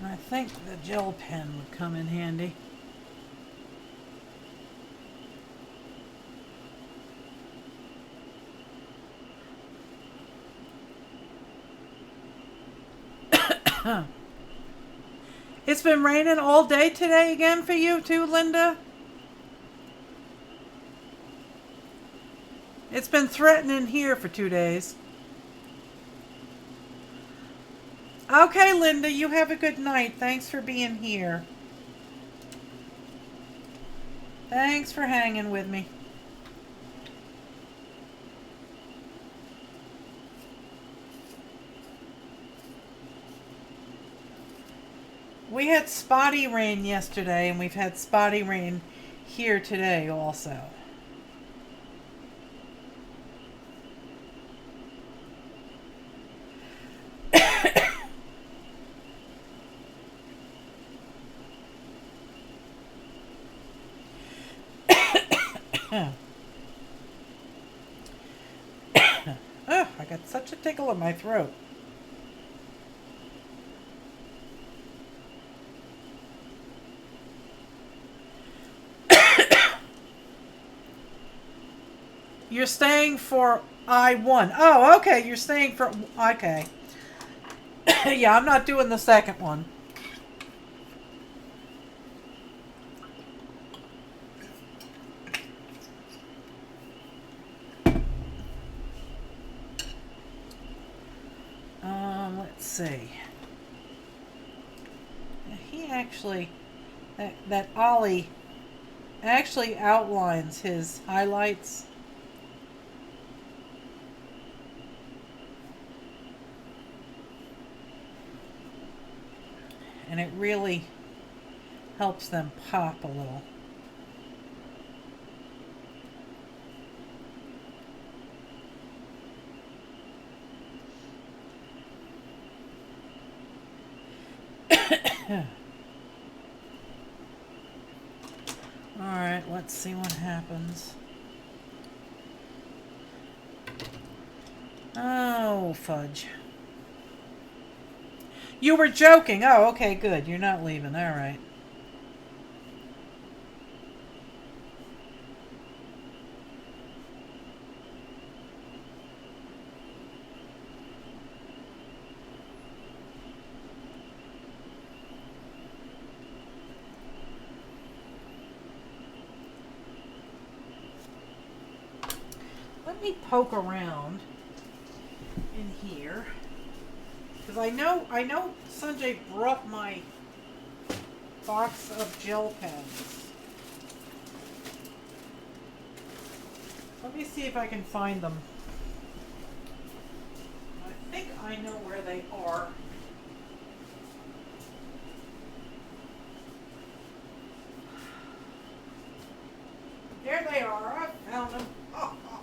Speaker 1: I think the gel pen would come in handy. It's been raining all day today again for you too, Linda? It's been threatening here for 2 days. Okay, Linda, you have a good night. Thanks for being here. Thanks for hanging with me. We had spotty rain yesterday, and we've had spotty rain here today also. Oh, I got such a tickle in my throat. You're staying for I-1. Oh, okay. You're staying for... Okay. Yeah, I'm not doing the second one. Let's see. He actually... That Ollie actually outlines his highlights. And it really helps them pop a little. Alright, let's see what happens. Oh, fudge. You were joking. Oh, okay, good. You're not leaving. Alright. Let me poke around in here, because I know Sanjay brought my box of gel pens. Let me see if I can find them. I think I know where they are. There they are. I found them. Oh, oh,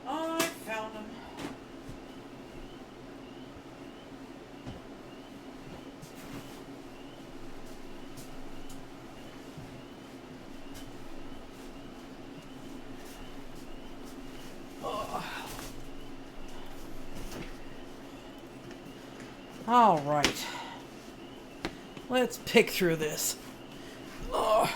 Speaker 1: oh. I found them. Oh. All right. Let's pick through this. Oh.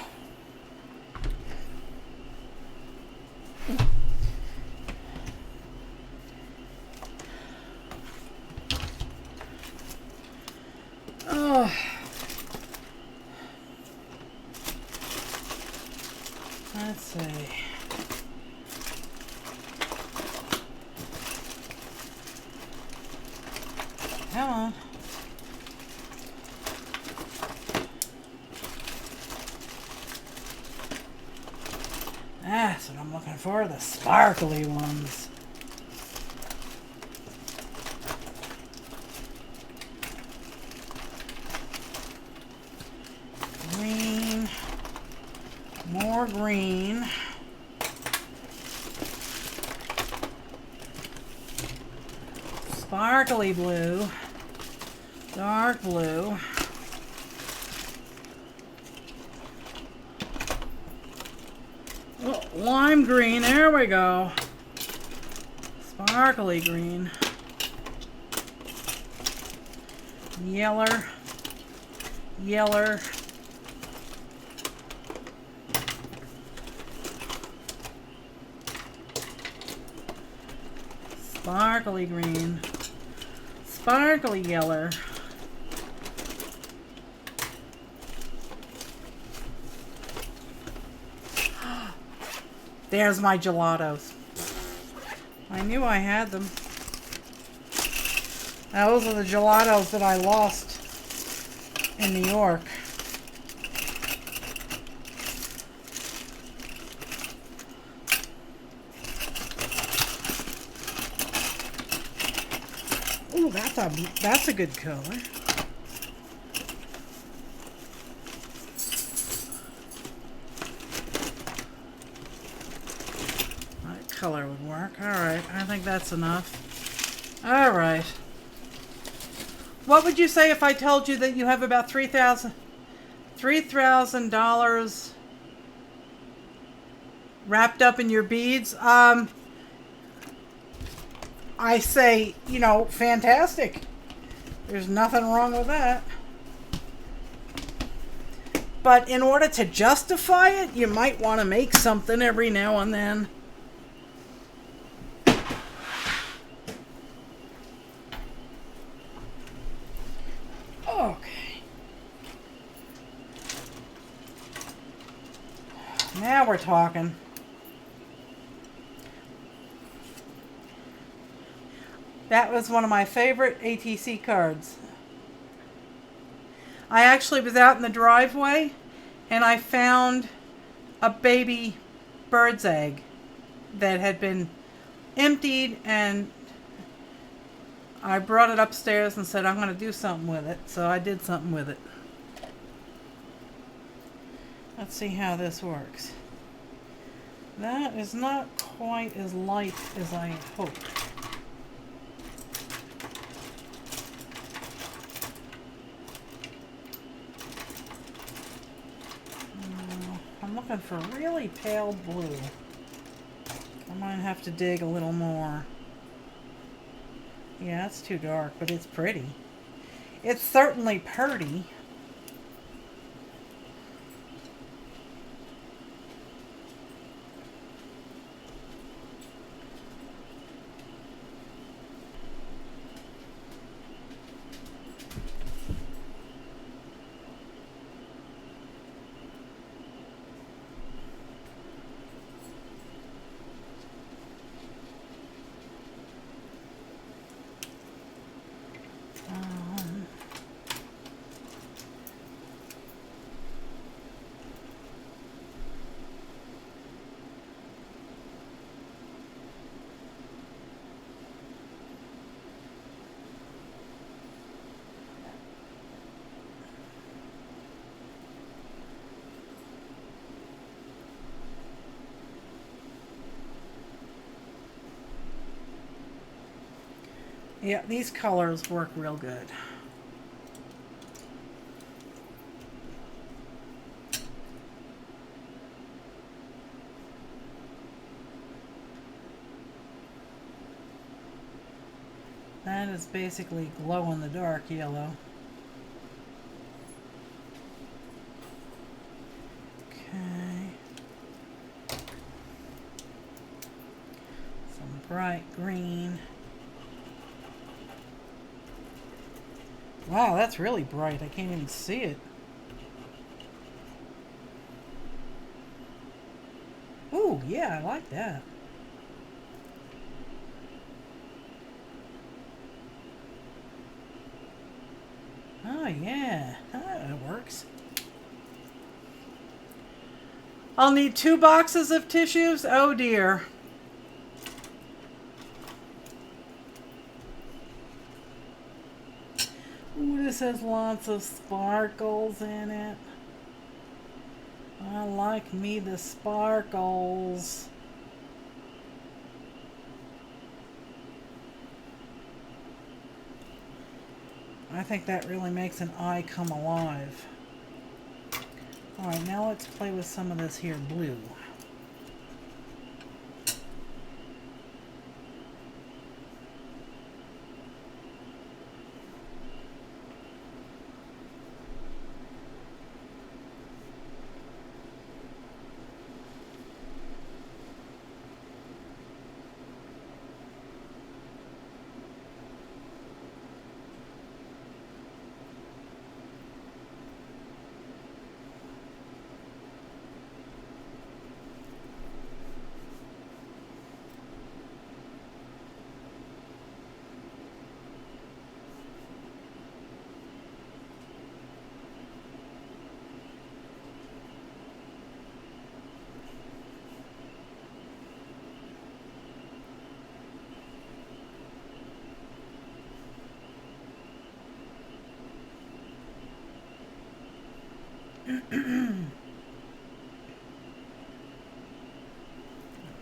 Speaker 1: Oh. Let's see. Come on. That's what I'm looking for, the sparkly ones. Green. More green. Sparkly blue. Dark blue. Oh, lime green, there we go. Sparkly green. Yeller. Yeller. Sparkly green. Sparkly yeller. There's my gelatos. I knew I had them. Those are the gelatos that I lost in New York. Ooh, that's a good color. Color would work. Alright, I think that's enough. Alright. What would you say if I told you that you have about $3,000 wrapped up in your beads? I say, you know, fantastic. There's nothing wrong with that. But in order to justify it, you might want to make something every now and then. Okay. Now we're talking. That was one of my favorite ATC cards. I actually was out in the driveway and I found a baby bird's egg that had been emptied, and I brought it upstairs and said I'm going to do something with it. So I did something with it. Let's see how this works. That is not quite as light as I had hoped. I'm looking for really pale blue. I might have to dig a little more. Yeah, it's too dark, but it's pretty. It's certainly purty. Yeah, these colors work real good. That is basically glow-in-the-dark yellow. Okay. Some bright green. Wow, that's really bright. I can't even see it. Ooh, yeah, I like that. Oh, yeah. That works. I'll need 2 boxes of tissues. Oh, dear. Ooh, this has lots of sparkles in it. I like me the sparkles. I think that really makes an eye come alive. Alright, now let's play with some of this here blue.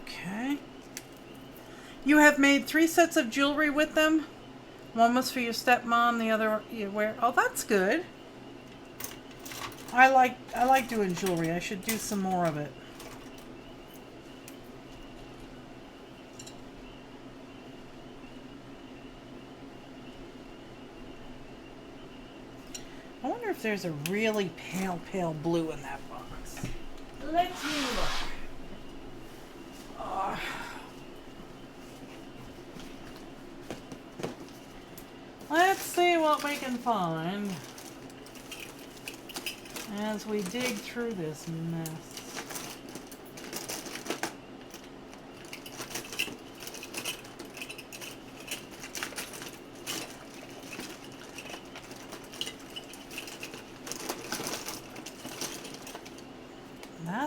Speaker 1: Okay. You have made 3 sets of jewelry with them. One was for your stepmom, the other you wear. Oh, that's good. I like doing jewelry. I should do some more of it. I wonder if there's a really pale blue in that box. Let's look. Let's see what we can find as we dig through this mess.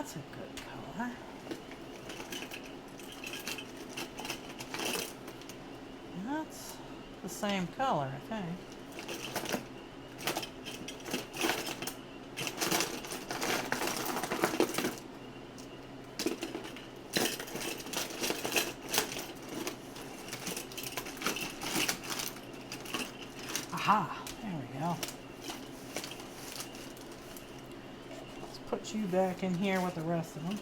Speaker 1: That's a good color. That's the same color, I think. Aha, there we go. Let's put you back in here with the rest of them.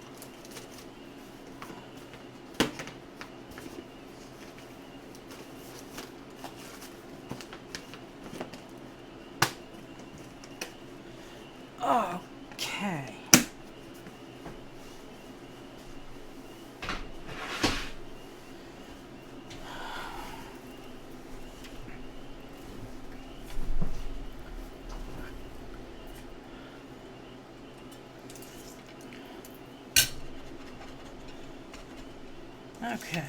Speaker 1: Okay. Okay.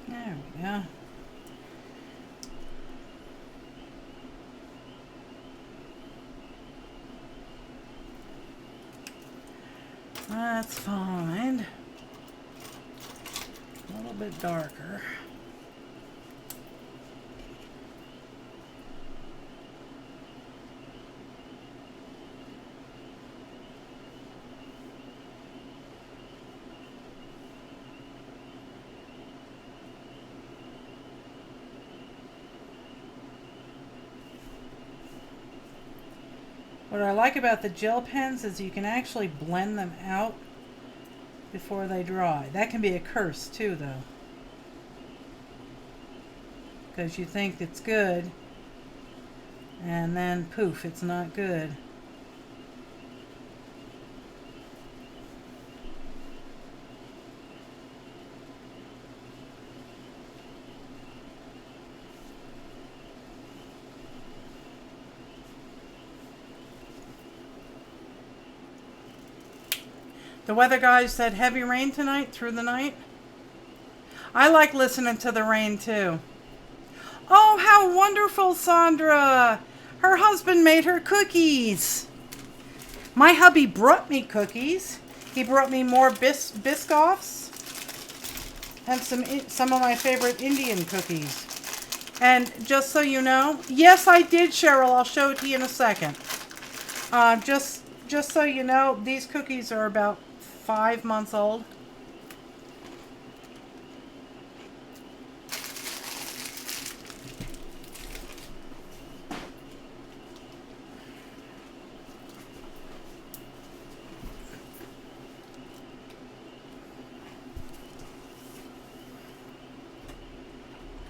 Speaker 1: There we go. That's fine. A little bit darker. What I like about the gel pens is you can actually blend them out before they dry. That can be a curse too, though, because you think it's good and then poof, it's not good. The weather guy said heavy rain tonight through the night. I like listening to the rain too. Oh, how wonderful, Sandra! Her husband made her cookies. My hubby brought me cookies. He brought me more Biscoffs and some of my favorite Indian cookies. And just so you know, yes, I did, Cheryl. I'll show it to you in a second. Just so you know, these cookies are about 5 months old.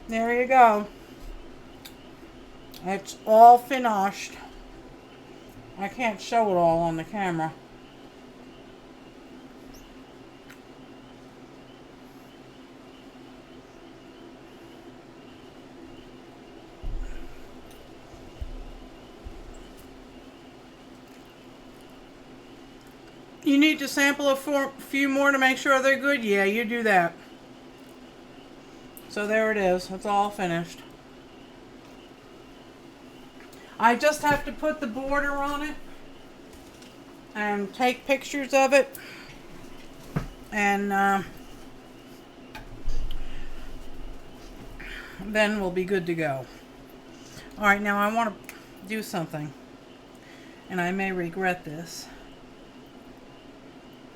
Speaker 1: There you go. It's all finished. I can't show it all on the camera. You need to sample a few more to make sure they're good? Yeah, you do that. So there it is. It's all finished. I just have to put the border on it and take pictures of it, and then we'll be good to go. Alright, now I want to do something, and I may regret this.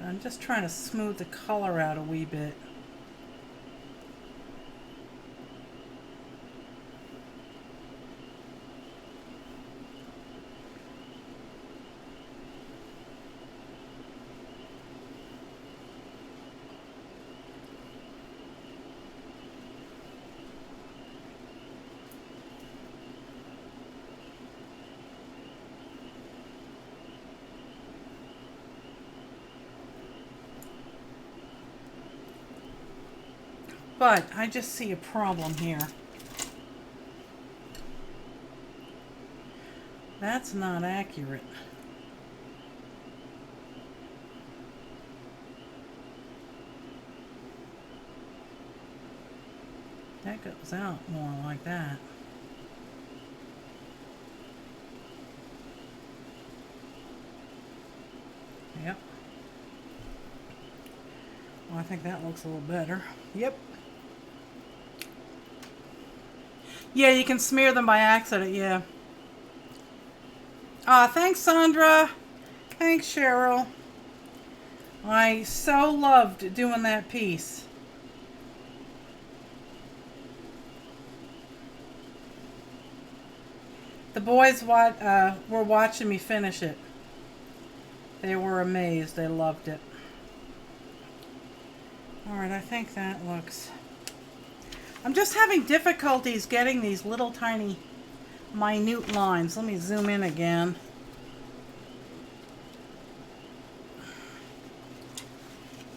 Speaker 1: I'm just trying to smooth the color out a wee bit. But I just see a problem here. That's not accurate. That goes out more like that. Yep. Well, I think that looks a little better. Yep. Yeah, you can smear them by accident, yeah. Thanks, Sandra. Thanks, Cheryl. I so loved doing that piece. The boys were watching me finish it. They were amazed. They loved it. Alright, I think that looks... I'm just having difficulties getting these little tiny minute lines. Let me zoom in again.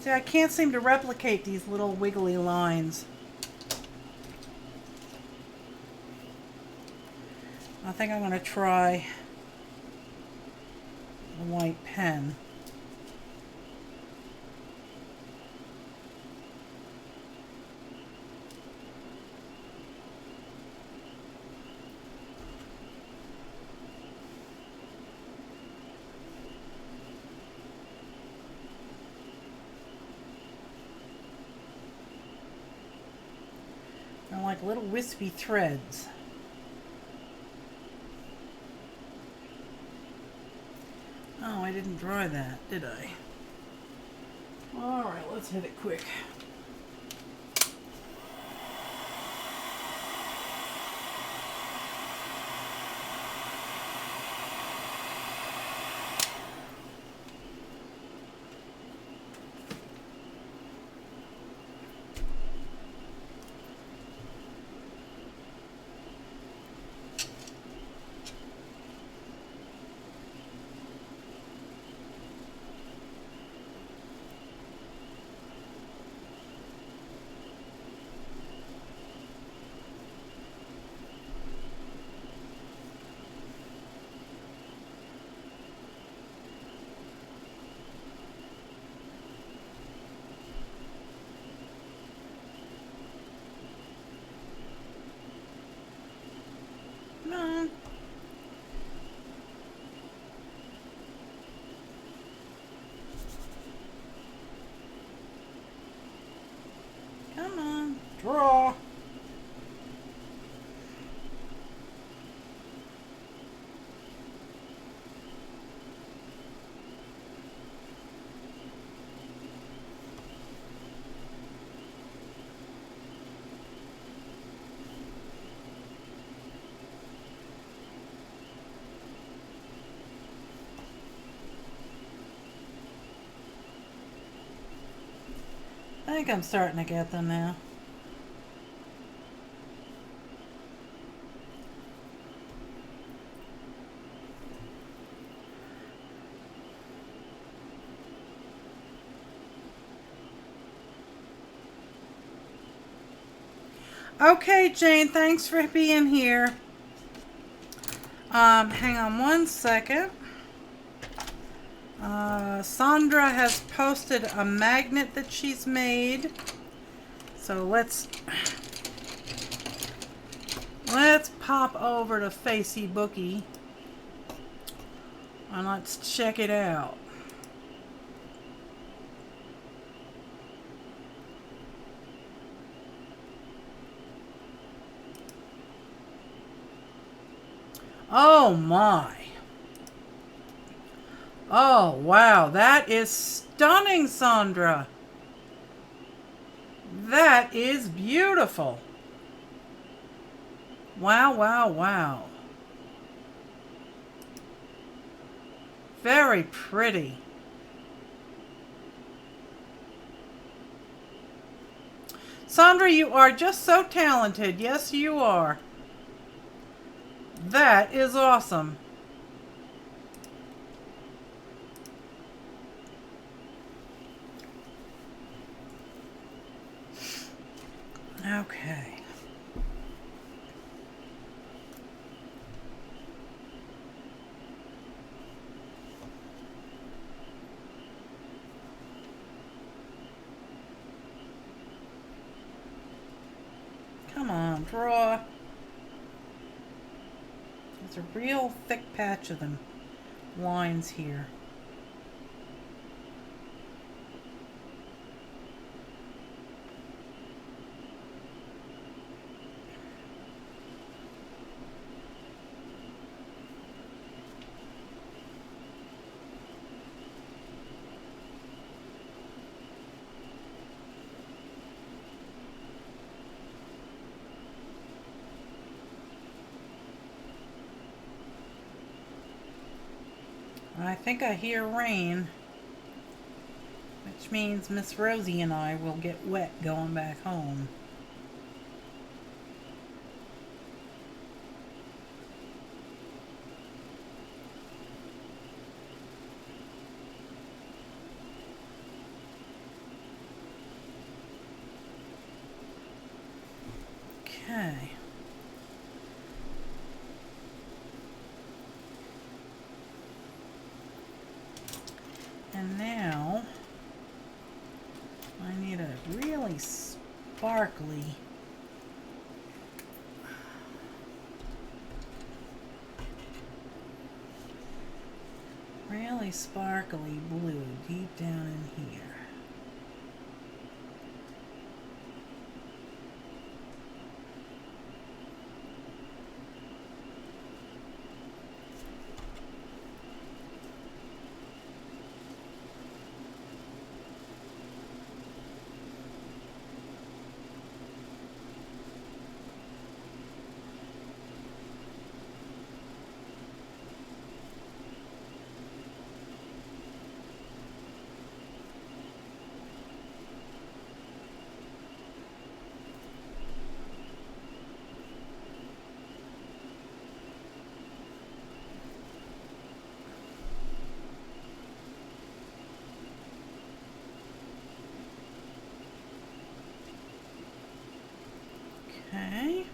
Speaker 1: See, I can't seem to replicate these little wiggly lines. I think I'm going to try a white pen. They're like little wispy threads. Oh, I didn't dry that, did I? Alright, let's hit it quick. Come on. Come on. Draw. I think I'm starting to get them now. Okay, Jane, thanks for being here. Hang on one second. Sandra has posted a magnet that she's made. So let's pop over to Facebooky and let's check it out. Oh my. Oh wow, that is stunning, Sandra. That is beautiful. Wow, wow, wow. Very pretty. Sandra, you are just so talented. Yes, you are. That is awesome. Okay. Come on, draw. There's a real thick patch of them lines here. I think I hear rain, which means Miss Rosie and I will get wet going back home. Okay. And now I need a really sparkly blue deep down in here. Okay.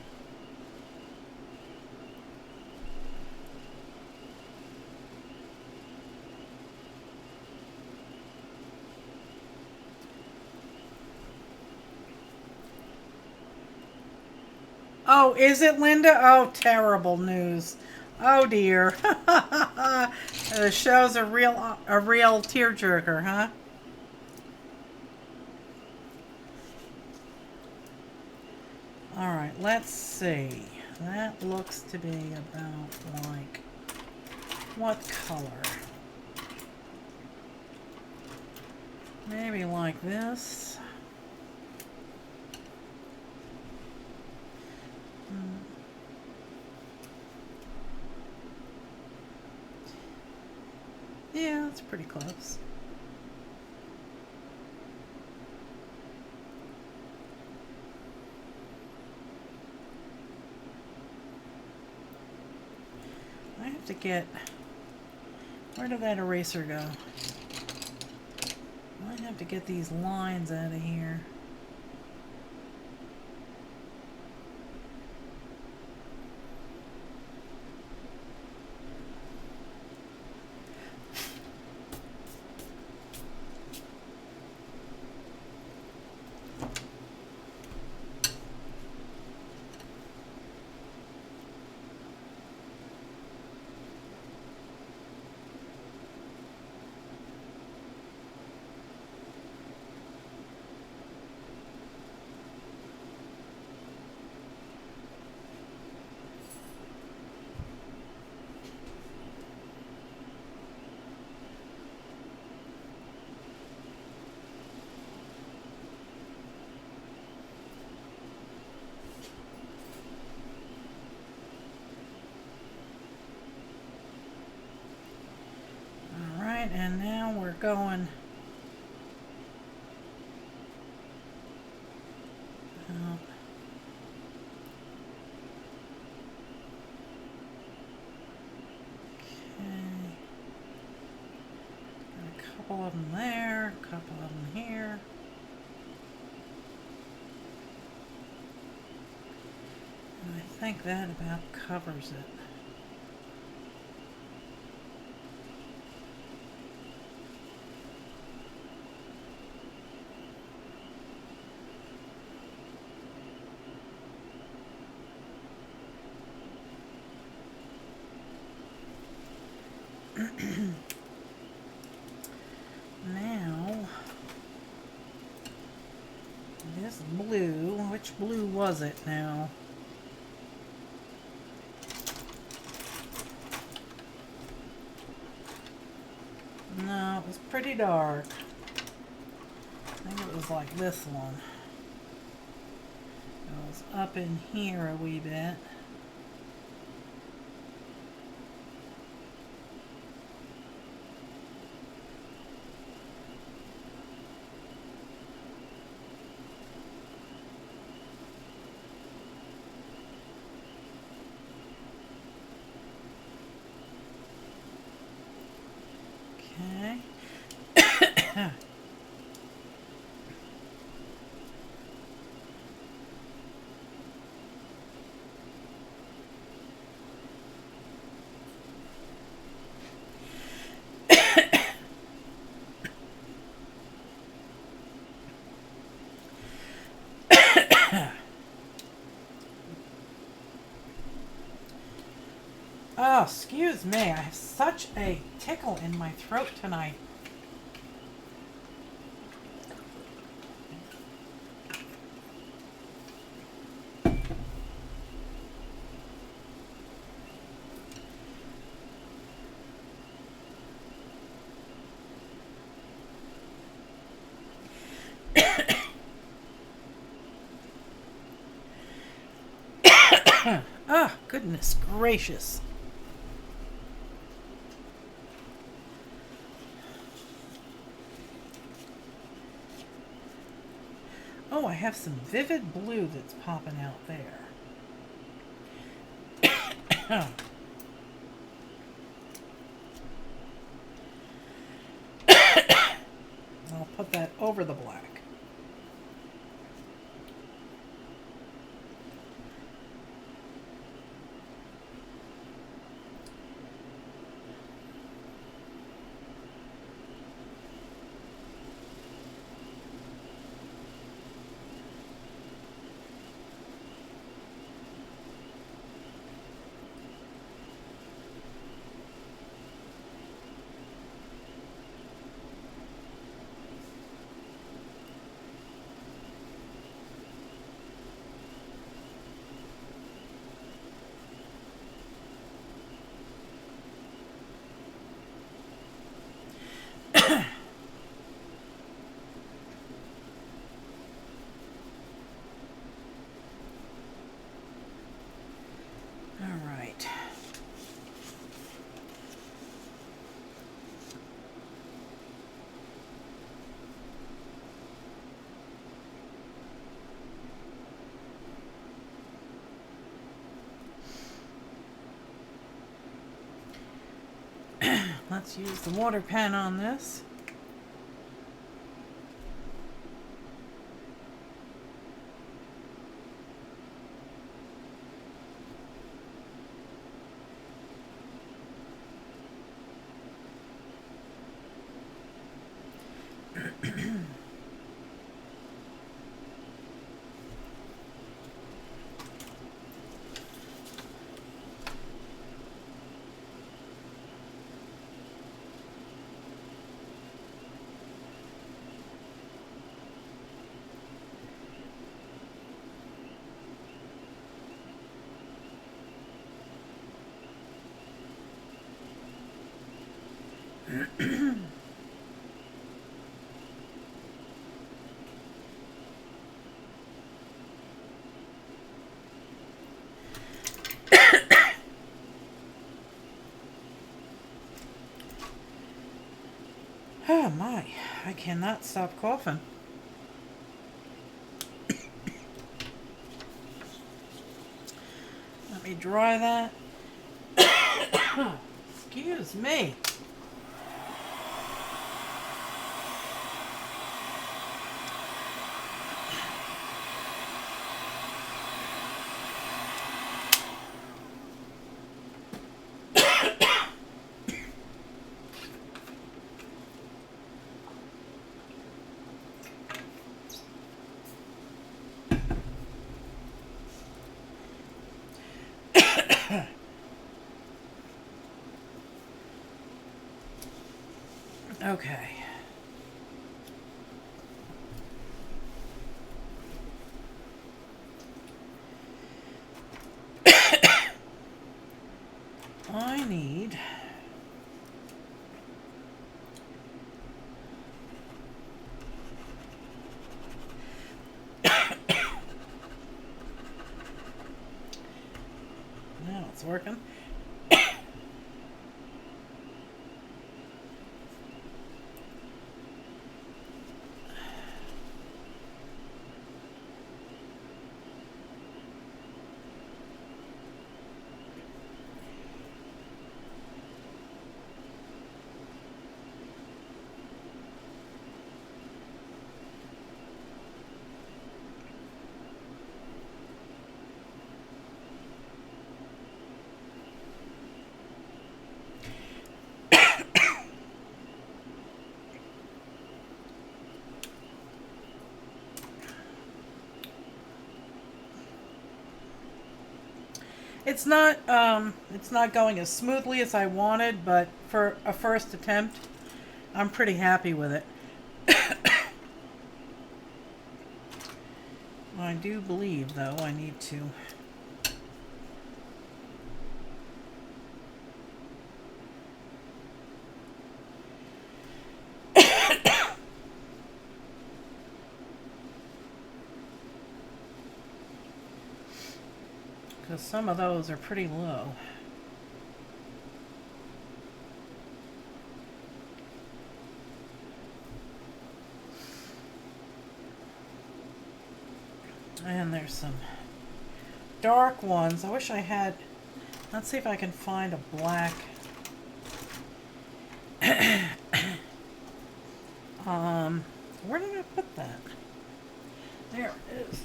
Speaker 1: Oh, is it, Linda? Oh, terrible news. Oh dear. The show's a real tearjerker, huh? All right, let's see. That looks to be about like what color? Maybe like this. Yeah, that's pretty close. I have to get... Where did that eraser go? I have to get these lines out of here. And now we're going out. Okay. Got a couple of them there, a couple of them here. think that about covers it. Now, this blue, which blue was it now? No, it was pretty dark. I think it was like this one. It was up in here a wee bit. Okay. Oh, excuse me. I have such a tickle in my throat tonight. Oh, goodness gracious. Oh, I have some vivid blue that's popping out there. I'll put that over the black. All right. Let's use the water pen on this. Oh my, I cannot stop coughing. Let me dry that. Excuse me. Okay. I need now it's working. It's not going as smoothly as I wanted, but for a first attempt, I'm pretty happy with it. I do believe, though, I need to because some of those are pretty low. And there's some dark ones. I wish I had... Let's see if I can find a black. Where did I put that? There it is.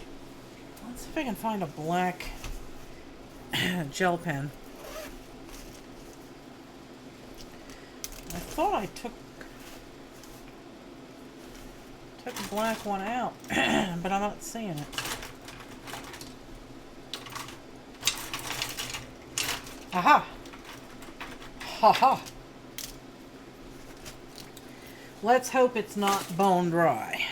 Speaker 1: Let's see if I can find a black gel pen. I thought I took the black one out, but I'm not seeing it. Aha! Ha ha! Let's hope it's not bone dry.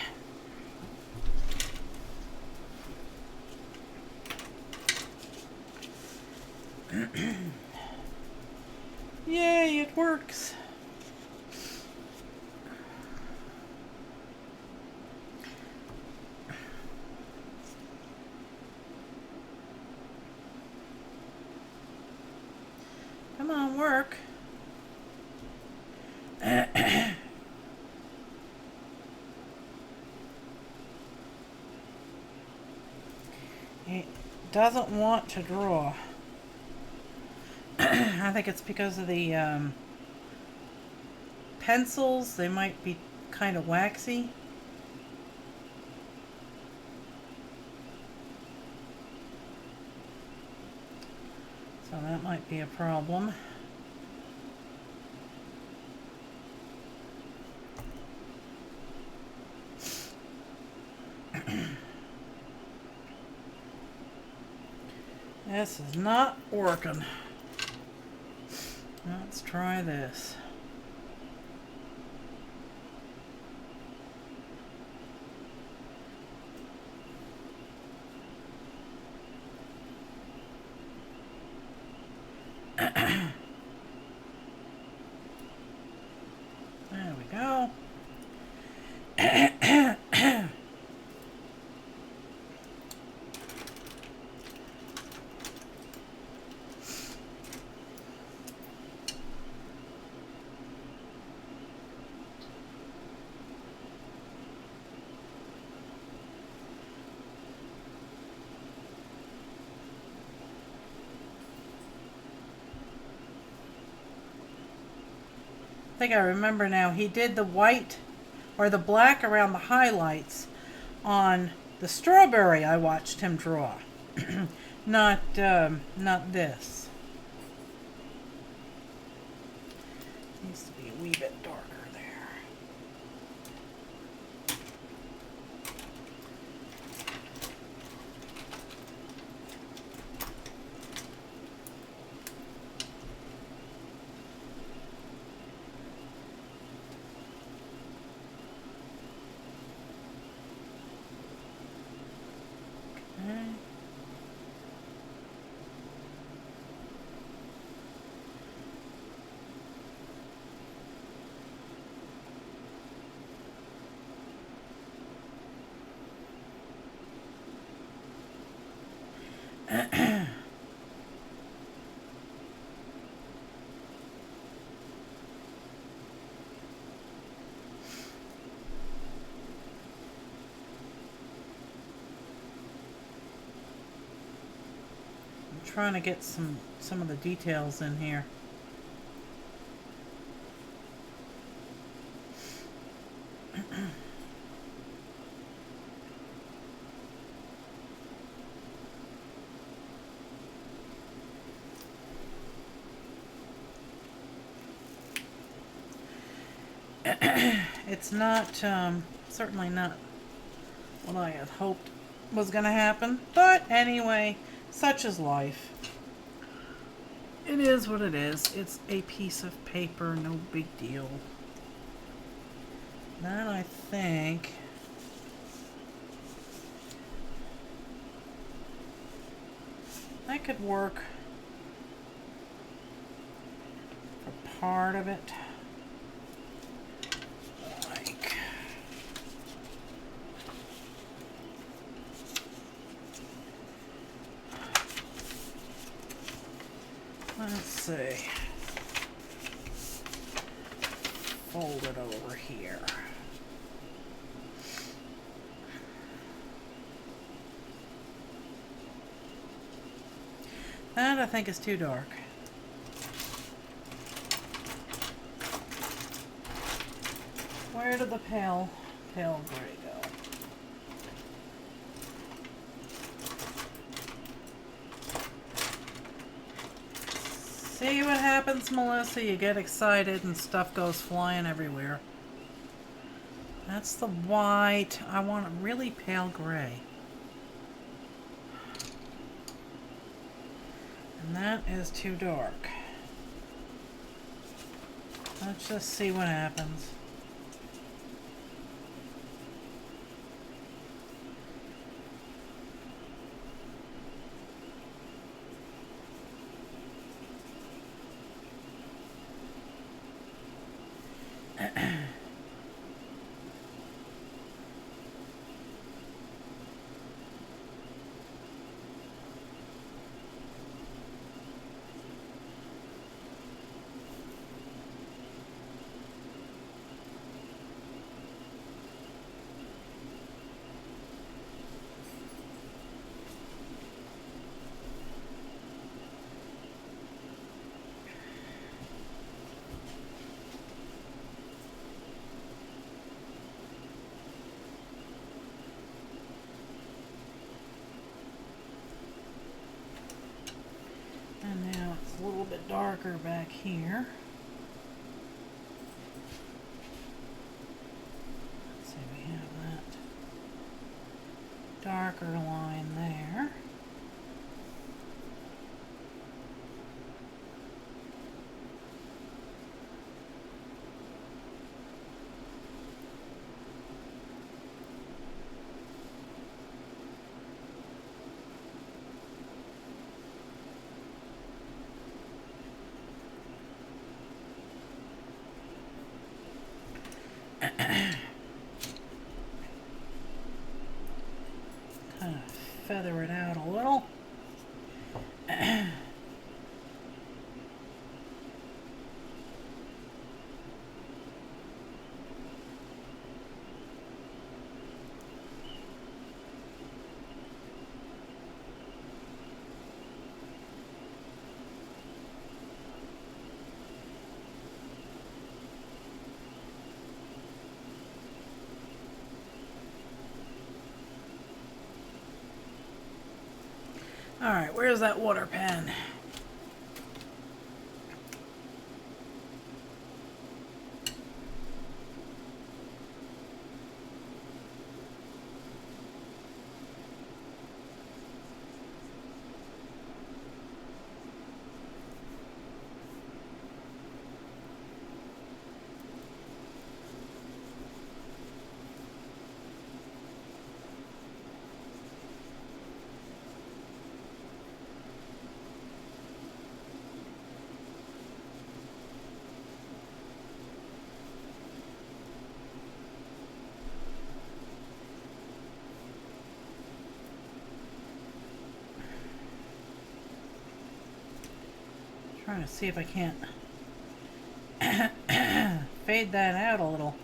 Speaker 1: Yay, it works. Come on, work. It doesn't want to draw. I think it's because of the pencils. They might be kind of waxy. So that might be a problem. This is not working. Let's try this. There we go. I think I remember now. He did the white or the black around the highlights on the strawberry I watched him draw. Not this. Needs to be a wee bit darker there. Trying to get some of the details in here. It's not certainly not what I had hoped was going to happen, but anyway, such is life. It is what it is. It's a piece of paper, no big deal. That, I think, I could work for part of it. Like, let's see. Fold it over here. That, I think, is too dark. Where did the pale gray go? See what happens, Melissa? You get excited and stuff goes flying everywhere. That's the white. I want a really pale gray. And that is too dark. Let's just see what happens. And now it's a little bit darker back here. Let's see, we have that darker line there. Kind of feather it out a little. All right, where's that water pen? Trying to see if I can't fade that out a little.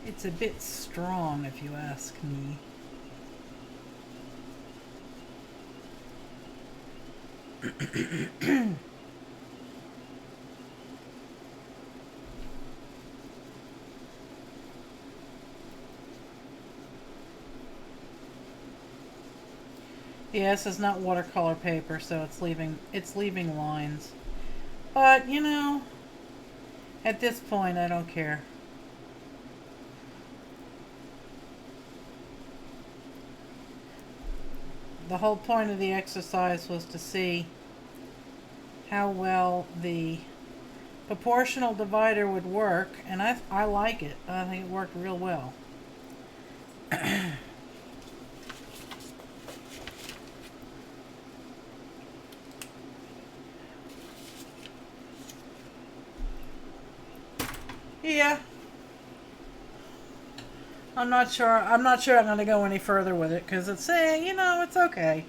Speaker 1: It's a bit strong, if you ask me. Yeah, this is not watercolor paper, so it's leaving lines. But, you know, at this point I don't care. The whole point of the exercise was to see how well the proportional divider would work, and I like it. I think it worked real well. Yeah. I'm not sure I'm going to go any further with it, because it's saying, you know, it's okay.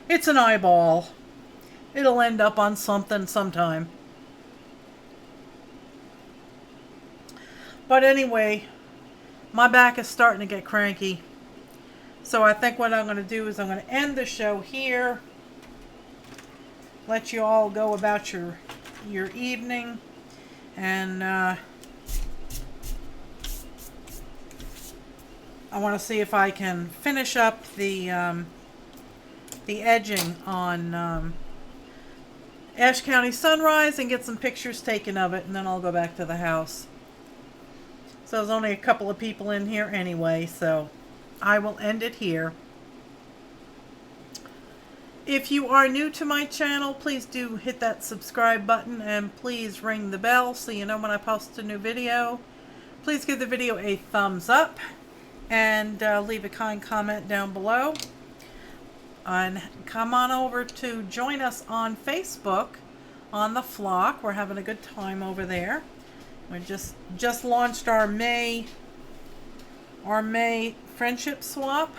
Speaker 1: It's an eyeball. It'll end up on something sometime. But anyway, my back is starting to get cranky. So I think what I'm going to do is I'm going to end the show here. Let you all go about your evening. And I want to see if I can finish up the edging on Ashe County Sunrise and get some pictures taken of it, and then I'll go back to the house. So there's only a couple of people in here anyway, so I will end it here. If you are new to my channel, please do hit that subscribe button, and please ring the bell so you know when I post a new video. Please give the video a thumbs up, and leave a kind comment down below. And come on over to join us on Facebook on the Flock. We're having a good time over there. We just launched our May friendship swap.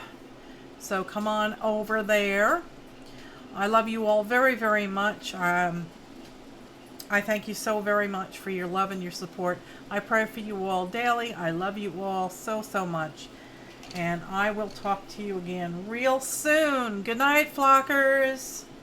Speaker 1: So come on over there. I love you all very, very much. I thank you so very much for your love and your support. I pray for you all daily. I love you all so, so much. And I will talk to you again real soon. Good night, Flockers.